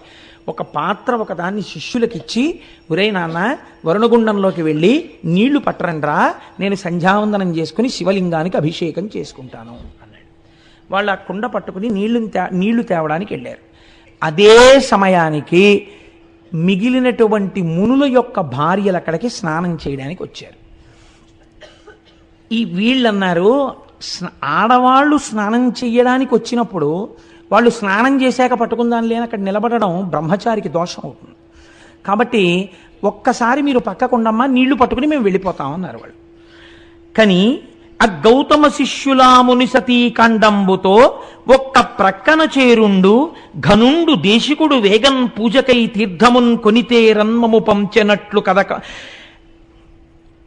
ఒక పాత్ర ఒకదాన్ని శిష్యులకిచ్చి, ఒరే నాన్న వరుణగుండంలోకి వెళ్ళి నీళ్లు పట్టరండ్రా, నేను సంధ్యావందనం చేసుకుని శివలింగానికి అభిషేకం చేసుకుంటాను అన్నాడు. వాళ్ళు ఆ కుండ పట్టుకుని నీళ్లు తేవడానికి వెళ్ళారు. అదే సమయానికి మిగిలినటువంటి మునుల యొక్క భార్యలు అక్కడికి స్నానం చేయడానికి వచ్చారు. ఈ వీళ్ళన్నారు, ఆడవాళ్ళు స్నానం చెయ్యడానికి వచ్చినప్పుడు వాళ్ళు స్నానం చేశాక పట్టుకుందాం లేని అక్కడ నిలబడడం బ్రహ్మచారికి దోషం అవుతుంది. కాబట్టి ఒక్కసారి మీరు పక్కకుండమ్మా, నీళ్లు పట్టుకుని మేము వెళ్ళిపోతాం అన్నారు వాళ్ళు. కానీ ఆ గౌతమ శిష్యులాముని సతీకాండంబుతో ఒక్క ప్రక్కన చేరుండు ఘనుండు దేశికుడు వేగన్ పూజకై తీర్థమున్ కొనితే రన్మము పంచెనట్లు కదక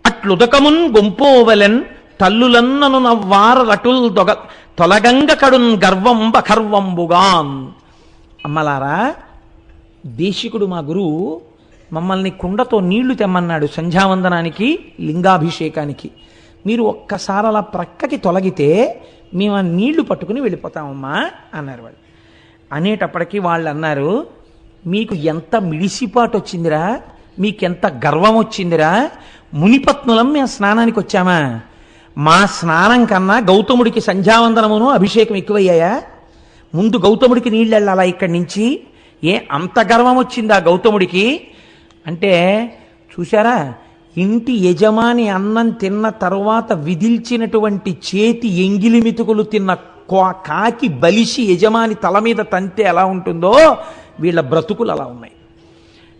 అట్లుదకమున్ గొంపోవలెన్ తల్లులన్నను నవ్వార రటుల్ తొలగంగ కడున్ గర్వం బఖర్వంబుగాన్. అమ్మలారా, దేశికుడు మా గురువు మమ్మల్ని కుండతో నీళ్లు తెమ్మన్నాడు సంధ్యావందనానికి, లింగాభిషేకానికి. మీరు ఒక్కసారి అలా ప్రక్కకి తొలగితే మేము ఆ నీళ్లు పట్టుకుని వెళ్ళిపోతామమ్మా అన్నారు వాళ్ళు. అనేటప్పటికీ వాళ్ళు అన్నారు, మీకు ఎంత మిడిసిపాటు వచ్చిందిరా, మీకెంత గర్వం వచ్చిందిరా, మునిపత్నులం మేము స్నానానికి వచ్చామా? మా స్నానం కన్నా గౌతముడికి సంధ్యావందనమును అభిషేకం ఎక్కువయ్యాయా? ముందు గౌతముడికి నీళ్ళు వెళ్ళాలా ఇక్కడి నుంచి? అంత గర్వం వచ్చిందా గౌతముడికి అంటే? చూశారా, ఇంటి యజమాని అన్నం తిన్న తరువాత విదిల్చినటువంటి చేతి ఎంగిలి మెతుకులు తిన్న కాకి బలిసి యజమాని తల మీద తంతే ఎలా ఉంటుందో వీళ్ళ బ్రతుకులు అలా ఉన్నాయి.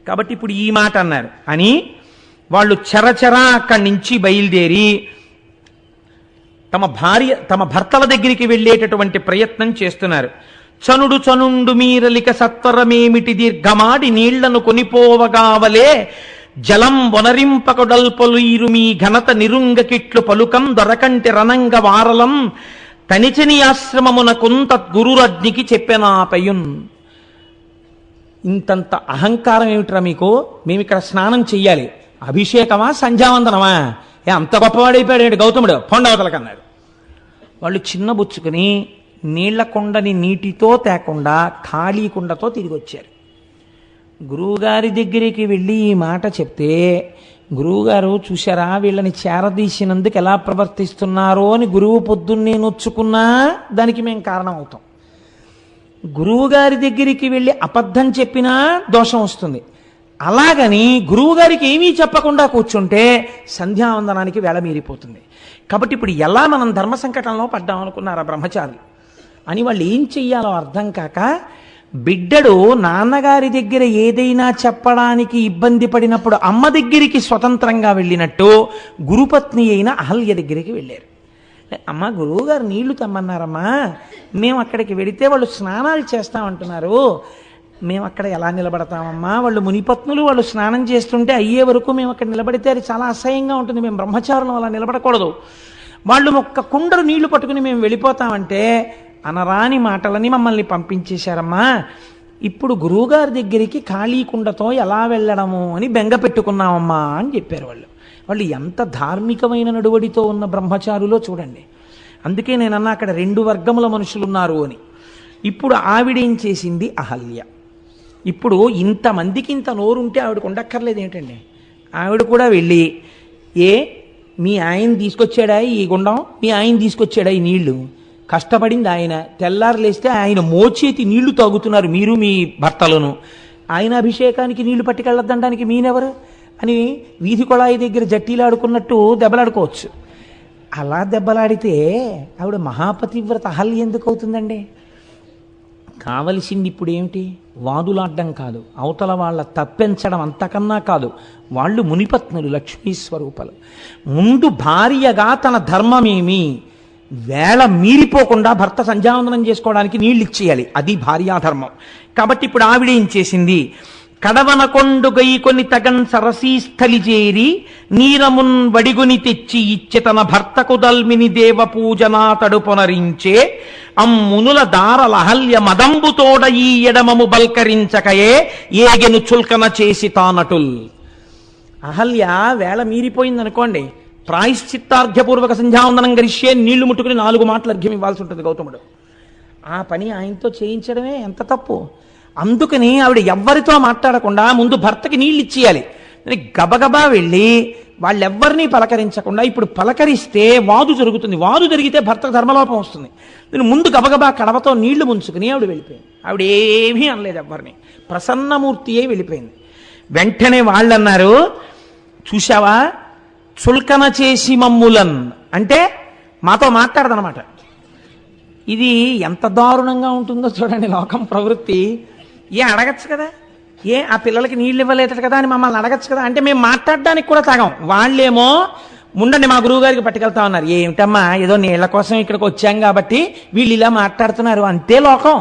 కాబట్టి ఇప్పుడు ఈ మాట అన్నారు అని వాళ్ళు చరచరా అక్కడి నుంచి బయలుదేరి తమ భర్తల దగ్గరికి వెళ్ళేటటువంటి ప్రయత్నం చేస్తున్నారు. చనుండు మీరలిక సత్వరమేమిటి దీర్ఘమాడి నీళ్లను కొనిపోవగావలే జలం వనరింపకొడల్పలుయిరు మీ ఘనత నిరుంగకిట్లు పలుకం దొరకంటి రణంగ వారలం తనిచని ఆశ్రమమున కొంత గురురజ్ఞికి చెప్పెనాపయున్. ఇంతంత అహంకారం ఏమిట్రా మీకు? మేమిక్కడ స్నానం చెయ్యాలి, అభిషేకమా సంధ్యావందనమా? అంత గొప్పవాడైపోయాడు గౌతముడు, పొండవతలకన్నాడు. వాళ్ళు చిన్నబుచ్చుకుని నీళ్ల కుండని నీటితో తేకుండా ఖాళీ కుండతో తిరిగి వచ్చారు. గురువుగారి దగ్గరికి వెళ్ళి ఈ మాట చెప్తే, గురువుగారు చూశారా వీళ్ళని చేరదీసినందుకు ఎలా ప్రవర్తిస్తున్నారో అని గురువు పొద్దున్నే నొచ్చుకున్నా దానికి మేము కారణం అవుతాం. గురువుగారి దగ్గరికి వెళ్ళి అబద్ధం చెప్పినా దోషం వస్తుంది. అలాగని గురువుగారికి ఏమీ చెప్పకుండా కూర్చుంటే సంధ్యావందనానికి వేళ మీరిపోతుంది. కాబట్టి ఇప్పుడు ఎలా మనం ధర్మ సంకటంలో పడ్డాం అనుకున్నారా బ్రహ్మచారులు అని వాళ్ళు ఏం చెయ్యాలో అర్థం కాక, బిడ్డడు నాన్నగారి దగ్గర ఏదైనా చెప్పడానికి ఇబ్బంది పడినప్పుడు అమ్మ దగ్గరికి స్వతంత్రంగా వెళ్ళినట్టు గురుపత్ని అయిన అహల్య దగ్గరికి వెళ్ళారు. అమ్మ, గురువుగారు నీళ్లు తెమ్మన్నారమ్మా, మేము అక్కడికి వెడితే వాళ్ళు స్నానాలు చేస్తామంటున్నారు, మేము అక్కడ ఎలా నిలబడతామమ్మా? వాళ్ళు మునిపత్నులు, వాళ్ళు స్నానం చేస్తుంటే అయ్యే వరకు మేము అక్కడ నిలబడితే అది చాలా అసహ్యంగా ఉంటుంది, మేము బ్రహ్మచారులం అలా నిలబడకూడదు. వాళ్ళు ఒక్క కుండలు నీళ్లు పట్టుకుని మేము వెళ్ళిపోతామంటే అనరాని మాటలని మమ్మల్ని పంపించేశారమ్మా. ఇప్పుడు గురువుగారి దగ్గరికి ఖాళీ కుండతో ఎలా వెళ్ళడము అని బెంగ పెట్టుకున్నామమ్మా అని చెప్పారు వాళ్ళు. వాళ్ళు ఎంత ధార్మికమైన నడువడితో ఉన్న బ్రహ్మచారులో చూడండి. అందుకే నేనన్నా అక్కడ రెండు వర్గముల మనుషులు ఉన్నారు అని. ఇప్పుడు ఆవిడేం చేసింది? అహల్య. ఇప్పుడు ఇంతమందికి ఇంత నోరుంటే ఆవిడకు ఉండక్కర్లేదు ఏంటండి? ఆవిడ కూడా వెళ్ళి, మీ ఆయన తీసుకొచ్చాడా ఈ గుండం, మీ ఆయన తీసుకొచ్చాడా ఈ నీళ్లు, కష్టపడింది ఆయన, తెల్లారు లేస్తే ఆయన మోచేతి నీళ్లు తాగుతున్నారు మీరు మీ భర్తలను, ఆయన అభిషేకానికి నీళ్లు పట్టుకెళ్ళొద్దంటానికి మీనెవరు అని వీధి కొళాయి దగ్గర జట్టీలాడుకున్నట్టు దెబ్బలాడుకోవచ్చు. అలా దెబ్బలాడితే ఆవిడ మహాపతివ్రత అహల్య ఎందుకు అవుతుందండి? కావలసింది ఇప్పుడు ఏమిటి? వాదులాడ్డం కాదు, అవతల వాళ్ళ తప్పించడం అంతకన్నా కాదు. వాళ్ళు మునిపత్నులు, లక్ష్మీ స్వరూపాలు. ముందు భార్యగా తన ధర్మమేమి వేళ మీరిపోకుండా భర్త సంధ్యావందనం చేసుకోవడానికి నీళ్ళు ఇచ్చేయాలి, అది భార్యాధర్మం. కాబట్టి ఇప్పుడు ఆవిడ ఏం చేసింది? కడవన కొండు గైకొని తగన్ సరసీస్థలి చేరి నీరమున్ వడిగుని తెచ్చి ఇచ్చి తన భర్తకు దల్మిని దేవ పూజనా తడుపొనరించే అమ్మునుల దారలహల్య మదంబుతోడ ఈ ఎడమము బల్కరించకయే ఏగెను చుల్కన చేసి తానటుల్. అహల్య వేళ మీరిపోయిందనుకోండి, ప్రాయశ్చిత్తార్ఘ్యపూర్వక సంధ్యావందనం గరిష్యే నీళ్లు ముట్టుకుని 4 మాటలు అర్ఘ్యం ఇవ్వాల్సి ఉంటుంది గౌతముడు. ఆ పని ఆయనతో చేయించడమే ఎంత తప్పు. అందుకని ఆవిడ ఎవ్వరితో మాట్లాడకుండా ముందు భర్తకి నీళ్ళు ఇచ్చేయాలి. గబగబా వెళ్ళి వాళ్ళెవ్వరినీ పలకరించకుండా, ఇప్పుడు పలకరిస్తే వాదు జరుగుతుంది, వాదు జరిగితే భర్తకు ధర్మలోపం వస్తుంది. నేను ముందు గబగబా కడవతో నీళ్లు ముంచుకుని ఆవిడ వెళ్ళిపోయింది. ఆవిడ ఏమీ అనలేదు ఎవ్వరిని, ప్రసన్నమూర్తియే వెళ్ళిపోయింది. వెంటనే వాళ్ళన్నారు, చూశావా చుల్కన చేసి మమ్ములన్ అంటే మాతో మాట్లాడదనమాట. ఇది ఎంత దారుణంగా ఉంటుందో చూడండి లోకం ప్రవృత్తి. అడగచ్చు కదా, ఆ పిల్లలకి నీళ్ళు ఇవ్వలేదు కదా అని మమ్మల్ని అడగచ్చు కదా అంటే మేము మాట్లాడడానికి కూడా తాగం. వాళ్ళేమో ఉండండి మా గురువు గారికి పట్టుకెళ్తా ఉన్నారు. ఏమిటమ్మా ఏదో నీళ్ల కోసం ఇక్కడికి వచ్చాం కాబట్టి వీళ్ళు ఇలా మాట్లాడుతున్నారు అంతే లోకం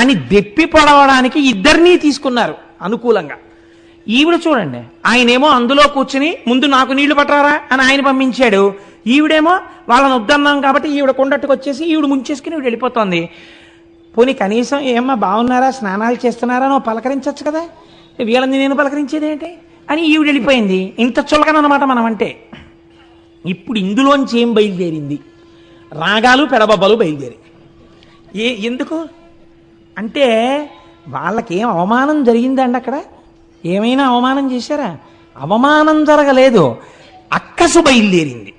అని దెప్పి పొడవడానికి ఇద్దరినీ తీసుకున్నారు అనుకూలంగా. ఈవిడ చూడండి, ఆయనేమో అందులో కూర్చుని ముందు నాకు నీళ్లు పట్టరారా అని ఆయన పంపించాడు. ఈవిడేమో వాళ్ళని వద్దన్నాం కాబట్టి ఈవిడ కొండట్టుకు వచ్చేసి ఈవిడ ముంచేసుకుని ఈవిడ వెళ్ళిపోతుంది. పోనీ కనీసం ఏమ్మా బాగున్నారా, స్నానాలు చేస్తున్నారా నువ్వు పలకరించచ్చు కదా, వీళ్ళని నేను పలకరించేది ఏంటి అని ఈవిడ వెళ్ళిపోయింది. ఇంత చులకనమాట మనం అంటే. ఇప్పుడు ఇందులోంచి ఏం బయలుదేరింది? రాగాలు పెడబొబ్బలు బయలుదేరి. ఎందుకు అంటే వాళ్ళకేం అవమానం జరిగిందండి అక్కడ? ఏమైనా అవమానం చేశారా? అవమానం జరగలేదు, అక్కసు బయలుదేరింది.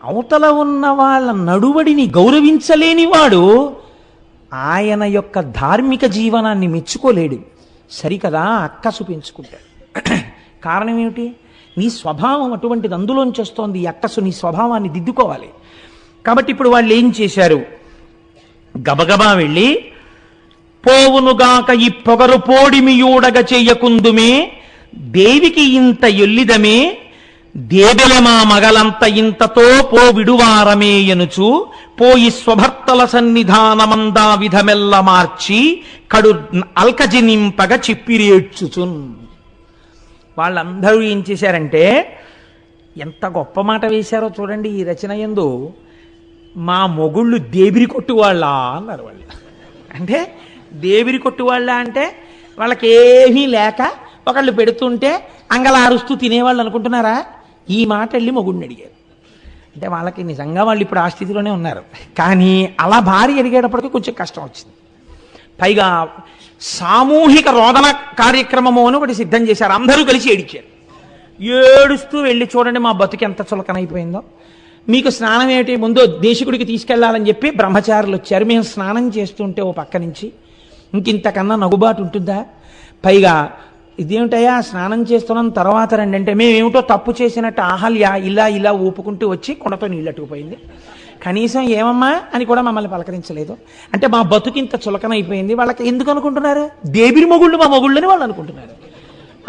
అవతల ఉన్న వాళ్ళ నడువడిని గౌరవించలేని వాడు ఆయన యొక్క ధార్మిక జీవనాన్ని మెచ్చుకోలేడు. సరికదా, అక్కసు పెంచుకుంటాడు. కారణం ఏమిటి? నీ స్వభావం అటువంటిది, అందులోంచి వస్తోంది ఈ అక్కసు. నీ స్వభావాన్ని దిద్దుకోవాలి. కాబట్టి ఇప్పుడు వాళ్ళు ఏం చేశారు? గబగబా వెళ్ళి పోవునుగాక ఈ పొగరు పోడిమియూడగ చెయ్యకుందుమే దేవికి ఇంత ఎల్లిదమే దేబెలమా మగలంత ఇంతతో పో విడువారమే ఎనుచు పోయి స్వభర్తల సన్నిధానమందా విధమెల్ల మార్చి కడు అల్కజి నింపగ చిప్పిరేడ్చుచున్. వాళ్ళందరూ ఏం చేశారంటే ఎంత గొప్ప మాట వేశారో చూడండి ఈ రచన యందు. మా మొగుళ్ళు దేబిరి కొట్టువాళ్ళ అన్నారు వాళ్ళు. అంటే దేబిరి కొట్టువాళ్ళ అంటే వాళ్ళకేమీ లేక ఒకళ్ళు పెడుతుంటే అంగలారుస్తూ తినేవాళ్ళు అనుకుంటున్నారా? ఈ మాట వెళ్ళి మొగుడిని అడిగారు. అంటే వాళ్ళకి నిజంగా వాళ్ళు ఇప్పుడు ఆ స్థితిలోనే ఉన్నారు. కానీ అలా భార్య అడిగేటప్పటికీ కొంచెం కష్టం వచ్చింది. పైగా సామూహిక రోదన కార్యక్రమము అని ఒకటి సిద్ధం చేశారు. అందరూ కలిసి ఏడిచారు. ఏడుస్తూ వెళ్ళి చూడండి మా బతుకు ఎంత చులకనైపోయిందో. మీకు స్నానం ఏమిటి, ముందు దేశికుడికి తీసుకెళ్లాలని చెప్పి బ్రహ్మచారులు వచ్చారు. మేము స్నానం చేస్తుంటే ఓ పక్క నుంచి ఇంకింతకన్నా నగుబాటు ఉంటుందా? పైగా ఇదేమిటయ్యా స్నానం చేస్తున్నాం తర్వాత రండి అంటే మేమేమిటో తప్పు చేసినట్టు అహల్య ఇలా ఇలా ఊపుకుంటూ వచ్చి కొండతో నీళ్ళట్టుకుపోయింది. కనీసం ఏమమ్మా అని కూడా మమ్మల్ని పలకరించలేదు. అంటే మా బతుకింత చులకనైపోయింది. వాళ్ళకి ఎందుకు అనుకుంటున్నారు? దేబిరి మొగుళ్ళు మా మొగుళ్ళని వాళ్ళు అనుకుంటున్నారు.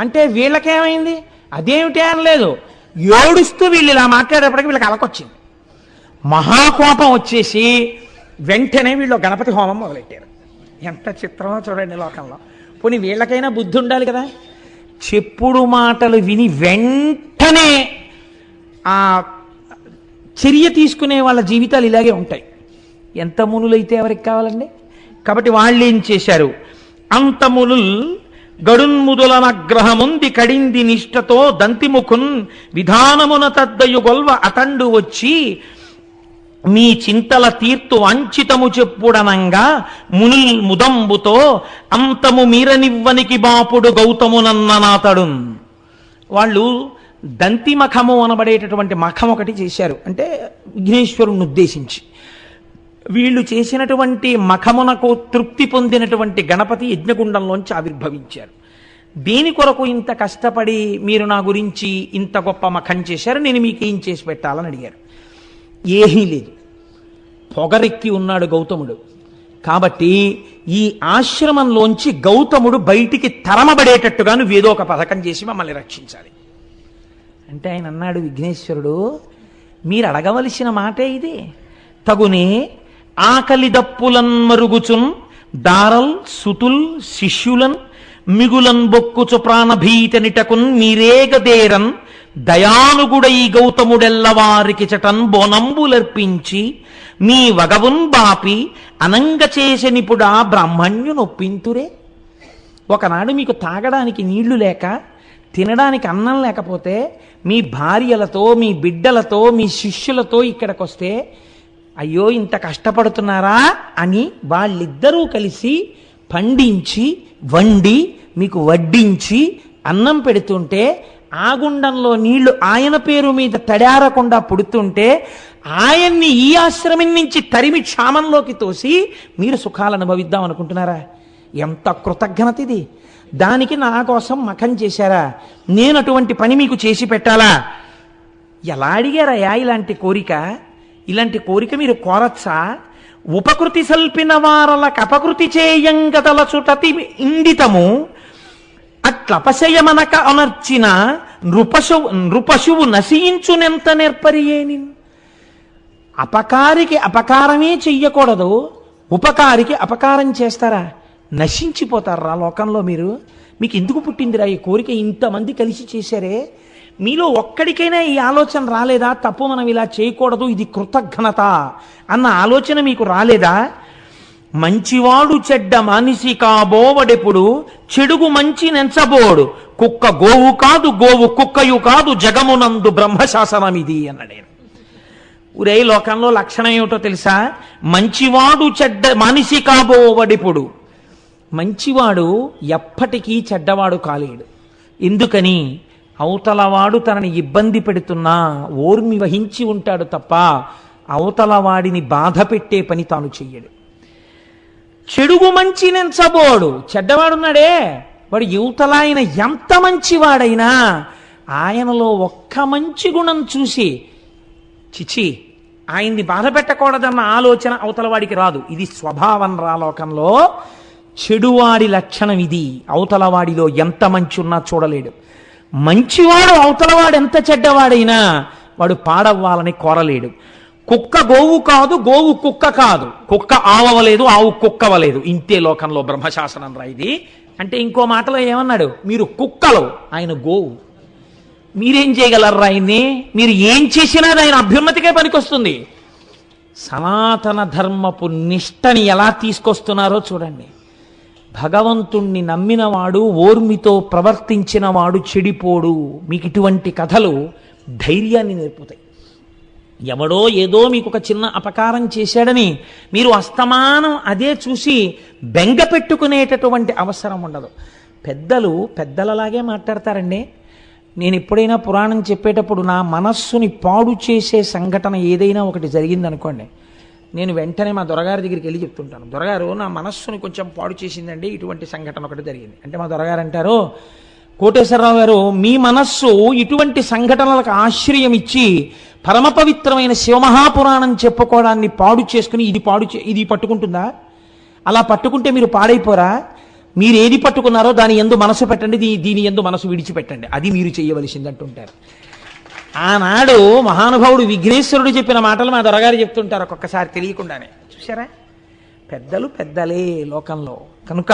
అంటే వీళ్ళకేమైంది? అదేమిటి అనలేదు. ఏడుస్తూ వీళ్ళు ఇలా మాట్లాడేప్పటికీ వీళ్ళకి అలకొచ్చింది. మహాకోపం వచ్చేసి వెంటనే వీళ్ళు గణపతి హోమం మొదలెట్టారు. ఎంత చిత్రమో చూడండి లోకంలో. పోనీ వీళ్ళకైనా బుద్ధి ఉండాలి కదా. చెప్పుడు మాటలు విని వెంటనే ఆ చర్య తీసుకునే వాళ్ళ జీవితాలు ఇలాగే ఉంటాయి. ఎంత మునులైతే ఎవరికి కావాలండి? కాబట్టి వాళ్ళు ఏం చేశారు? అంత మునుల్ గడున్ముదులనగ్రహముంది కడింది నిష్టతో దంతిముఖున్ విధానమున తద్దయు గొల్వ అతండు వచ్చి మీ చింతల తీర్తు అంచితము చెప్పుడనంగా మునుల్ ముదంబుతో అంతము మీరనివ్వనికి బాపుడు గౌతమునన్ననాతడున్. వాళ్ళు దంతి మఖము అనబడేటటువంటి మఖం ఒకటి చేశారు. అంటే విఘ్నేశ్వరుణ్ణి ఉద్దేశించి వీళ్ళు చేసినటువంటి మఖమునకు తృప్తి పొందినటువంటి గణపతి యజ్ఞగుండంలోంచి ఆవిర్భవించారు. దేని కొరకు ఇంత కష్టపడి మీరు నా గురించి ఇంత గొప్ప మఖం చేశారు, నేను మీకు ఏం చేసి పెట్టాలని అడిగారు. ఏమీ లేదు, పొగరెక్కి ఉన్నాడు గౌతముడు. కాబట్టి ఈ ఆశ్రమంలోంచి గౌతముడు బయటికి తరమబడేటట్టుగా నువ్వేదో ఒక పథకం చేసి మమ్మల్ని రక్షించాలి అంటే ఆయన అన్నాడు, విఘ్నేశ్వరుడు మీరు అడగవలసిన మాటే ఇది. తగునే ఆకలి దప్పులన్ మరుగుచున్ దారల్ సుతుల్ శిష్యులన్ మిగులన్ బొక్కుచు ప్రాణభీతనిటకున్ మీరేగదేరన్ దయానుగుడై గౌతముడెల్లవారికి చటన్ బోనంబులర్పించి మీ వగవున్ బాపి అనంగ చేసనిపుడా బ్రాహ్మణ్యునొప్పింతురే. ఒకనాడు మీకు తాగడానికి నీళ్లు లేక, తినడానికి అన్నం లేకపోతే మీ భార్యలతో, మీ బిడ్డలతో, మీ శిష్యులతో ఇక్కడికొస్తే అయ్యో ఇంత కష్టపడుతున్నారా అని వాళ్ళిద్దరూ కలిసి పండించి వండి మీకు వడ్డించి అన్నం పెడుతుంటే, ఆ గుండంలో నీళ్లు ఆయన పేరు మీద తడారకుండా పుడుతుంటే ఆయన్ని ఈ ఆశ్రమం నుంచి తరిమి క్షామంలోకి తోసి మీరు సుఖాలు అనుభవిద్దాం అనుకుంటున్నారా? ఎంత కృతజ్ఞత ఇది! దానికి నా కోసం మఖం చేశారా? నేను అటువంటి పని మీకు చేసి పెట్టాలా? ఎలా అడిగారయ్యా ఇలాంటి కోరిక? ఇలాంటి కోరిక మీరు కోరచ్చా? ఉపకృతి సల్పిన వారలకు అపకృతి చేయంగదలచుటతి ఇండితము అట్లపశయమనక అనర్చిన నృపశువు నశించునెంత నేర్పరియేని. అపకారికి అపకారమే చెయ్యకూడదు, ఉపకారికి అపకారం చేస్తారా? నశించిపోతారా లోకంలో మీరు? మీకు ఎందుకు పుట్టిందిరా ఈ కోరిక? ఇంతమంది కలిసి చేశారే, మీలో ఒక్కడికైనా ఈ ఆలోచన రాలేదా? తప్పు, మనం ఇలా చేయకూడదు, ఇది కృతజ్ఞత అన్న ఆలోచన మీకు రాలేదా? మంచివాడు చెడ్డ మనిషి కాబోవడెప్పుడు చెడుగు మంచి నెంచబోడు. కుక్క గోవు కాదు, గోవు కుక్కయు కాదు, జగమునందు బ్రహ్మశాసనం ఇది అన్నాడు. ఊరే లోకంలో లక్షణం ఏమిటో తెలుసా? మంచివాడు చెడ్డ మనిషి కాబోవడెప్పుడు. మంచివాడు ఎప్పటికీ చెడ్డవాడు కాలేడు. ఎందుకని? అవతలవాడు తనని ఇబ్బంది పెడుతున్నా ఓర్మి వహించి ఉంటాడు తప్ప అవతలవాడిని బాధ పెట్టే పని తాను చెయ్యడు. చెడుగు మంచి నెంచబోడు. చెడ్డవాడున్నాడే వాడు యువతల ఆయన ఎంత మంచివాడైనా ఆయనలో ఒక్క మంచి గుణం చూసి చిచి ఆయన్ని బాధ పెట్టకూడదన్న ఆలోచన అవతలవాడికి రాదు. ఇది స్వభావం రా లోకంలో. చెడువాడి లక్షణం ఇది. అవతలవాడిలో ఎంత మంచి ఉన్నా చూడలేడు. మంచివాడు అవతలవాడు ఎంత చెడ్డవాడైనా వాడు పాడవ్వాలని కోరలేడు. కుక్క గోవు కాదు, గోవు కుక్క కాదు, కుక్క ఆవవలేదు, ఆవు కుక్కవలేదు. ఇంతే లోకంలో బ్రహ్మశాసనం రా ఇది. అంటే ఇంకో మాటలో ఏమన్నాడు? మీరు కుక్కలు, ఆయన గోవు. మీరేం చేయగలరా ఆయన్ని? మీరు ఏం చేసినా ఆయన అభ్యున్నతికే పనికొస్తుంది. సనాతన ధర్మపు నిష్టని ఎలా తీసుకొస్తున్నారో చూడండి. భగవంతుణ్ణి నమ్మినవాడు, ఓర్మితో ప్రవర్తించినవాడు చెడిపోడు. మీకు ఇటువంటి కథలు ధైర్యాన్ని నేర్పుతాయి. ఎవడో ఏదో మీకు ఒక చిన్న అపకారం చేశాడని మీరు అస్తమానం అదే చూసి బెంగ పెట్టుకునేటటువంటి అవసరం ఉండదు. పెద్దలు పెద్దలలాగే మాట్లాడతారండి. నేను ఎప్పుడైనా పురాణం చెప్పేటప్పుడు నా మనస్సుని పాడు చేసే సంఘటన ఏదైనా ఒకటి జరిగిందనుకోండి, నేను వెంటనే మా దొరగారి దగ్గరికి వెళ్ళి చెప్తుంటాను, దొరగారు నా మనస్సుని కొంచెం పాడు చేసిందండి, ఇటువంటి సంఘటన ఒకటి జరిగింది అంటే మా దొరగారు అంటారు, కోటేశ్వరరావు గారు మీ మనస్సు ఇటువంటి సంఘటనలకు ఆశ్రయం ఇచ్చి పరమ పవిత్రమైన శివమహాపురాణం చెప్పుకోవడాన్ని పాడు చేసుకుని ఇది పట్టుకుంటుందా? అలా పట్టుకుంటే మీరు పాడైపోరా? మీరు ఏది పట్టుకున్నారో దాని యందు మనసు పెట్టండి, దీని యందు మనసు విడిచిపెట్టండి, అది మీరు చేయవలసింది అంటుంటారు. ఆనాడు మహానుభావుడు విఘ్నేశ్వరుడు చెప్పిన మాటలు మా దొరగారు చెప్తుంటారు ఒక్కొక్కసారి తెలియకుండానే. చూసారా, పెద్దలు పెద్దలే లోకంలో. కనుక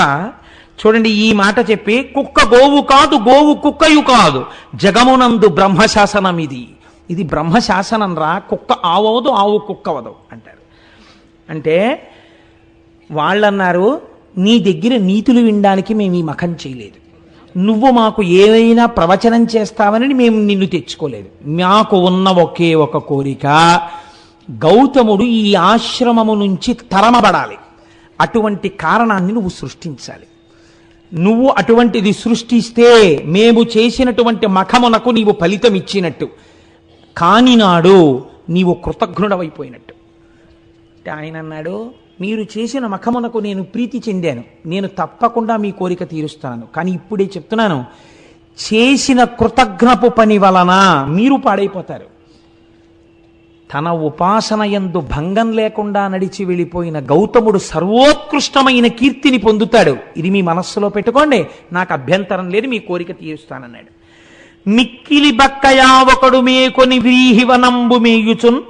చూడండి, ఈ మాట చెప్పి కుక్క గోవు కాదు, గోవు కుక్కయు కాదు, జగమునందు బ్రహ్మశాసనం ఇది. ఇది బ్రహ్మశాసనం రా. కుక్క ఆవదు, ఆవు కుక్కవదు అంటారు. అంటే వాళ్ళన్నారు, నీ దగ్గర నీతులు వినడానికి మేము ఈ మఖం చేయలేదు, నువ్వు మాకు ఏమైనా ప్రవచనం చేస్తావని మేము నిన్ను తెచ్చుకోలేదు. మాకు ఉన్న ఒకే ఒక కోరిక, గౌతముడు ఈ ఆశ్రమము నుంచి తరమబడాలి. అటువంటి కారణాన్ని నువ్వు సృష్టించాలి. నువ్వు అటువంటిది సృష్టిస్తే మేము చేసినటువంటి మఖమునకు నీవు ఫలితం ఇచ్చినట్టు, కాని నాడు నీవు కృతజ్ఞుడవైపోయినట్టు. అంటే ఆయన అన్నాడు, మీరు చేసిన మఖమునకు నేను ప్రీతి చెందాను, నేను తప్పకుండా మీ కోరిక తీరుస్తాను. కానీ ఇప్పుడే చెప్తున్నాను, చేసిన కృతజ్ఞపు పని వలన మీరు పాడైపోతారు. తన ఉపాసన యందు భంగం లేకుండా నడిచి వెళ్ళిపోయిన గౌతముడు సర్వోత్కృష్టమైన కీర్తిని పొందుతాడు. ఇది మీ మనస్సులో పెట్టుకోండి, నాకు అభ్యంతరం లేదు, మీ కోరిక తీరుస్తానన్నాడు. మిక్కిలి బక్కయా ఒకడు మేకొని వ్రీహివనంబు మేయుచున్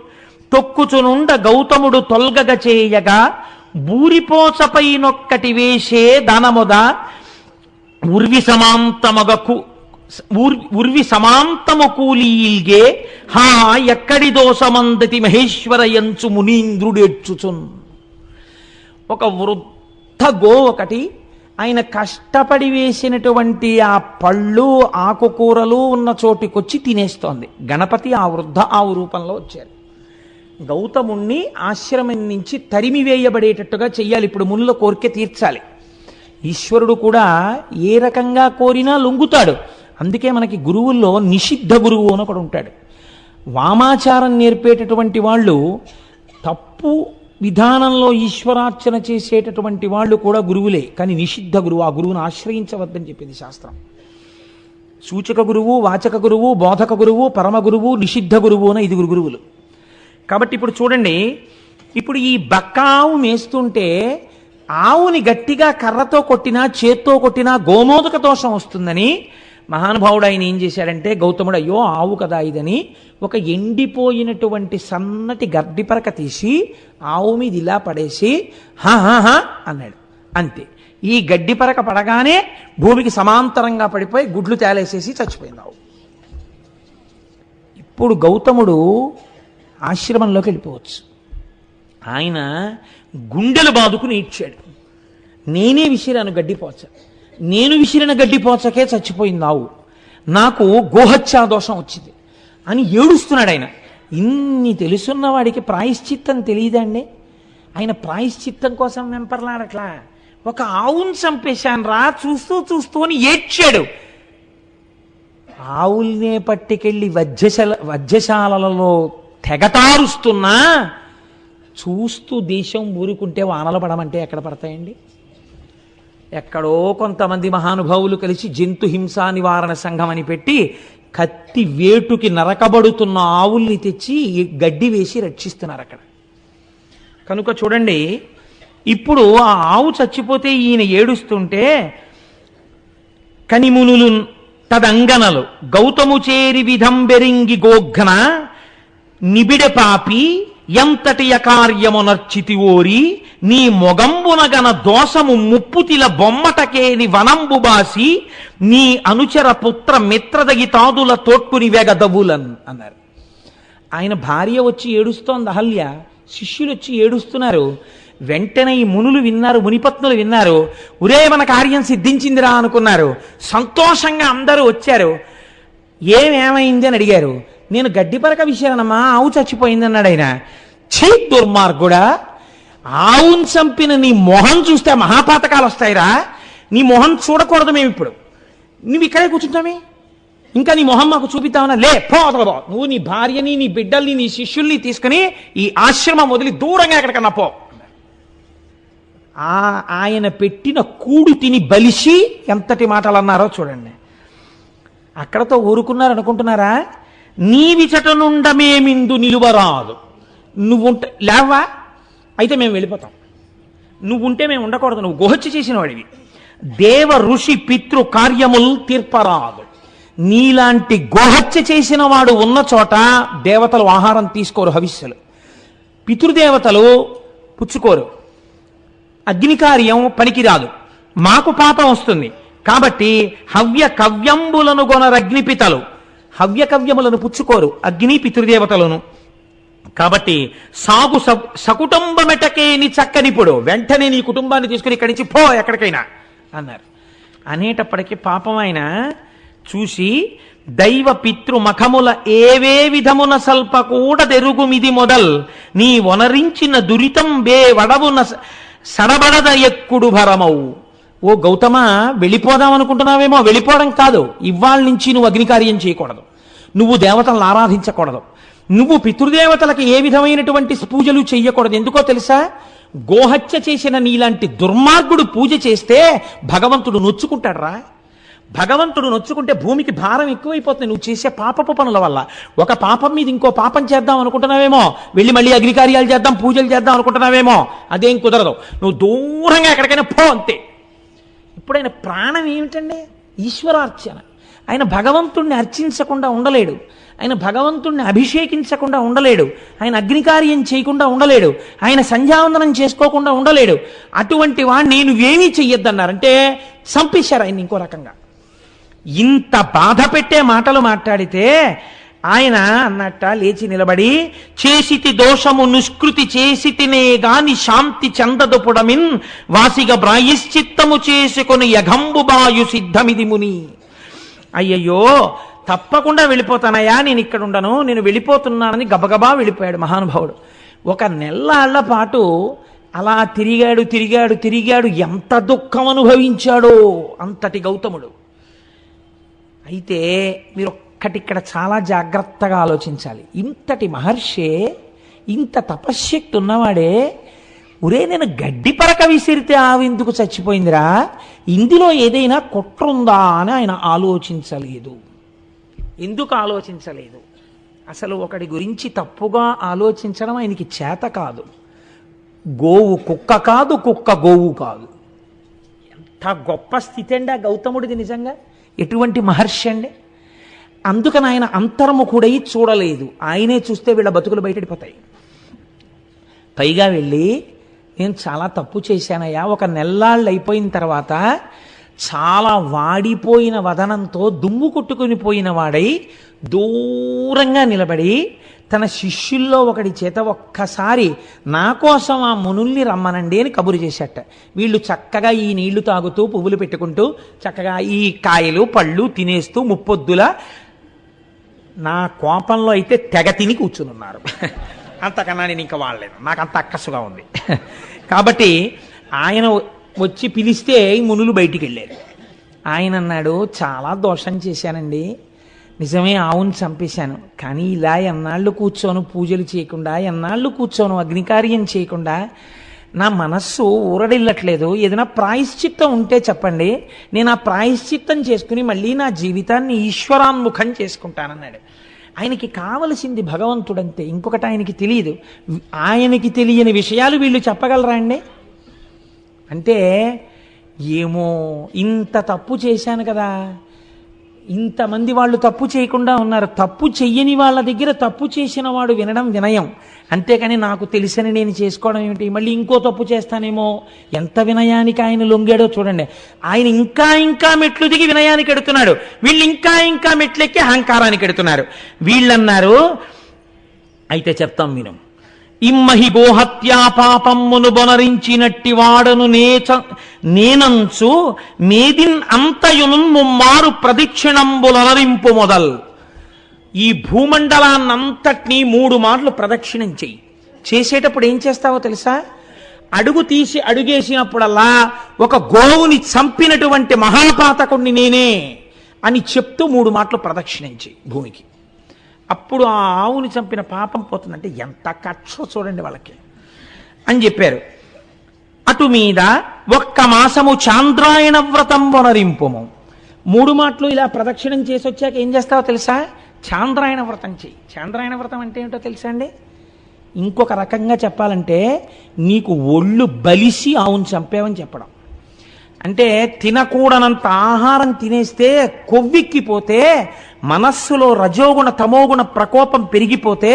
తొక్కుచునుండ గౌతముడు తొల్గగ చేయగా బూరిపోచపై నొక్కటి వేసే దానముద ఉర్వి సమాంతమగకు ఉర్వి సమాంతము కూలీల్గే హా ఎక్కడి దోషమందతి మహేశ్వర యంచు మునీంద్రుడేడ్చుచున్. ఒక వృద్ధ గో ఒకటి, ఆయన కష్టపడి వేసినటువంటి ఆ పళ్ళు ఆకుకూరలు ఉన్న చోటికొచ్చి తినేస్తోంది. గణపతి ఆ వృద్ధ ఆవు రూపంలో వచ్చారు. గౌతముణ్ణి ఆశ్రమం నుంచి తరిమి వేయబడేటట్టుగా చెయ్యాలి. ఇప్పుడు మునుల కోరిక తీర్చాలి. ఈశ్వరుడు కూడా ఏ రకంగా కోరినా లొంగుతాడు. అందుకే మనకి గురువుల్లో నిషిద్ధ గురువు అని ఒకడు ఉంటాడు. వామాచారం నేర్పేటటువంటి వాళ్ళు, తప్పు విధానంలో ఈశ్వరార్చన చేసేటటువంటి వాళ్ళు కూడా గురువులే. కానీ నిషిద్ధ గురువు, ఆ గురువును ఆశ్రయించవద్దని చెప్పింది శాస్త్రం. సూచక గురువు, వాచక గురువు, బోధక గురువు, పరమ గురువు, నిషిద్ధ గురువు అని 5 గురువులు. కాబట్టి ఇప్పుడు చూడండి, ఇప్పుడు ఈ బక్కావు మేస్తుంటే ఆవుని గట్టిగా కర్రతో కొట్టినా చేత్తో కొట్టినా గోమోదక దోషం వస్తుందని మహానుభావుడు ఆయన ఏం చేశాడంటే, గౌతముడు అయ్యో ఆవు కదా ఇదని ఒక ఎండిపోయినటువంటి సన్నటి గడ్డిపరక తీసి ఆవు మీద ఇలా పడేసి హా అన్నాడు. అంతే. ఈ గడ్డిపరక పడగానే భూమికి సమాంతరంగా పడిపోయి గుడ్లు తేలేసేసి చచ్చిపోయింది ఆవు. ఇప్పుడు గౌతముడు ఆశ్రమంలోకి వెళ్ళిపోవచ్చు. ఆయన గుండెలు బాదుకుని ఈడ్చాడు. నేనే విసిరాను గడ్డిపోచ, నేను విసిరిన గడ్డిపోచకే చచ్చిపోయింది ఆవు, నాకు గోహత్యా దోషం వచ్చింది అని ఏడుస్తున్నాడు ఆయన. ఇన్ని తెలుసున్న వాడికి ప్రాయశ్చిత్తం తెలియదండి. ఆయన ప్రాయశ్చిత్తం కోసం వెంపర్లాడట్లా, ఒక ఆవును చంపేశాను రా చూస్తూ అని ఏడ్చాడు. ఆవుల్నే పట్టుకెళ్ళి వజ్రశాలలో తెగతారుస్తున్నా చూస్తూ దేశం ఊరుకుంటే వానలు పడమంటే ఎక్కడ పడతాయండి? ఎక్కడో కొంతమంది మహానుభావులు కలిసి జంతు హింసా నివారణ సంఘం అని పెట్టి కత్తి వేటుకి నరకబడుతున్న ఆవుల్ని తెచ్చి గడ్డి వేసి రక్షిస్తున్నారు అక్కడ. కనుక చూడండి, ఇప్పుడు ఆ ఆవు చచ్చిపోతే ఈయన ఏడుస్తుంటే కనిమునులు తదంగనలు గౌతము చేరి విధం బెరింగి గోఘ్న నిబిడ పాపి ఎంతటి అకార్యమునర్చితి ఓరి నీ మొగంబునగన దోషము ముప్పుతిల బొమ్మటకేని వనంబు బాసి నీ అనుచర పుత్ర మిత్రదగి తాదుల తోట్కుని వెగదవులన్ అన్నారు. ఆయన భార్య వచ్చి ఏడుస్తోంది అహల్య, శిష్యులు వచ్చి ఏడుస్తున్నారు. వెంటనే ఈ మునులు విన్నారు, మునిపత్నులు విన్నారు. ఒరే మన కార్యం సిద్ధించిందిరా అనుకున్నారు. సంతోషంగా అందరూ వచ్చారు. ఏమైంది అని అడిగారు. నేను గడ్డిపరక విషయానమ్మా, ఆవు చచ్చిపోయింది అన్నాడు ఆయన. ఛీ దుర్మార్గుడా, ఆవును చంపిన నీ మొహం చూస్తే మహాపాతకాలు వస్తాయిరా. నీ మొహం చూడకూడదు మేము ఇప్పుడు, నువ్వు ఇక్కడే కూర్చుంటామే, ఇంకా నీ మొహం మాకు చూపిద్దామన్నా లే పోతలబో. నువ్వు నీ భార్యని, నీ బిడ్డల్ని, నీ శిష్యుల్ని తీసుకుని ఈ ఆశ్రమం వదిలి దూరంగా ఎక్కడికన్నా పో. ఆయన పెట్టిన కూడు తిని బలిసి ఎంతటి మాటలు అన్నారో చూడండి. అక్కడతో ఊరుకున్నారు అనుకుంటున్నారా? నీ విచట నుండమేమిందు నిలువరాదు. నువ్వుంటే లేవా, అయితే మేము వెళ్ళిపోతాం. నువ్వుంటే మేము ఉండకూడదు, నువ్వు గోహత్య చేసిన వాడివి. దేవ ఋషి పితృ కార్యములు తీర్పరాదు. నీలాంటి గోహత్య చేసిన వాడు ఉన్న చోట దేవతలు ఆహారం తీసుకోరు, హవిస్సులు. పితృదేవతలు పుచ్చుకోరు. అగ్నికార్యం పనికిరాదు, మాకు పాపం వస్తుంది. కాబట్టి హవ్య కవ్యంబులను గొనరగ్నిపితలు, హవ్య కవ్యములను పుచ్చుకోరు అగ్ని పితృదేవతలను. కాబట్టి సాగు సకుటుంబమెటకేని చక్కనిప్పుడు, వెంటనే నీ కుటుంబాన్ని తీసుకుని ఇక్కడి నుంచి పో ఎక్కడికైనా అన్నారు. అనేటప్పటికీ పాపం ఆయన చూసి దైవ పితృ మఖముల ఏవే విధమున సల్ప కూడా తెరుగుమిది మొదల్ నీ వనరించిన దురితం బే వడవున సడబడద ఎక్కుడు భరమవు. ఓ గౌతమ, వెళ్ళిపోదాం అనుకుంటున్నావేమో, వెళ్ళిపోవడం కాదు, ఇవాళ నుంచి నువ్వు అగ్నికార్యం చేయకూడదు, నువ్వు దేవతలను ఆరాధించకూడదు, నువ్వు పితృదేవతలకు ఏ విధమైనటువంటి పూజలు చెయ్యకూడదు. ఎందుకో తెలుసా? గోహత్య చేసిన నీలాంటి దుర్మార్గుడు పూజ చేస్తే భగవంతుడు నొచ్చుకుంటాడు రా. భగవంతుడు నొచ్చుకుంటే భూమికి భారం ఎక్కువైపోతుంది నువ్వు చేసే పాపపు పనుల వల్ల. ఒక పాపం మీద ఇంకో పాపం చేద్దాం అనుకుంటున్నావేమో, వెళ్ళి మళ్ళీ అగ్నికార్యాలు చేద్దాం, పూజలు చేద్దాం అనుకుంటున్నావేమో, అదేం కుదరదు. నువ్వు దూరంగా ఎక్కడికైనా పో అంతే. ఇప్పుడు ఆయన ప్రాణం ఏమిటండి? ఈశ్వరార్చన. ఆయన భగవంతుణ్ణి అర్చించకుండా ఉండలేడు, ఆయన భగవంతుణ్ణి అభిషేకించకుండా ఉండలేడు, ఆయన అగ్నికార్యం చేయకుండా ఉండలేడు, ఆయన సంధ్యావందనం చేసుకోకుండా ఉండలేడు. అటువంటి వాడిని నువ్వేమీ చెయ్యొద్దన్నారంటే చంపేశారు ఆయన ఇంకో రకంగా. ఇంత బాధ పెట్టే మాటలు మాట్లాడితే ఆయన అన్నట్ట లేచి నిలబడి, చేసితి దోషము నిష్కృతి చేసితినే గాని శాంతి చందదుపుడమిన్ వాసిగ ప్రాయశ్చిత్తము చేసుకొని యఘంబుబాయు సిద్ధమిది ముని. అయ్యయ్యో, తప్పకుండా వెళ్ళిపోతానయ్యా, నేను ఇక్కడ ఉండను, నేను వెళ్ళిపోతున్నానని గబగబా వెళ్ళిపోయాడు మహానుభావుడు. 1 నెల్లాళ్ల పాటు అలా తిరిగాడు తిరిగాడు తిరిగాడు. ఎంత దుఃఖం అనుభవించాడో అంతటి గౌతముడు. అయితే మీరు ఒక్కటి ఇక్కడ చాలా జాగ్రత్తగా ఆలోచించాలి. ఇంతటి మహర్షే, ఇంత తపశ్శక్తి ఉన్నవాడే, ఒరే నేను గడ్డి పరక విసిరితే ఆవెందుకు చచ్చిపోయిందిరా, ఇందులో ఏదైనా కుట్రుందా అని ఆయన ఆలోచించలేదు. ఎందుకు ఆలోచించలేదు? అసలు ఒకడి గురించి తప్పుగా ఆలోచించడం ఆయనకి చేత కాదు. గోవు కుక్క కాదు, కుక్క గోవు కాదు. ఎంత గొప్ప స్థితి అండి ఆ గౌతముడిది నిజంగా. ఎటువంటి మహర్షి అండి. అందుకని ఆయన అంతర్ముఖుడై చూడలేదు. ఆయనే చూస్తే వీళ్ళ బతుకులు బయటడిపోతాయి. పైగా వెళ్ళి, నేను చాలా తప్పు చేశానయ్యా, 1 నెల్లాళ్ళు అయిపోయిన తర్వాత చాలా వాడిపోయిన వదనంతో దుమ్ము కొట్టుకుని పోయిన వాడై దూరంగా నిలబడి తన శిష్యుల్లో ఒకడి చేత ఒక్కసారి నా కోసం ఆ మునుల్ని రమ్మనండి అని కబురు చేశాట. వీళ్ళు చక్కగా ఈ నీళ్లు తాగుతూ పువ్వులు పెట్టుకుంటూ చక్కగా ఈ కాయలు పళ్ళు తినేస్తూ ముప్పొద్దుల నా కోపంలో అయితే తెగ తిని కూర్చునున్నారు. అంతకన్నా నేను ఇంకా వాడలేదు, నాకు అంత అక్కసుగా ఉంది. కాబట్టి ఆయన వచ్చి పిలిస్తే ఈ మునులు బయటికి వెళ్ళారు. ఆయన అన్నాడు, చాలా దోషం చేశానండి, నిజమే, ఆవును చంపేశాను, కానీ ఇలా ఎన్నాళ్ళు కూర్చోను పూజలు చేయకుండా, ఎన్నాళ్ళు కూర్చోను అగ్నికార్యం చేయకుండా, నా మనస్సు ఊరడిల్లట్లేదు. ఏదైనా ప్రాయశ్చిత్తం ఉంటే చెప్పండి, నేను ఆ ప్రాయశ్చిత్తం చేసుకుని మళ్ళీ నా జీవితాన్ని ఈశ్వరాన్ముఖం చేసుకుంటానన్నాడు. ఆయనకి కావలసింది భగవంతుడంతే, ఇంకొకటి ఆయనకి తెలియదు. ఆయనకి తెలియని విషయాలు వీళ్ళు చెప్పగలరా అండి? అంటే ఏమో, ఇంత తప్పు చేశాను కదా, ఇంతమంది వాళ్ళు తప్పు చేయకుండా ఉన్నారు, తప్పు చెయ్యని వాళ్ళ దగ్గర తప్పు చేసిన వాడు వినడం వినయం, అంతేకాని నాకు తెలిసని నేను చేసుకోవడం ఏమిటి, మళ్ళీ ఇంకో తప్పు చేస్తానేమో. ఎంత వినయానికి ఆయన లొంగాడో చూడండి. ఆయన ఇంకా ఇంకా మెట్లు దిగి వినయానికి ఎడుతున్నాడు, వీళ్ళు ఇంకా ఇంకా మెట్లెక్కి అహంకారానికి ఎడుతున్నారు. వీళ్ళన్నారు, అయితే చెప్తాం విను, ఇమ్మహి గోహత్యా పాపమ్మును బొనరించినట్టి వాడను నేనంచు మేదిన్ అంతయును ముమ్మారు ప్రదక్షిణంబులనరింపు మొదల్. ఈ భూమండలాన్నంతటినీ 3 మార్లు ప్రదక్షిణం చెయ్యి. చేసేటప్పుడు ఏం చేస్తావో తెలుసా? అడుగు తీసి అడుగేసినప్పుడల్లా ఒక గోవుని చంపినటువంటి మహాపాతకుణ్ణి నేనే అని చెప్తూ 3 మార్లు ప్రదక్షిణం చెయ్యి భూమికి. అప్పుడు ఆ ఆవుని చంపిన పాపం పోతుందంటే ఎంత కక్షో చూడండి వాళ్ళకి అని చెప్పారు. అటు మీద 1 మాసము చాంద్రాయణ వ్రతం వనరింపుము. 3 మాటలు ఇలా ప్రదక్షిణం చేసి వచ్చాక ఏం చేస్తావో తెలుసా? చాంద్రాయణ వ్రతం చెయ్యి. చాంద్రాయణ వ్రతం అంటే ఏంటో తెలుసా అండి? ఇంకొక రకంగా చెప్పాలంటే నీకు ఒళ్ళు బలిసి ఆవును చంపావని చెప్పడం. అంటే తినకూడనంత ఆహారం తినేస్తే కొవ్వెక్కిపోతే, మనస్సులో రజోగుణ తమోగుణ ప్రకోపం పెరిగిపోతే,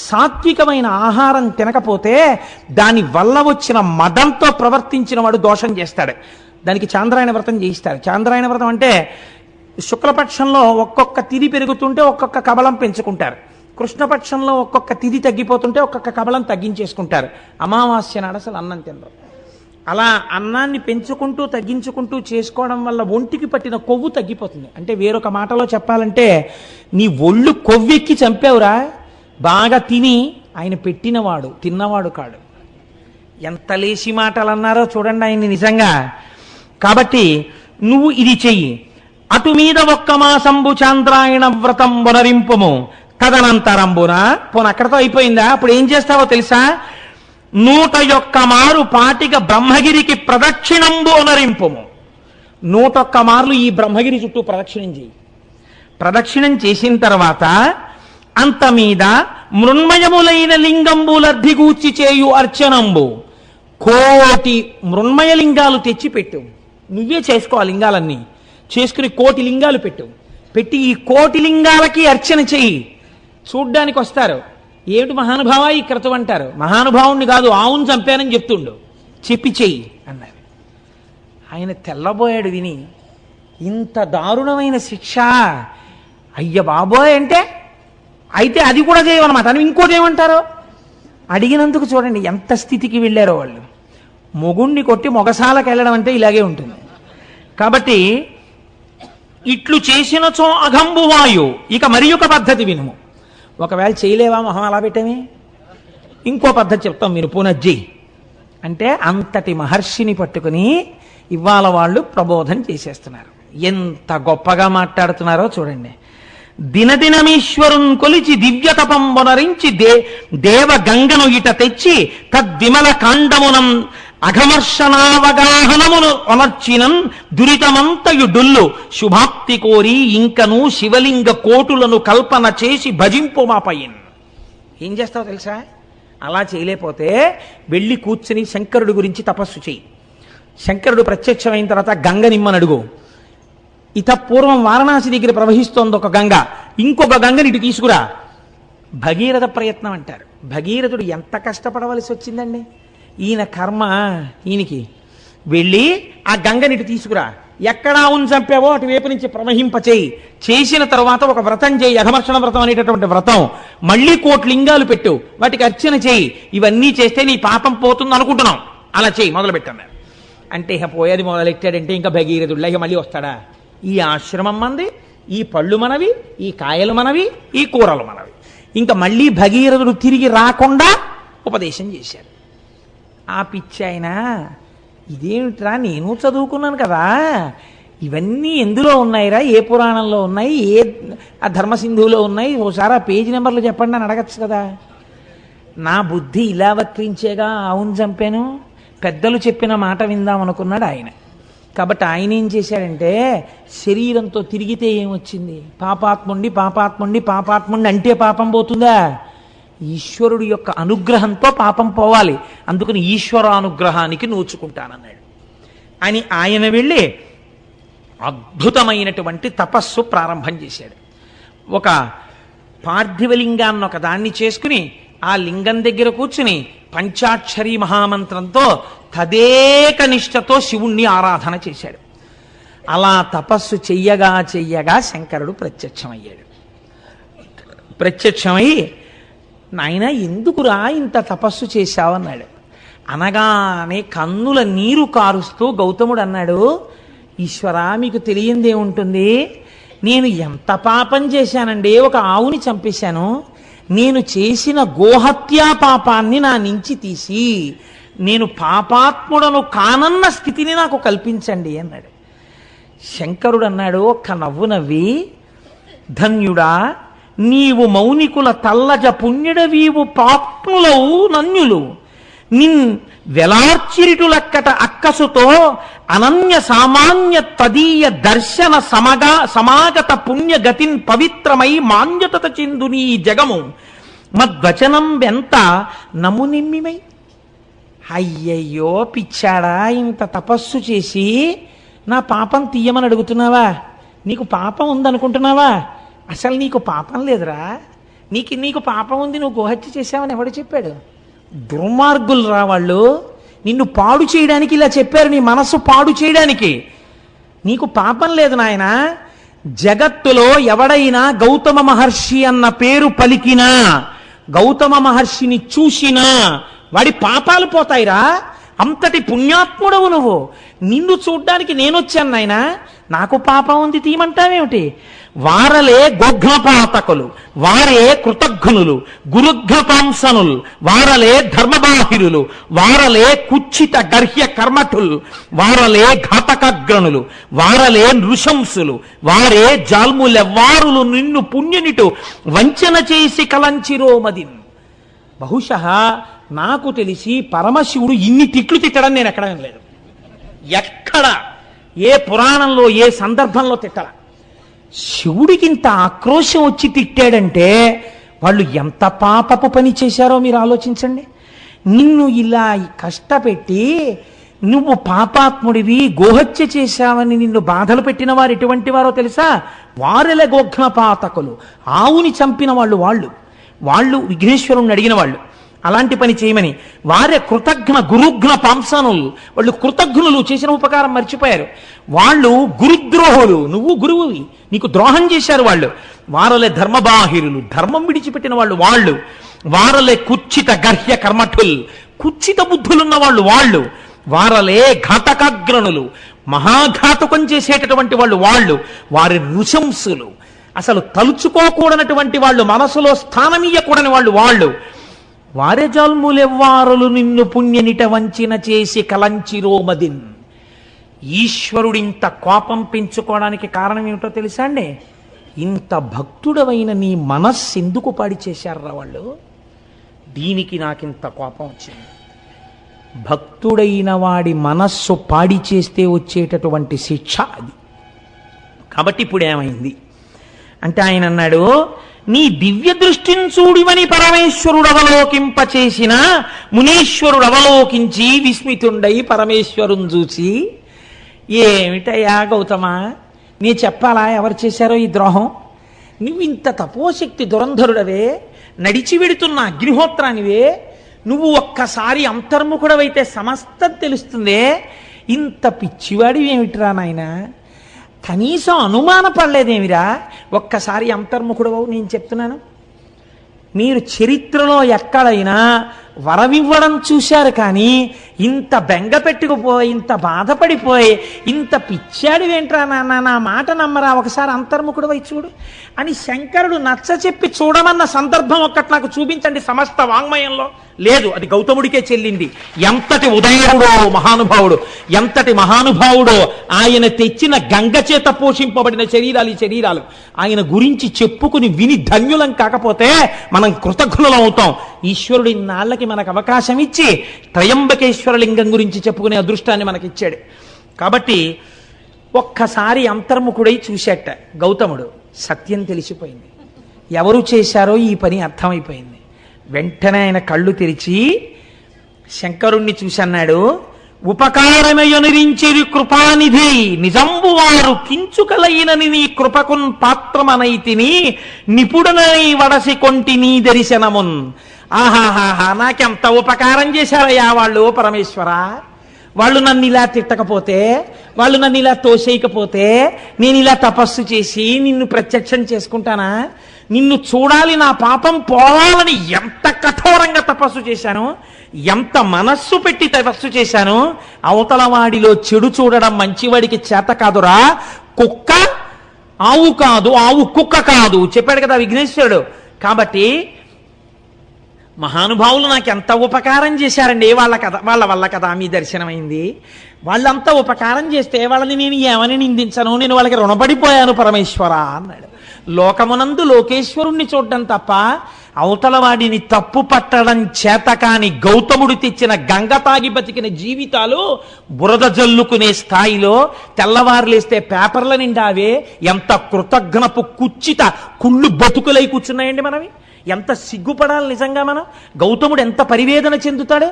సాత్వికమైన ఆహారం తినకపోతే దాని వల్ల వచ్చిన మదంతో ప్రవర్తించిన వాడు దోషం చేస్తాడు. దానికి చాంద్రాయణ వ్రతం చేయిస్తారు. చాంద్రాయణ వ్రతం అంటే శుక్లపక్షంలో ఒక్కొక్క తిథి పెరుగుతుంటే ఒక్కొక్క కబలం పెంచుకుంటారు, కృష్ణపక్షంలో ఒక్కొక్క తిథి తగ్గిపోతుంటే ఒక్కొక్క కబలం తగ్గించేసుకుంటారు. అమావాస్య నాడు అసలు అన్నం తినరు. అలా అన్నాన్ని పెంచుకుంటూ తగ్గించుకుంటూ చేసుకోవడం వల్ల ఒంటికి పట్టిన కొవ్వు తగ్గిపోతుంది. అంటే వేరొక మాటలో చెప్పాలంటే నీ ఒళ్ళు కొవ్వెక్కి చంపావురా, బాగా తిని ఆయన పెట్టినవాడు తిన్నవాడు కాడు. ఎంత లేసి మాటలు అన్నారో చూడండి ఆయన్ని నిజంగా. కాబట్టి నువ్వు ఇది చెయ్యి. అటు మీద 1 మాసంబు చాంద్రాయణ వ్రతం వనరింపుము తదనంతరంబున. పోను అక్కడతో అయిపోయిందా? అప్పుడు ఏం చేస్తావో తెలుసా? 101 మారు పాటిగా బ్రహ్మగిరికి ప్రదక్షిణంబు అనరింపుము. 101 మార్లు ఈ బ్రహ్మగిరి చుట్టూ ప్రదక్షిణం చేయి. ప్రదక్షిణం చేసిన తర్వాత అంత మీద మృన్మయములైన లింగంబులర్ధిగూర్చి చేయు అర్చనంబు. 1,000,000 మృన్మయ లింగాలు తెచ్చిపెట్టు. నువ్వే చేసుకో, లింగాలన్నీ చేసుకుని 1,000,000 లింగాలు పెట్టు. పెట్టి ఈ కోటి లింగాలకి అర్చన చెయ్యి, చూడ్డానికి వస్తారు. ఏమిటి మహానుభావ ఈ క్రతువు అంటారు. మహానుభావుణ్ణి కాదు, ఆవును చంపానని చెప్తుండు, చెప్పి చెయ్యి అన్నారు. ఆయన తెల్లబోయాడు విని. ఇంత దారుణమైన శిక్ష, అయ్య బాబోయ్ అంటే అయితే అది కూడా చేయమన్నమాట అని ఇంకోటి ఏమంటారు. అడిగినందుకు చూడండి ఎంత స్థితికి వెళ్ళారో వాళ్ళు. మొగుణ్ణి కొట్టి మొగసాలకు వెళ్ళడం అంటే ఇలాగే ఉంటుంది. కాబట్టి ఇట్లు చేసినచో అఘంబువాయు. ఇక మరి ఒక పద్ధతి వినుము. ఒకవేళ చేయలేవా మొహం అలా పెట్టమే, ఇంకో పద్ధతి చెప్తాం, మీరు పునజ్జి అంటే అంతటి మహర్షిని పట్టుకుని ఇవాళ వాళ్ళు ప్రబోధం చేసేస్తున్నారు. ఎంత గొప్పగా మాట్లాడుతున్నారో చూడండి. దినదినమీశ్వరున్ కొలిచి దివ్య తపంబొనరించి దేవ గంగను ఇట తెచ్చి తద్విమల కాండమునం అఘమర్షణావగాహనమును అనర్చినం దురితమంతయు డొల్లు శుభాప్తి కోరి ఇంకను శివలింగ కోటులను కల్పన చేసి భజింపు మాపయ్యన్. ఏం చేస్తావు తెలుసా? అలా చేయలేకపోతే వెళ్ళి కూర్చుని శంకరుడి గురించి తపస్సు చేయి. శంకరుడు ప్రత్యక్షమైన తర్వాత గంగ నిమ్మని అడుగు. ఇత పూర్వం వారణాసి దగ్గర ప్రవహిస్తోంది ఒక గంగ, ఇంకొక గంగని ఇటు తీసుకురా. భగీరథ ప్రయత్నం అంటారు. భగీరథుడు ఎంత కష్టపడవలసి వచ్చిందండి. ఈయన కర్మ ఈయనకి. వెళ్ళి ఆ గంగని ఇటు తీసుకురా, ఎక్కడా చంపావో అటువైపు నుంచి ప్రవహింపచేయి. చేసిన తర్వాత ఒక వ్రతం చేయి, అఘమర్షణ వ్రతం అనేటటువంటి వ్రతం. మళ్ళీ కోటి లింగాలు పెట్టు, వాటికి అర్చన చేయి. ఇవన్నీ చేస్తే నీ పాపం పోతుంది అనుకుంటున్నాం, అలా చేయి మొదలు పెట్టన్నారు. అంటే ఇక పోయేది మొదలెట్టాడంటే ఇంకా భగీరథుడిలా ఇక మళ్ళీ వస్తాడా? ఈ ఆశ్రమం మంది, ఈ పళ్ళు మనవి, ఈ కాయలు మనవి, ఈ కూరలు మనవి. ఇంకా మళ్ళీ భగీరథుడు తిరిగి రాకుండా ఉపదేశం చేశాడు. ఆ పిచ్చి ఆయన, ఇదేమిట్రా నేను చదువుకున్నాను కదా, ఇవన్నీ ఎందులో ఉన్నాయిరా, ఏ పురాణంలో ఉన్నాయి, ఏ ఆ ధర్మసింధువులో ఉన్నాయి, ఓసారి ఆ పేజీ నెంబర్లు చెప్పండి అని అడగచ్చు కదా. నా బుద్ధి ఇలా వక్రించేగా అవును చంపాను, పెద్దలు చెప్పిన మాట విందాం అనుకున్నాడు ఆయన. కాబట్టి ఆయన ఏం చేశాడంటే, శరీరంతో తిరిగితే ఏమొచ్చింది? పాపాత్ముండి పాపాత్ముండి పాపాత్ముండి అంటే పాపం పోతుందా? ఈశ్వరుడు యొక్క అనుగ్రహంతో పాపం పోవాలి. అందుకని ఈశ్వరానుగ్రహానికి నోచుకుంటానన్నాడు. అని ఆయన వెళ్ళి అద్భుతమైనటువంటి తపస్సు ప్రారంభం చేశాడు. ఒక పార్థివలింగాన్ని ఒక దాన్ని చేసుకుని ఆ లింగం దగ్గర కూర్చుని పంచాక్షరీ మహామంత్రంతో తదేక నిష్ఠతో శివుణ్ణి ఆరాధన చేశాడు. అలా తపస్సు చెయ్యగా చెయ్యగా శంకరుడు ప్రత్యక్షమయ్యాడు. ప్రత్యక్షమై, నాయన ఎందుకురా ఇంత తపస్సు చేశావన్నాడు. అనగానే కన్నుల నీరు కారుస్తూ గౌతముడు అన్నాడు, ఈశ్వరా మీకు తెలియందేముంటుంది, నేను ఎంత పాపం చేశానండి, ఒక ఆవుని చంపేశాను. నేను చేసిన గోహత్యా పాపాన్ని నా నుంచి తీసి నేను పాపాత్ముడను కానన్న స్థితిని నాకు కల్పించండి అన్నాడు. శంకరుడు అన్నాడు ఒక్క నవ్వు నవ్వి, ధన్యుడా నీవు మౌనికుల తల్లజ పుణ్యుడవీవు పాప్నులవు నన్యులు నిన్ వెలార్చిరిటులక్కట అక్కసుతో అనన్య సామాన్య తదీయ దర్శన సమాగత పుణ్యగతిన్ పవిత్రమై మాన్యతత చెందు నీ జగము మద్వచనం వెంత నమునిమ్మిమై. అయ్యయ్యో పిచ్చాడా, ఇంత తపస్సు చేసి నా పాపం తీయమని అడుగుతున్నావా? నీకు పాపం ఉందనుకుంటున్నావా? అసలు నీకు పాపం లేదురా. నీకు పాపం ఉంది, నువ్వు గోహత్య చేశావని ఎవడు చెప్పాడు? దుర్మార్గులు రా వాళ్ళు. నిన్ను పాడు చేయడానికి ఇలా చెప్పారు, నీ మనస్సు పాడు చేయడానికి. నీకు పాపం లేదు నాయన. జగత్తులో ఎవడైనా గౌతమ మహర్షి అన్న పేరు పలికినా, గౌతమ మహర్షిని చూసినా వాడి పాపాలు పోతాయిరా. అంతటి పుణ్యాత్ముడవు నువ్వు. నిన్ను చూడ్డానికి నేనొచ్చాను నాయన, నాకు పాపం ఉంది తీయమంటావేమిటి? వారలే గోఘ్నపాతకులు, వారే కృతఘ్నులు, గురుఘ్నకాంసనులు, వారలే ధర్మబాహిరులు, వారలే కుచ్చిత గర్హ్య కర్మఠులు, వారలే ఘాతకగ్రణులు, వారలే నృశంసులు, వారే జాల్ములెవ్వారులు నిన్ను పుణ్యునిటు వంచన చేసి కలంచిరోమదిన్. బహుశः నాకు తెలిసి పరమశివుడు ఇన్ని తిట్లు తిట్టడం నేను ఎక్కడ వినలేదు. ఎక్కడ ఏ పురాణంలో ఏ సందర్భంలో తిట్టలా. శివుడికింత ఆక్రోశం వచ్చి తిట్టాడంటే వాళ్ళు ఎంత పాపపు పని చేశారో మీరు ఆలోచించండి. నిన్ను ఇలా కష్టపెట్టి నువ్వు పాపాత్ముడివి, గోహత్య చేశావని నిన్ను బాధలు పెట్టిన వారు ఎటువంటి వారో తెలుసా? వారెల గోఘ్నపాతకులు, ఆవుని చంపిన వాళ్ళు విఘ్నేశ్వరుణ్ణి అడిగిన వాళ్ళు. అలాంటి పని చేయమని వారే కృతజ్ఞ గురుఘ్న పాంసనులు, వాళ్ళు కృతజ్ఞులు, చేసిన ఉపకారం మర్చిపోయారు. వాళ్ళు గురుద్రోహులు, నువ్వు గురువువి, నీకు ద్రోహం చేశారు వాళ్ళు. వారలే ధర్మబాహిరులు, ధర్మం విడిచిపెట్టిన వాళ్ళు. వారలే కుచ్చిత గర్హ్య కర్మఠుల్, కుచ్చిత బుద్ధులున్న వాళ్ళు. వారలే ఘాతకాగ్రణులు, మహాఘాతకం చేసేటటువంటి వాళ్ళు. వారి నృశంసులు, అసలు తలుచుకోకూడనటువంటి వాళ్ళు, మనసులో స్థానమీయకూడని వాళ్ళు. వారె జల్ములెవ్వారులు నిన్ను పుణ్యనిట వంచిన చేసి కలంచిరోమదిన్. ఈశ్వరుడింత కోపం పెంచుకోవడానికి కారణం ఏమిటో తెలుసా అండి? ఇంత భక్తుడవైన నీ మనస్సు ఎందుకు పాడి చేశారా వాళ్ళు? దీనికి నాకింత కోపం వచ్చింది. భక్తుడైన వాడి మనస్సు పాడి చేస్తే వచ్చేటటువంటి శిక్ష అది. కాబట్టి ఇప్పుడు ఏమైంది అంటే ఆయన అన్నాడు, నీ దివ్య దృష్టిని చూడివని పరమేశ్వరుడు అవలోకింపచేసిన మునీశ్వరుడు అవలోకించి విస్మితుండై పరమేశ్వరుని చూసి, ఏమిటయ్యా గౌతమా, నీ చెప్పాలా ఎవరు చేశారో ఈ ద్రోహం? నువ్వు ఇంత తపోశక్తి దురంధరుడవే, నడిచి వెడుతున్న అగ్నిహోత్రానివే, నువ్వు ఒక్కసారి అంతర్ముఖుడవైతే సమస్తం తెలుస్తుందే, ఇంత పిచ్చివాడివి ఏమిటిరా నాయన? కనీసం అనుమానపడలేదేమిరా? ఒక్కసారి అంతర్ముఖుడవు. నేను చెప్తున్నాను, మీరు చరిత్రలో ఎక్కడైనా వరమివ్వడం చూశారు, కానీ ఇంత బెంగ పెట్టుకుపోయి, ఇంత బాధపడిపోయి, ఇంత పిచ్చాడివేంట్రా నాన్న, నా మాట నమ్మరా, ఒకసారి అంతర్ముఖుడు వై చూడు అని శంకరుడు నచ్చ చెప్పి చూడమన్న సందర్భం ఒక్కటి నాకు చూపించండి సమస్త వాంగ్మయంలో. లేదు, అది గౌతముడికే చెల్లింది. ఎంతటి ఉదయుడో మహానుభావుడు, ఎంతటి మహానుభావుడో! ఆయన తెచ్చిన గంగ చేత పోషింపబడిన శరీరాలు ఈ శరీరాలు. ఆయన గురించి చెప్పుకుని విని ధన్యులం కాకపోతే మనం కృతజ్ఞులం అవుతాం. ఈశ్వరుడి నాళ్ళకి మనకు అవకాశం ఇచ్చి త్రయంబకేశ్వర లింగం గురించి చెప్పుకునే అదృష్టాన్ని మనకిచ్చాడు. కాబట్టి ఒక్కసారి అంతర్ముఖుడై చూశాట గౌతముడు. సత్యం తెలిసిపోయింది, ఎవరు చేశారో ఈ పని అర్థమైపోయింది. వెంటనే ఆయన కళ్ళు తెరిచి శంకరుణ్ణి చూసన్నాడు, ఉపకారమయనురించిరి కృపానిధి నిజంబు వారు కించుకలైనని నీ కృపకున్ పాత్రమనైతిని నిపుణనై వడసి కొంటి నీ దర్శనమున్. ఆహాహాహా, నాకెంత ఉపకారం చేశారయ్యా వాళ్ళు పరమేశ్వర. వాళ్ళు నన్ను ఇలా తిట్టకపోతే, వాళ్ళు నన్ను ఇలా తోసేయకపోతే, నేను ఇలా తపస్సు చేసి నిన్ను ప్రత్యక్షం చేసుకుంటానా? నిన్ను చూడాలి, నా పాపం పోవాలని ఎంత కఠోరంగా తపస్సు చేశాను, ఎంత మనస్సు పెట్టి తపస్సు చేశాను. అవతల వాడిలో చెడు చూడడం మంచివాడికి చేత కాదురా. కుక్క ఆవు కాదు, ఆవు కుక్క కాదు చెప్పాడు కదా విఘ్నేశ్వరుడు. కాబట్టి మహానుభావులు నాకు ఎంత ఉపకారం చేశారండి, వాళ్ళ వల్ల కదా మీ దర్శనమైంది. వాళ్ళంతా ఉపకారం చేస్తే వాళ్ళని నేను ఏమని నిందించను, నేను వాళ్ళకి రుణపడిపోయాను పరమేశ్వర అన్నాడు. లోకమునందు లోకేశ్వరుణ్ణి చూడడం తప్ప అవతల వాడిని తప్పు పట్టడం చేత కాని గౌతముడు తెచ్చిన గంగ తాగి బతికిన జీవితాలు బురద జల్లుకునే స్థాయిలో తెల్లవారులేస్తే పేపర్ల నిండావే. ఎంత కృతజ్ఞపు కుచ్చిత కుళ్ళు బతుకులై కూర్చున్నాయండి మనవి. ఎంత సిగ్గుపడాలి నిజంగా మనం. గౌతముడు ఎంత పరివేదన చెందుతాడు.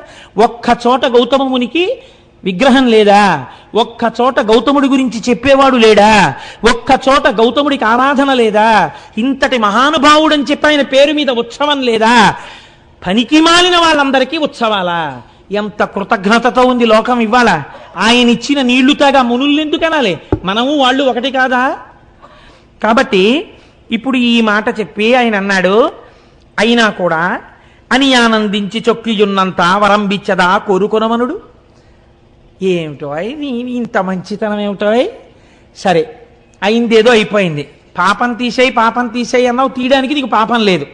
ఒక్క చోట గౌతమ మునికి విగ్రహం లేదా? ఒక్క చోట గౌతముడి గురించి చెప్పేవాడు లేడా? ఒక్క చోట గౌతముడికి ఆరాధన లేదా? ఇంతటి మహానుభావుడని చెప్పి ఆయన పేరు మీద ఉత్సవం లేదా? పనికి మాలిన వాళ్ళందరికీ ఉత్సవాలా? ఎంత కృతజ్ఞతతో ఉంది లోకం ఇవ్వాల. ఆయన ఇచ్చిన నీళ్లు తాగా మునుల్లెందుకు అనాలి? మనము వాళ్ళు ఒకటి కాదా? కాబట్టి ఇప్పుడు ఈ మాట చెప్పి ఆయన అన్నాడు, అయినా కూడా అని ఆనందించి చొక్కియున్నంత వరంబిచ్చదా కోరుకొనమనుడు. ఏమిటో ఇంత మంచితనం ఏమిటో. సరే, అయిందేదో అయిపోయింది. పాపం తీసేయి అన్నావు, తీయడానికి నీకు పాపం లేదు.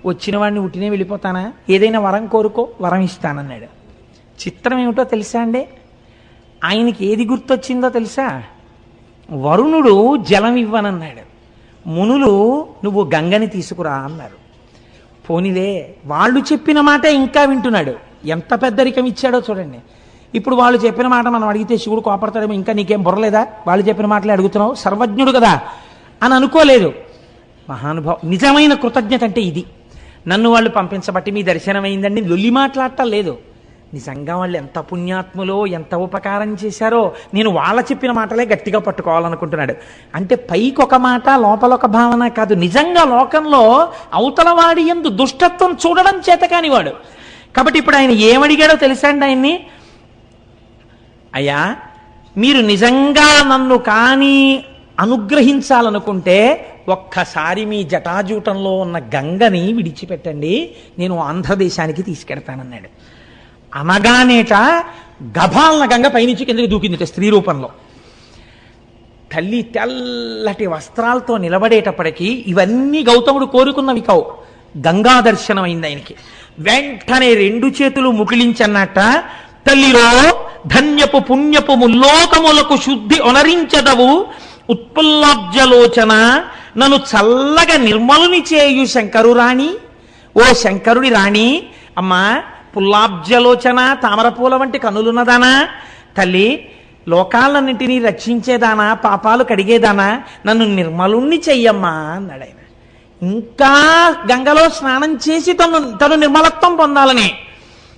వచ్చిన వాడిని ఉట్టినే వెళ్ళిపోతానా? ఏదైనా వరం కోరుకో, వరం ఇస్తానన్నాడు. చిత్రం ఏమిటో తెలుసా అండి? ఆయనకి ఏది గుర్తొచ్చిందో తెలుసా? వరుణుడు జలం ఇవ్వనన్నాడు, మునులు నువ్వు గంగని తీసుకురా అన్నారు. పోనీలే, వాళ్ళు చెప్పిన మాట ఇంకా వింటున్నాడు. ఎంత పెద్దరికం ఇచ్చాడో చూడండి. ఇప్పుడు వాళ్ళు చెప్పిన మాట మనం అడిగితే శివుడు కోపడతాడేమో, ఇంకా నీకేం బుర్రలేదా, వాళ్ళు చెప్పిన మాటలే అడుగుతున్నావు, సర్వజ్ఞుడు కదా అని అనుకోలేదు. మహానుభావం. నిజమైన కృతజ్ఞత అంటే ఇది. నన్ను వాళ్ళు పంపించబట్టి మీ దర్శనమైందండి లొల్లి మాట్లాడటం లేదు. నిజంగా వాళ్ళు ఎంత పుణ్యాత్ములో ఎంత ఉపకారం చేశారో నేను వాళ్ళ చెప్పిన మాటలే గట్టిగా పట్టుకోవాలనుకుంటున్నాడు. అంటే పైకి ఒక మాట లోపల ఒక భావన కాదు, నిజంగా లోకంలో అవతలవాడి యందు దుష్టత్వం చూడడం చేత కానివాడు. కాబట్టి ఇప్పుడు ఆయన ఏమడిగాడో తెలుసా అండి ఆయన్ని, అయ్యా మీరు నిజంగా నన్ను కానీ అనుగ్రహించాలనుకుంటే ఒక్కసారి మీ జటాజూటంలో ఉన్న గంగని విడిచిపెట్టండి, నేను ఆంధ్రదేశానికి తీసుకెడతానన్నాడు. అనగానేట గభాలన గంగ పైనుంచి కిందకి దూకిందిట స్త్రీ రూపంలో. తల్లి తెల్లటి వస్త్రాలతో నిలబడేటప్పటికీ ఇవన్నీ గౌతముడు కోరుకున్నవి కావు. గంగా దర్శనం అయింది ఆయనకి. వెంటనే 2 చేతులు ముకిలించన్నట్ట, తల్లిరో ధన్యపు పుణ్యపు ముల్లోకములకు శుద్ధి ఒనరించదవు ఉత్పుల్లాబ్జలోచన, నన్ను చల్లగా నిర్మలుని చేయు శంకరు రాణి, ఓ శంకరుడి రాణి, అమ్మా పుల్లాబ్జలోచన తామరపూల వంటి కనులున్నదానా, తల్లి లోకాలన్నింటినీ రక్షించేదానా, పాపాలు కడిగేదానా, నన్ను నిర్మలుణ్ణి చెయ్యమ్మా అన్నాడు ఆయన. ఇంకా గంగలో స్నానం చేసి తను నిర్మలత్వం పొందాలని.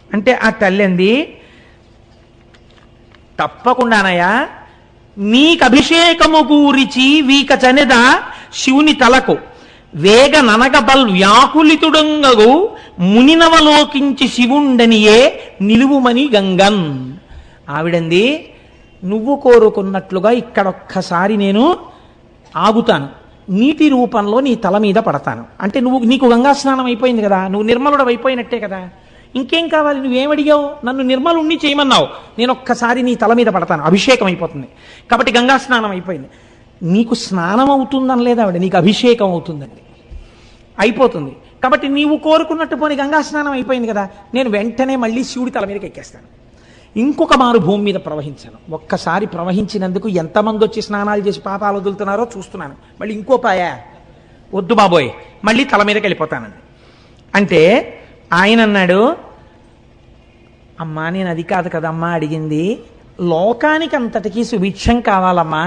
అంటే ఆ తల్లి అంది, తప్పకుండానయ్యా నీకు అభిషేకము గూరిచి వీక చనెద శివుని తలకు వేగ ననగబల్ వ్యాకులితుడంగగు మునినవలోకించి శివుండనియే నిలువుమని గంగన్. ఆవిడంది, నువ్వు కోరుకున్నట్లుగా ఇక్కడొక్కసారి నేను ఆగుతాను, నీటి రూపంలో నీ తల మీద పడతాను. అంటే నీకు గంగా స్నానం అయిపోయింది కదా, నువ్వు నిర్మలుడు అయిపోయినట్టే కదా, ఇంకేం కావాలి, నువ్వేమడిగావు, నన్ను నిర్మలుణ్ణి చేయమన్నావు, నేను ఒక్కసారి నీ తల మీద పడతాను, అభిషేకం అయిపోతుంది. కాబట్టి గంగా స్నానం అయిపోయింది. నీకు స్నానం అవుతుందని లేదా ఆవిడ, నీకు అభిషేకం అవుతుందండి, అయిపోతుంది. కాబట్టి నీవు కోరుకున్నట్టు పోని గంగా స్నానం అయిపోయింది కదా, నేను వెంటనే మళ్ళీ శివుడి తల మీదకి ఎక్కేస్తాను, ఇంకొక మారు భూమి మీద ప్రవహించాను. ఒక్కసారి ప్రవహించినందుకు ఎంతమంది వచ్చి స్నానాలు చేసి పాపాలు వదులుతున్నారో చూస్తున్నాను, మళ్ళీ ఇంకో పాయా వద్దు బాబోయ్, మళ్ళీ తల మీదకి వెళ్ళిపోతానండి. అంటే ఆయన అన్నాడు, అమ్మా నేను అది కాదు కదమ్మా అడిగింది, లోకానికి అంతటికీ సుభిక్షం కావాలమ్మా,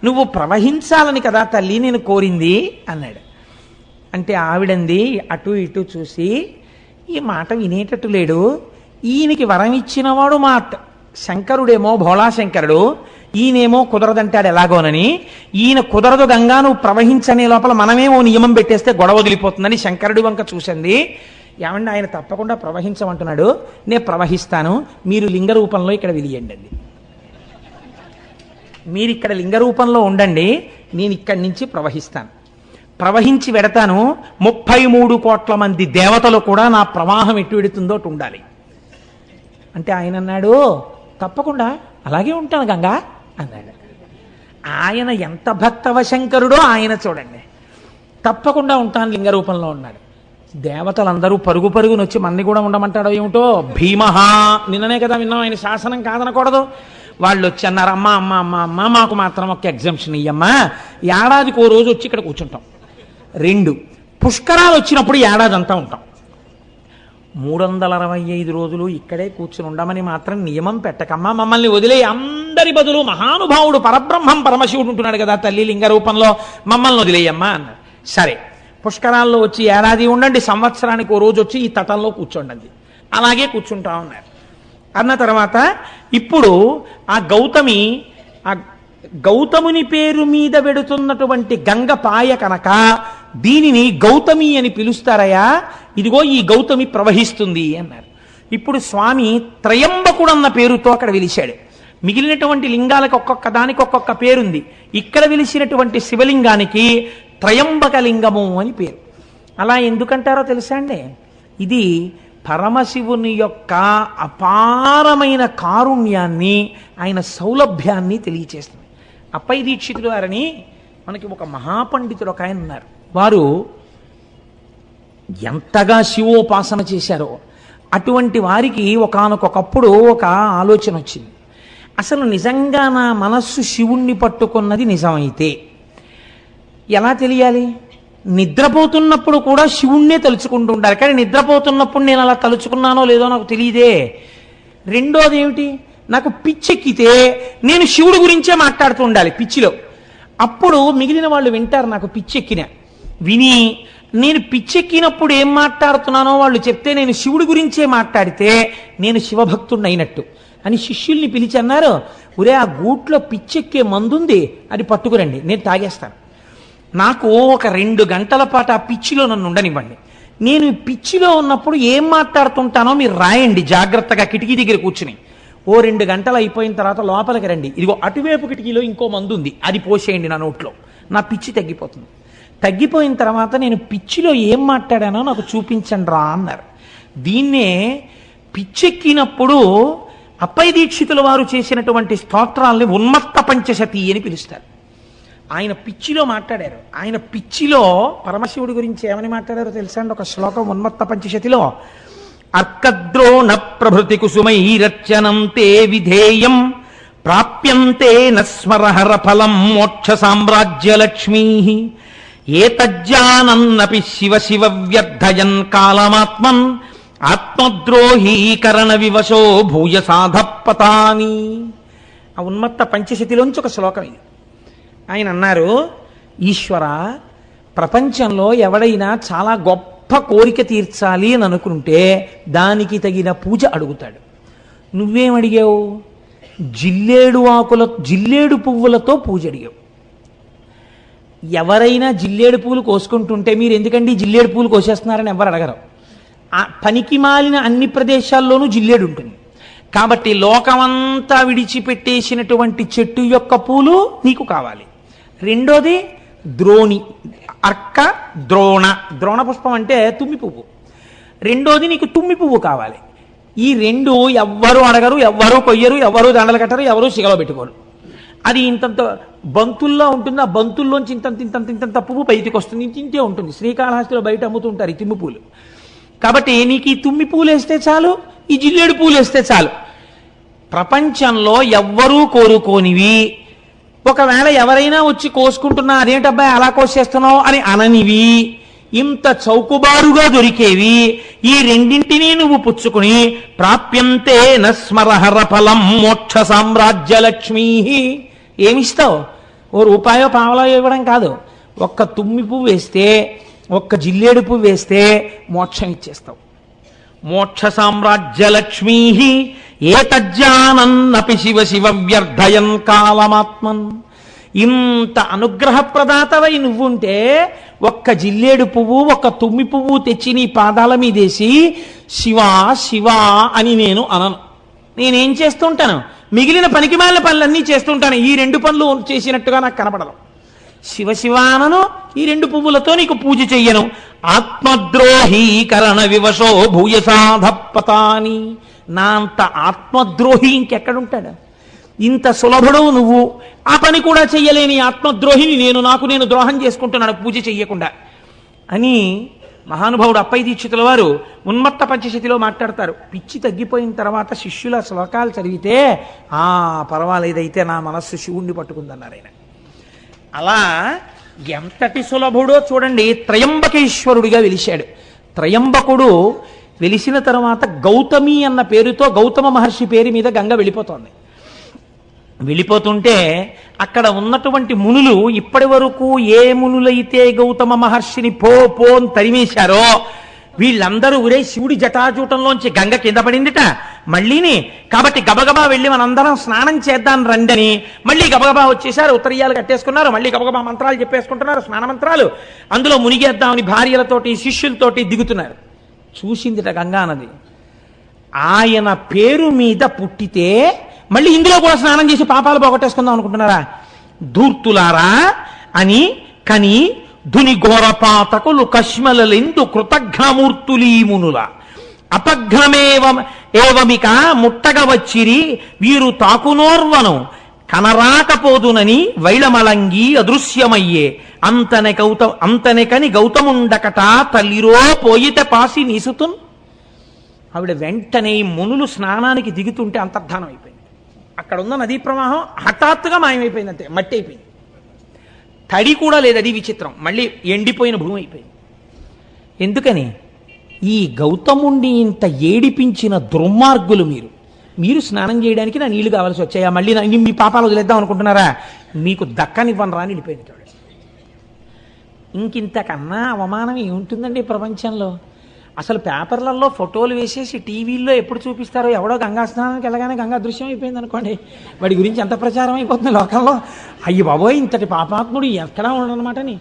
నువ్వు ప్రవహించాలని కదా తల్లి నేను కోరింది అన్నాడు. అంటే ఆవిడంది అటు ఇటు చూసి, ఈ మాట వినేటట్టు లేడు, ఈయనకి వరం ఇచ్చినవాడు మా శంకరుడేమో భోళాశంకరుడు, ఈయనేమో కుదరదంటాడు ఎలాగోనని, ఈయన కుదరదు గంగా నువ్వు ప్రవహించనే లోపల మనమేమో నియమం పెట్టేస్తే గొడవ వదిలిపోతుందని శంకరుడి వంక చూసింది. ఏమండి ఆయన తప్పకుండా ప్రవహించమంటున్నాడు, నేను ప్రవహిస్తాను, మీరు లింగ రూపంలో ఇక్కడ వెలియండి అండి, మీరు ఇక్కడ లింగ రూపంలో ఉండండి, నేను ఇక్కడి నుంచి ప్రవహిస్తాను, ప్రవహించి వెడతాను, 33 కోట్ల మంది దేవతలు కూడా నా ప్రవాహం ఎటు వెడుతుందో అటు ఉండాలి. అంటే ఆయన అన్నాడు, తప్పకుండా అలాగే ఉంటాను గంగా అన్నాడు. ఆయన ఎంత భక్తవశంకరుడో ఆయన చూడండి, తప్పకుండా ఉంటాను లింగ రూపంలో ఉన్నాడు. దేవతలందరూ పరుగు పరుగును వచ్చి మన్ని కూడా ఉండమంటాడో ఏమిటో, భీమహా నిన్ననే కదా విన్నాం, ఆయన శాసనం కాదనకూడదు. వాళ్ళు వచ్చి అన్నారు, అమ్మ అమ్మ అమ్మ అమ్మ మాకు మాత్రం ఒక ఎగ్జామ్షన్ ఇయ్యమ్మా, ఏడాదికి 1 రోజు వచ్చి ఇక్కడ కూర్చుంటాం, 2 పుష్కరాలు వచ్చినప్పుడు ఏడాది అంతా ఉంటాం, 365 రోజులు ఇక్కడే కూర్చుని ఉండమని మాత్రం నియమం పెట్టకమ్మా, మమ్మల్ని వదిలే, అందరి బదులు మహానుభావుడు పరబ్రహ్మం పరమశివుడు ఉంటున్నాడు కదా తల్లి లింగ రూపంలో, మమ్మల్ని వదిలేయమ్మా అన్నాడు. సరే పుష్కరాల్లో వచ్చి ఏడాది ఉండండి, సంవత్సరానికి 1 రోజు వచ్చి ఈ తటంలో కూర్చోండి, అలాగే కూర్చుంటా ఉన్నారు. అన్న తర్వాత ఇప్పుడు ఆ గౌతముని పేరు మీద వెడుతున్నటువంటి గంగ పాయ కనుక దీనిని గౌతమి అని పిలుస్తారయా, ఇదిగో ఈ గౌతమి ప్రవహిస్తుంది అన్నారు. ఇప్పుడు స్వామి త్రయంబకుడన్న పేరుతో అక్కడ వెలిశాడు. మిగిలినటువంటి లింగాలకు ఒక్కొక్క దానికి ఒక్కొక్క పేరుంది, ఇక్కడ వెలిసినటువంటి శివలింగానికి త్రయంబక లింగము అని పేరు. అలా ఎందుకంటారో తెలుసా అండి, ఇది పరమశివుని యొక్క అపారమైన కారుణ్యాన్ని, ఆయన సౌలభ్యాన్ని తెలియచేస్తుంది. అప్పై దీక్షితుడు గారని మనకి ఒక మహాపండితుడు ఒక ఆయన ఉన్నారు, వారు ఎంతగా శివోపాసన చేశారో అటువంటి వారికి ఒకానొకప్పుడు ఒక ఆలోచన వచ్చింది, అసలు నిజంగా నా మనస్సు శివుణ్ణి పట్టుకున్నది నిజమైతే ఎలా తెలియాలి, నిద్రపోతున్నప్పుడు కూడా శివుణ్ణే తలుచుకుంటూ ఉండాలి, కానీ నిద్రపోతున్నప్పుడు నేను అలా తలుచుకున్నానో లేదో నాకు తెలియదే. రెండోది ఏమిటి, నాకు పిచ్చెక్కితే నేను శివుడి గురించే మాట్లాడుతూ ఉండాలి పిచ్చిలో, అప్పుడు మిగిలిన వాళ్ళు వింటారు నాకు పిచ్చెక్కిన, విని నేను పిచ్చెక్కినప్పుడు ఏం మాట్లాడుతున్నానో వాళ్ళు చెప్తే నేను శివుడి గురించే మాట్లాడితే నేను శివభక్తుడిని అయినట్టు అని శిష్యుల్ని పిలిచి అన్నారు, ఒరే ఆ గూట్లో పిచ్చెక్కే మందుంది, అది పట్టుకురండి, నేను తాగేస్తాను. నాకు ఒక 2 గంటల పాటు ఆ పిచ్చిలో నన్ను ఉండనివ్వండి. నేను ఈ పిచ్చిలో ఉన్నప్పుడు ఏం మాట్లాడుతుంటానో మీరు రాయండి జాగ్రత్తగా కిటికీ దగ్గర కూర్చుని. ఓ 2 గంటలు అయిపోయిన తర్వాత లోపలికి రండి, ఇదిగో అటువైపు కిటికీలో ఇంకో మందు ఉంది, అది పోసేయండి నా నోట్లో, నా పిచ్చి తగ్గిపోతుంది. తగ్గిపోయిన తర్వాత నేను పిచ్చిలో ఏం మాట్లాడానో నాకు చూపించండి రా అన్నారు. దీన్నే పిచ్చెక్కినప్పుడు అప్పయ్య దీక్షితుల వారు చేసినటువంటి స్తోత్రాల్ని ఉన్మత్త పంచశతి అని పిలుస్తారు. ఆయన పిచ్చిలో మాట్లాడారు. ఆయన పిచ్చిలో పరమశివుడి గురించి ఏమని మాట్లాడారో తెలుసా అండి? ఒక శ్లోకం ఉన్మత్త పంచశతిలో, అర్కద్రోణ ప్రభృతి కుసుమైరర్చనం తే విధేయం ప్రాప్యంతే నస్మరహర ఫలం మోక్ష సామ్రాజ్యలక్ష్మీ ఏతజ్జానన్నపి శివ శివ వ్యర్థయన్ కాలమాత్మన్ ఆత్మద్రోహీకరణ వివశో భూయ సాధపతాని. ఆ ఉన్మత్త పంచశతిలోంచి ఒక శ్లోకం ఇది. ఆయన అన్నారు, ఈశ్వర, ప్రపంచంలో ఎవడైనా చాలా గొప్ప కోరిక తీర్చాలి అని అనుకుంటే దానికి తగిన పూజ అడుగుతాడు. నువ్వేమడిగావు? జిల్లేడు పువ్వులతో పూజ అడిగావు. ఎవరైనా జిల్లేడు పూలు కోసుకుంటుంటే మీరు ఎందుకండి జిల్లేడు పూలు కోసేస్తున్నారని ఎవరు అడగరు. ఆ పనికి మాలిన అన్ని ప్రదేశాల్లోనూ జిల్లేడు ఉంటుంది కాబట్టి లోకమంతా విడిచిపెట్టేసినటువంటి చెట్టు యొక్క పూలు నీకు కావాలి. రెండోది ద్రోణి, అర్క, ద్రోణ పుష్పం అంటే తుమ్మి పువ్వు. రెండోది నీకు తుమ్మి పువ్వు కావాలి. ఈ 2 ఎవ్వరూ అడగరు, ఎవ్వరూ కొయ్యరు, ఎవరూ దండలు కట్టరు, ఎవరూ సిగలో పెట్టుకోరు. అది ఇంతంత బంతుల్లో ఉంటుంది. ఆ బంతుల్లోంచి ఇంతంత పువ్వు బయటికి వస్తుంది, ఇంతే ఉంటుంది. శ్రీకాళహస్తిలో బయట అమ్ముతుంటారు ఈ తుమ్మి పూలు. కాబట్టి నీకు ఈ తుమ్మి పూలు వేస్తే చాలు, ఈ జిల్లేడు పూలు వేస్తే చాలు. ప్రపంచంలో ఎవ్వరూ కోరుకోనివి, ఒకవేళ ఎవరైనా వచ్చి కోసుకుంటున్నా అదేంటబ్బాయి అలా కోసేస్తున్నావు అని అననివి, ఇంత చౌకుబారుగా దొరికేవి ఈ రెండింటినీ నువ్వు పుచ్చుకుని ప్రాప్యంతే నస్మరహర ఫలం మోక్ష సామ్రాజ్యలక్ష్మీ. ఏమిస్తావు? ఓ రూపాయో పావలో ఇవ్వడం కాదు, ఒక్క తుమ్మి పువ్వు వేస్తే, ఒక్క జిల్లేడు పువ్వు వేస్తే మోక్షం ఇచ్చేస్తావు. మోక్ష సామ్రాజ్యలక్ష్మీ ఏతజ్జానన్నపి శివ శివ వ్యర్థయన్ కాలమాత్మన్. ఇంత అనుగ్రహప్రదాతవై నువ్వుంటే ఒక్క జిల్లేడు పువ్వు, ఒక్క తుమ్మి పువ్వు తెచ్చి నీ పాదాల మీదేసి శివా శివా అని నేను అనను. నేనేం చేస్తుంటాను? మిగిలిన పనికిమాలిన పనులన్నీ చేస్తుంటాను. ఈ 2 పనులు చేసినట్టుగా నాకు కనపడదు. శివ శివానను, ఈ 2 పువ్వులతో నీకు పూజ చెయ్యను. ఆత్మద్రోహీకరణ వివశో భూయసాధపతాని. నా అంత ఆత్మద్రోహి ఇంకెక్కడుంటాడు? ఇంత సులభుడవు నువ్వు, ఆ పని కూడా చెయ్యలేని ఆత్మద్రోహిని నాకు నేను ద్రోహం చేసుకుంటున్నాను పూజ చెయ్యకుండా అని మహానుభావుడు అప్పయ్య దీక్షితుల వారు ఉన్మత్త పంచశతిలో మాట్లాడతారు. పిచ్చి తగ్గిపోయిన తర్వాత శిష్యుల శ్లోకాలు చదివితే పర్వాలేదైతే నా మనస్సు శివుణ్ణి పట్టుకుందన్నారు ఆయన. అలా ఎంతటి సులభుడో చూడండి. త్రయంబకేశ్వరుడిగా వెలిశాడు. త్రయంబకుడు వెలిసిన తర్వాత గౌతమి అన్న పేరుతో గౌతమ మహర్షి పేరు మీద గంగ వెళ్ళిపోతోంది. వెళ్ళిపోతుంటే అక్కడ ఉన్నటువంటి మునులు, ఇప్పటి వరకు ఏ మునులైతే గౌతమ మహర్షిని పో అని తరిమేశారో వీళ్ళందరూ ఒరే శివుడి జటాజూటంలోంచి గంగ కింద పడిందిట మళ్ళీని, కాబట్టి గబగబా వెళ్ళి మనందరం స్నానం చేద్దాం రండని మళ్ళీ గబగబా వచ్చేసారు. ఉత్తరీయాలు కట్టేసుకున్నారు, మళ్ళీ గబగబా మంత్రాలు చెప్పేసుకుంటున్నారు, స్నాన మంత్రాలు. అందులో మునిగేద్దామని భార్యలతోటి శిష్యులతోటి దిగుతున్నారు. చూసిందిట గంగా నది. ఆయన పేరు మీద పుట్టితే మళ్ళీ ఇందులో కూడా స్నానం చేసి పాపాలు పోగొట్టేసుకుందాం అనుకుంటున్నారా? ధూర్తులారా అని కని ధుని ఘోరపాతకులు కష్మలెందు కృతఘ్నమూర్తులీమునుల అపఘ్నమేవమిక ముట్టగ వచ్చిరి వీరు తాకునోర్వను కనరాకపోదునని వైళమలంగి అదృశ్యమయ్యే అంతనెకని గౌతముండకట తల్లిరో పోయిత పాసి నీసుతున్. ఆవిడ వెంటనే మునులు స్నానానికి దిగుతుంటే అంతర్ధానం అయిపోయింది. అక్కడ ఉన్న నదీ ప్రవాహం హఠాత్తుగా మాయమైపోయింది, అంతే మట్టి అయిపోయింది. తడి కూడా లేదు, అది విచిత్రం. మళ్ళీ ఎండిపోయిన భూమి అయిపోయింది. ఎందుకని? ఈ గౌతముణ్ణి ఇంత ఏడిపించిన దుర్మార్గులు మీరు స్నానం చేయడానికి నా నీళ్లు కావాల్సి వచ్చాయా? మళ్ళీ మీ పాపాలు వదిలేద్దాం అనుకుంటున్నారా? మీకు దక్కనివ్వను రా అని వెళ్ళిపోయింది. ఇంకింతకన్నా అవమానం ఏముంటుందండి ప్రపంచంలో? అసలు పేపర్లలో ఫోటోలు వేసేసి టీవీల్లో ఎప్పుడు చూపిస్తారో, ఎవడో గంగా స్నానానికి వెళ్ళగానే గంగా దృశ్యం అయిపోయింది అనుకోండి, వాడి గురించి ఎంత ప్రచారం అయిపోతుంది లోకంలో. అయ్యి బాబోయ్, ఇంతటి పాపాత్ముడు ఎక్కడా ఉండనమాటని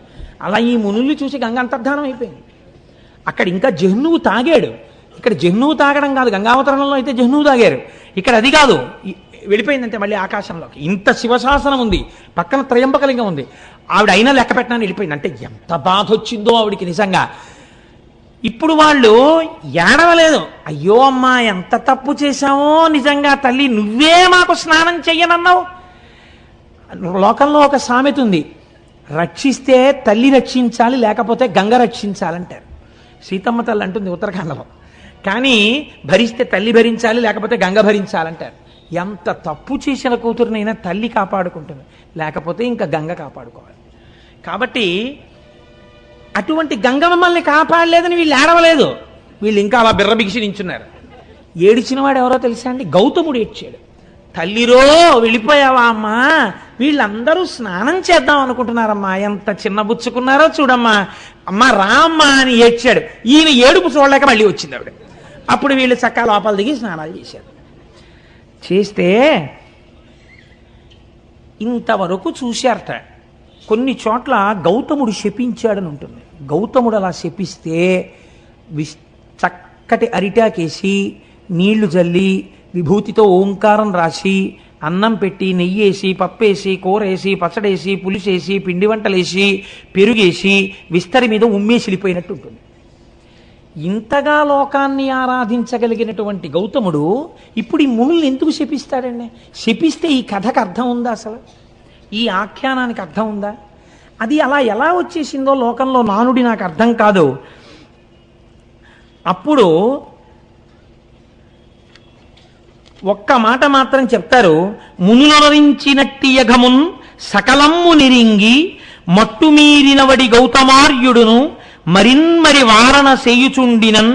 అలా ఈ మునుల్ని చూసి గంగ అంతర్ధానం అయిపోయింది. అక్కడ ఇంకా జహ్నువు తాగాడు. ఇక్కడ జహ్నువు తాగడం కాదు, గంగావతరణంలో అయితే జహ్నువు తాగారు, ఇక్కడ అది కాదు. వెళ్ళిపోయిందంటే మళ్ళీ ఆకాశంలోకి. ఇంత శివశాసనం ఉంది, పక్కన త్రయంబకలింగం ఉంది, ఆవిడ అయినా లెక్క పెట్టడానికి వెళ్ళిపోయింది. అంటే ఎంత బాధ వచ్చిందో ఆవిడికి నిజంగా. ఇప్పుడు వాళ్ళు ఏడవలేదు, అయ్యో అమ్మా ఎంత తప్పు చేశామో నిజంగా తల్లి, నువ్వే మాకు స్నానం చెయ్యనన్నావు. లోకంలో ఒక సామెత ఉంది, రక్షిస్తే తల్లి రక్షించాలి, లేకపోతే గంగ రక్షించాలంటారు. సీతమ్మ తల్లి అంటుంది ఉత్తరాఖండలో. కానీ భరిస్తే తల్లి భరించాలి, లేకపోతే గంగ భరించాలంటారు. ఎంత తప్పు చేసిన కూతురునైనా తల్లి కాపాడుకుంటుంది, లేకపోతే ఇంకా గంగ కాపాడుకోవాలి. కాబట్టి అటువంటి గంగ మమ్మల్ని కాపాడలేదని వీళ్ళు ఏడవలేదు, వీళ్ళు ఇంకా అలా బిర్రబిగిసి నించున్నారు. ఏడిచిన వాడు ఎవరో తెలుసా అండి? గౌతముడు ఏడ్చాడు. తల్లిరో వెళ్ళిపోయావా అమ్మా, వీళ్ళందరూ స్నానం చేద్దాం అనుకుంటున్నారమ్మా, ఎంత చిన్నబుచ్చుకున్నారో చూడమ్మా, అమ్మా రామ్మా అని ఏడ్చాడు. ఈయన ఏడుపు చూడలేక మళ్ళీ వచ్చింది ఆవిడ. అప్పుడు వీళ్ళు చక్కా లోపల దిగి స్నానాలు చేశారు. చేస్తే ఇంతవరకు చూశారట. కొన్ని చోట్ల గౌతముడు శపించాడని ఉంటుంది. గౌతముడు అలా శపిస్తే చక్కటి అరిటాకేసి నీళ్లు జల్లి విభూతితో ఓంకారం రాసి అన్నం పెట్టి నెయ్యేసి పప్పేసి కూరేసి పచ్చడేసి పులిసేసి పిండి వంటలేసి పెరుగేసి విస్తరి మీద ఉమ్మేసిలిపోయినట్టు ఉంటుంది. ఇంతగా లోకాన్ని ఆరాధించగలిగినటువంటి గౌతముడు ఇప్పుడు ఈ మునుల్ని ఎందుకు శపిస్తాడండి? శపిస్తే ఈ కథకు అర్థం ఉందా? అసలు ఈ ఆఖ్యానానికి అర్థం ఉందా? అది అలా ఎలా వచ్చేసిందో లోకంలో నానుడి నాకు అర్థం కాదు. అప్పుడు ఒక్క మాట మాత్రం చెప్తారు, మునులరించినట్టి యఘమున్ సకలమ్ము నిరింగి మట్టుమీరినవడి గౌతమార్యుడును మరిన్మరి వారణ సేయుచుండినన్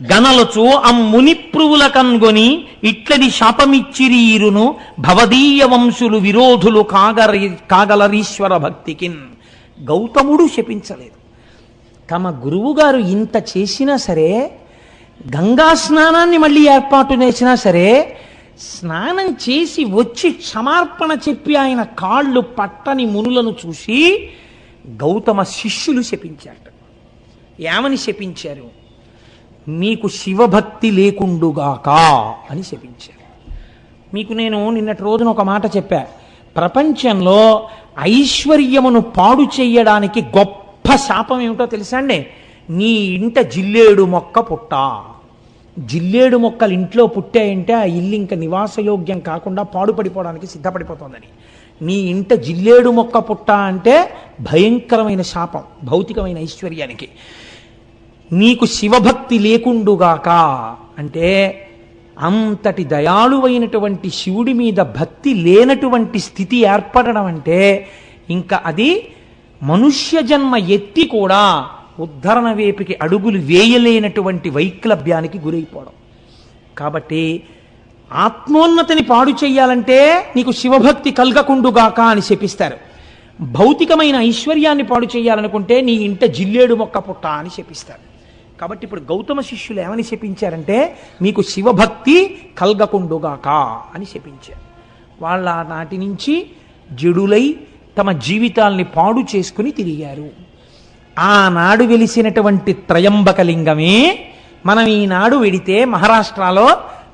గనలచు అమ్మునిప్రువుల కన్గొని ఇట్లది శాపమిచ్చిరీరును భవదీయ వంశులు విరోధులు కాగలరీశ్వర భక్తికిన్. గౌతముడు శపించలేదు. తమ గురువుగారు ఇంత చేసినా సరే, గంగా స్నానాన్ని మళ్ళీ ఏర్పాటు చేసినా సరే, స్నానం చేసి వచ్చి క్షమార్పణ చెప్పి ఆయన కాళ్ళు పట్టని మునులను చూసి గౌతమ శిష్యులు శపించారు. ఏమని శపించారు? మీకు శివభక్తి లేకుండుగాక అని శపించారు. మీకు నేను నిన్నటి రోజున ఒక మాట చెప్పా, ప్రపంచంలో ఐశ్వర్యమును పాడు చెయ్యడానికి గొప్ప శాపం ఏమిటో తెలుసా అండి? నీ ఇంట జిల్లేడు మొక్క పుట్ట. జిల్లేడు మొక్కలు ఇంట్లో పుట్టాయంటే ఆ ఇల్లు ఇంకా నివాసయోగ్యం కాకుండా పాడుపడిపోవడానికి సిద్ధపడిపోతుందని. నీ ఇంట జిల్లేడు మొక్క పుట్ట అంటే భయంకరమైన శాపం భౌతికమైన ఐశ్వర్యానికి. నీకు శివభక్తి లేకుండుగాక అంటే అంతటి దయాళువైనటువంటి శివుడి మీద భక్తి లేనటువంటి స్థితి ఏర్పడడం అంటే ఇంకా అది మనుష్య జన్మ ఎత్తి కూడా ఉద్ధరణ వేపికి అడుగులు వేయలేనటువంటి వైక్లభ్యానికి గురైపోవడం. కాబట్టి ఆత్మోన్నతిని పాడు చెయ్యాలంటే నీకు శివభక్తి కలగకుండుగాక అని శపిస్తారు. భౌతికమైన ఐశ్వర్యాన్ని పాడు చేయాలనుకుంటే నీ ఇంట జిల్లేడు మొక్క పుట్ట అని శపిస్తారు. కాబట్టి ఇప్పుడు గౌతమ శిష్యులు ఏమని శపించారంటే మీకు శివభక్తి కలగకుండుగాక అని శపించారు. వాళ్ళ నాటి నుంచి జడులై తమ జీవితాల్ని పాడు చేసుకుని తిరిగారు. ఆనాడు వెలిసినటువంటి త్రయంబకలింగమే మనం ఈనాడు వెడితే మహారాష్ట్రలో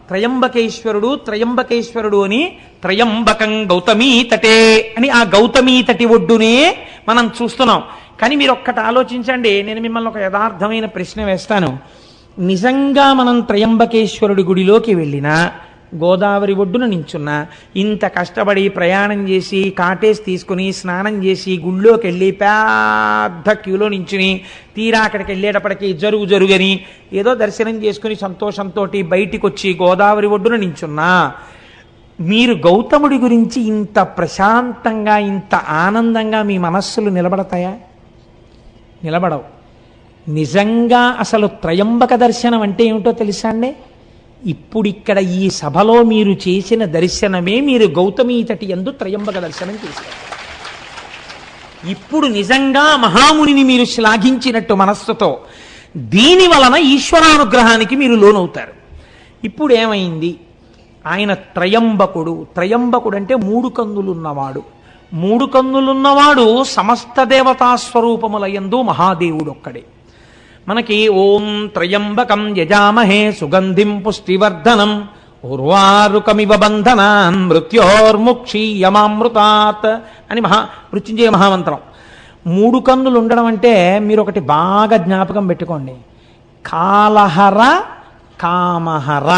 త్రయంబకేశ్వరుడు అని త్రయంబకం గౌతమీ తటే అని ఆ గౌతమీ తటి ఒడ్డునే మనం చూస్తున్నాం. కానీ మీరు ఒక్కటి ఆలోచించండి, నేను మిమ్మల్ని ఒక యథార్థమైన ప్రశ్న వేస్తాను. నిజంగా మనం త్రయంబకేశ్వరుడి గుడిలోకి వెళ్ళినా, గోదావరి ఒడ్డున నించున్నా, ఇంత కష్టపడి ప్రయాణం చేసి కాటేసి తీసుకుని స్నానం చేసి గుళ్ళోకి వెళ్ళి పెద్ద క్యూలో నించుని తీరా అక్కడికి వెళ్ళేటప్పటికి జరుగని ఏదో దర్శనం చేసుకుని సంతోషంతో బయటికి వచ్చి గోదావరి ఒడ్డున నించున్నా, మీరు గౌతముడి గురించి ఇంత ప్రశాంతంగా ఇంత ఆనందంగా మీ మనస్సులు నిలబడతాయా? నిలబడవు. నిజంగా అసలు త్రయంబక దర్శనం అంటే ఏమిటో తెలుసా అండి? ఇప్పుడు ఇక్కడ ఈ సభలో మీరు చేసిన దర్శనమే మీరు గౌతమీ తటి యందు త్రయంబక దర్శనం చేశారు. ఇప్పుడు నిజంగా మహామునిని మీరు శ్లాఘించినట్టు మనస్సుతో దీని వలన ఈశ్వరానుగ్రహానికి మీరు లోనవుతారు. ఇప్పుడు ఏమైంది? ఆయన త్రయంబకుడు. త్రయంబకుడు అంటే 3 కన్నులున్నవాడు. 3 కన్నులున్నవాడు సమస్త దేవతా స్వరూపములయందు మహాదేవుడు ఒక్కడే. మనకి ఓం త్రయంబకం యజామహే సుగంధిం పుష్టివర్ధనం ఉర్వారుకమివ బంధనాన్ మృత్యోర్ముక్షీయమామృతాత్ అని మృత్యుంజయ మహామంత్రం. 3 కన్నులు ఉండడం అంటే మీరు ఒకటి బాగా జ్ఞాపకం పెట్టుకోండి. కాలహర కామహర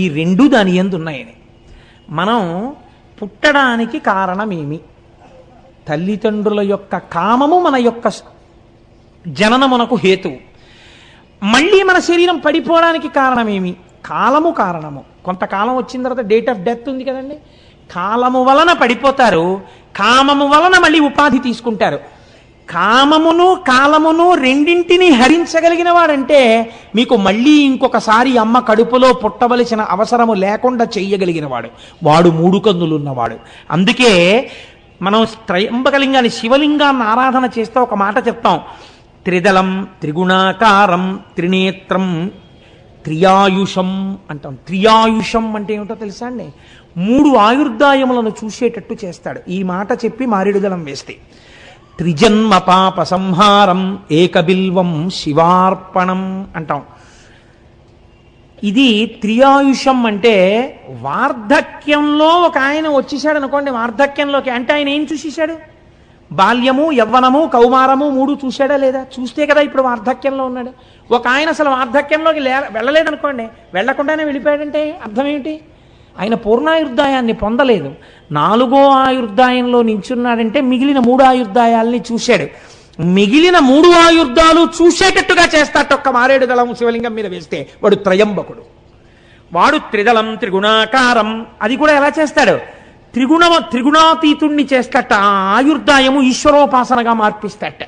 ఈ 2 దాని యందు ఉన్నాయని. మనం పుట్టడానికి కారణమేమి? తల్లిదండ్రుల యొక్క కామము మన యొక్క జననమునకు హేతువు. మళ్ళీ మన శరీరం పడిపోవడానికి కారణమేమి? కాలము కారణము. కొంతకాలం వచ్చిన తర్వాత డేట్ ఆఫ్ డెత్ ఉంది కదండి. కాలము వలన పడిపోతారు, కామము వలన మళ్ళీ ఉపాధి తీసుకుంటారు. కామమును కాలమును రెండింటినీ హరించగలిగిన వాడంటే మీకు మళ్ళీ ఇంకొకసారి అమ్మ కడుపులో పుట్టవలసిన అవసరము లేకుండా చెయ్యగలిగిన వాడు. వాడు 3 కన్నులు ఉన్నవాడు. అందుకే మనం త్రయంబకలింగాన్ని శివలింగాన్ని ఆరాధన చేస్తే ఒక మాట చెప్తాం. త్రిదళం త్రిగుణాకారం త్రినేత్రం త్రియాయుషం అంటాం. త్రియాయుషం అంటే ఏమిటో తెలుసా అండి? 3 ఆయుర్దాయములను చూసేటట్టు చేస్తాడు. ఈ మాట చెప్పి మారేడుదళం వేస్తే త్రిజన్మ పాప సంహారం ఏకబిల్వం శివార్పణం అంటాం. ఇది త్రియాయుషం అంటే వార్ధక్యంలో ఒక ఆయన వచ్చేసాడు అనుకోండి. వార్ధక్యంలోకి అంటే ఆయన ఏం చూసేశాడు? బాల్యము యవ్వనము కౌమారము 3 చూశాడా లేదా? చూస్తే కదా ఇప్పుడు వార్ధక్యంలో ఉన్నాడు. ఒక ఆయన అసలు వార్ధక్యంలోకి వెళ్ళలేదనుకోండి, వెళ్లకుండానే వెళ్ళిపోయాడంటే అర్థం ఏమిటి? ఆయన పూర్ణాయుర్దాయాన్ని పొందలేదు. 4వ ఆయుర్దాయంలో నించున్నాడంటే మిగిలిన 3 ఆయుర్దాయాల్ని చూశాడు. మిగిలిన 3 ఆయుర్దాలు చూసేటట్టుగా చేస్తాట ఒక్క మారేడు దళం శివలింగం మీద వేస్తే వాడు త్రయంబకుడు. వాడు త్రిదళం త్రిగుణాకారం. అది కూడా ఎలా చేస్తాడు? త్రిగుణాతీతుణ్ణి చేస్తట. ఆ ఆయుర్దాయము ఈశ్వరోపాసనగా మార్పిస్తట.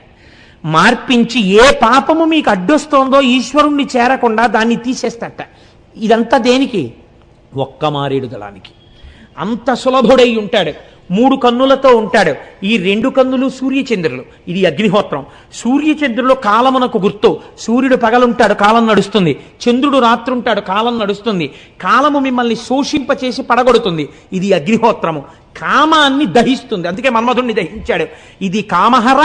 మార్పించి ఏ పాపము మీకు అడ్డొస్తోందో ఈశ్వరుణ్ణి చేరకుండా దాన్ని తీసేస్తట. ఇదంతా దేనికి? ఒక్క మారేడు దళానికి. అంత సులభుడై ఉంటాడు. 3 కన్నులతో ఉంటాడు. ఈ 2 కన్నులు సూర్యచంద్రులు. ఇది అగ్నిహోత్రం. సూర్యచంద్రులు కాలమునకు గుర్తు. సూర్యుడు పగలుంటాడు, కాలం నడుస్తుంది. చంద్రుడు రాత్రుంటాడు, కాలం నడుస్తుంది. కాలము మిమ్మల్ని శోషింపచేసి పడగొడుతుంది. ఇది అగ్నిహోత్రము. కామాన్ని దహిస్తుంది. అందుకే మన్మధుణ్ణి దహించాడు. ఇది కామహర,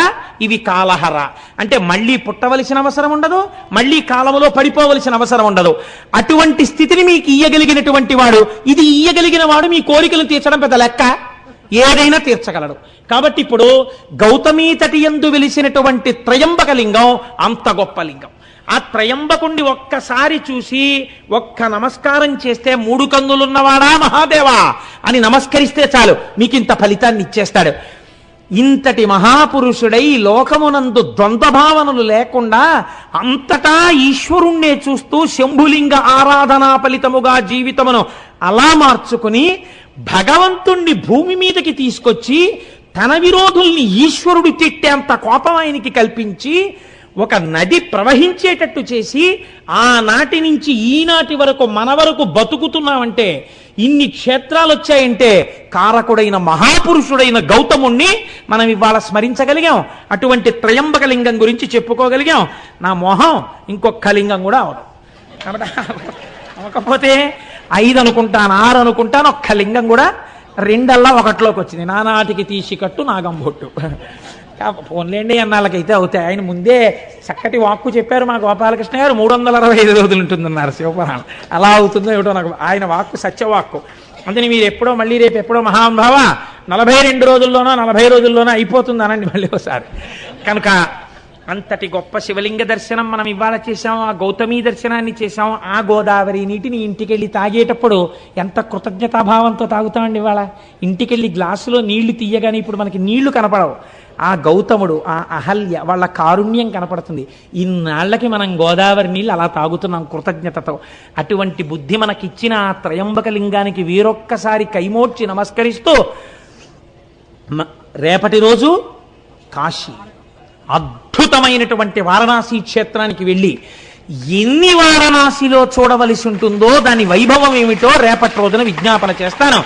ఇవి కాలహర. అంటే మళ్ళీ పుట్టవలసిన అవసరం ఉండదు, మళ్ళీ కాలములో పడిపోవలసిన అవసరం ఉండదు. అటువంటి స్థితిని మీకు ఇయ్యగలిగినటువంటి వాడు, ఇది ఇయ్యగలిగిన వాడు మీ కోరికలు తీర్చడం పెద్ద లెక్క. ఏదైనా తీర్చగలడు. కాబట్టి ఇప్పుడు గౌతమీ తటి యందు వెలిసినటువంటి త్రయంబకలింగం అంత గొప్ప లింగం. ఆ త్రయంబకుణ్ణి ఒక్కసారి చూసి ఒక్క నమస్కారం చేస్తే 3 కన్నులున్నవాడా మహాదేవా అని నమస్కరిస్తే చాలు మీకు ఇంత ఫలితాన్ని ఇచ్చేస్తాడు. ఇంతటి మహాపురుషుడై లోకమునందు ద్వంద్వభావనలు లేకుండా అంతటా ఈశ్వరుణ్ణే చూస్తూ శంభులింగ ఆరాధనా ఫలితముగా జీవితమును అలా మార్చుకుని భగవంతుణ్ణి భూమి మీదకి తీసుకొచ్చి తన విరోధుల్ని ఈశ్వరుడు తిట్టేంత కోపం ఆయనకి కల్పించి ఒక నది ప్రవహించేటట్టు చేసి ఆనాటి నుంచి ఈనాటి వరకు మన వరకు బతుకుతున్నామంటే, ఇన్ని క్షేత్రాలు వచ్చాయంటే కారకుడైన మహాపురుషుడైన గౌతముణ్ణి మనం ఇవాళ స్మరించగలిగాం. అటువంటి త్రయంబక లింగం గురించి చెప్పుకోగలిగాం. నా మోహం ఇంకొక లింగం కూడా అవడం కాబట్టి అవకపోతే 5 అనుకుంటాను, 6 అనుకుంటాను, ఒక్క లింగం కూడా 2 1లోకి వచ్చింది. నానాటికి తీసి కట్టు నాగంబొట్టు. ఫోన్లేండి అన్నాళ్ళకైతే అవుతాయి. ఆయన ముందే చక్కటి వాక్కు చెప్పారు మా గోపాలకృష్ణ గారు. 365 రోజులు ఉంటుందన్నారు శివపురాణం. అలా అవుతుందో ఏమిటో నాకు. ఆయన వాక్కు సత్యవాక్కు. అందుకని మీరు ఎప్పుడో మళ్ళీ రేపు ఎప్పుడో మహానుభావ 42 రోజుల్లోనో 40 రోజుల్లోనో అయిపోతుంది అనండి మళ్ళీ ఒకసారి. కనుక అంతటి గొప్ప శివలింగ దర్శనం మనం ఇవాళ చేశాం. ఆ గౌతమీ దర్శనాన్ని చేశాం. ఆ గోదావరి నీటిని ఇంటికెళ్ళి తాగేటప్పుడు ఎంత కృతజ్ఞతాభావంతో తాగుతామండి. ఇవాళ ఇంటికెళ్ళి గ్లాసులో నీళ్లు తీయగానే ఇప్పుడు మనకి నీళ్లు కనపడవు. ఆ గౌతముడు, ఆ అహల్య వాళ్ళ కారుణ్యం కనపడుతుంది. ఇన్నాళ్లకి మనం గోదావరి నీళ్ళు అలా తాగుతున్నాం కృతజ్ఞతతో. అటువంటి బుద్ధి మనకిచ్చిన ఆ త్రయంబక లింగానికి వీరొక్కసారి కైమోడ్చి నమస్కరిస్తూ రేపటి రోజు కాశీ అద్భుతమైనటువంటి వారణాసి క్షేత్రానికి వెళ్ళి ఎన్ని వారణాసిలో చూడవలసి ఉంటుందో దాని వైభవం ఏమిటో రేపటి రోజున విజ్ఞాపన చేస్తాను.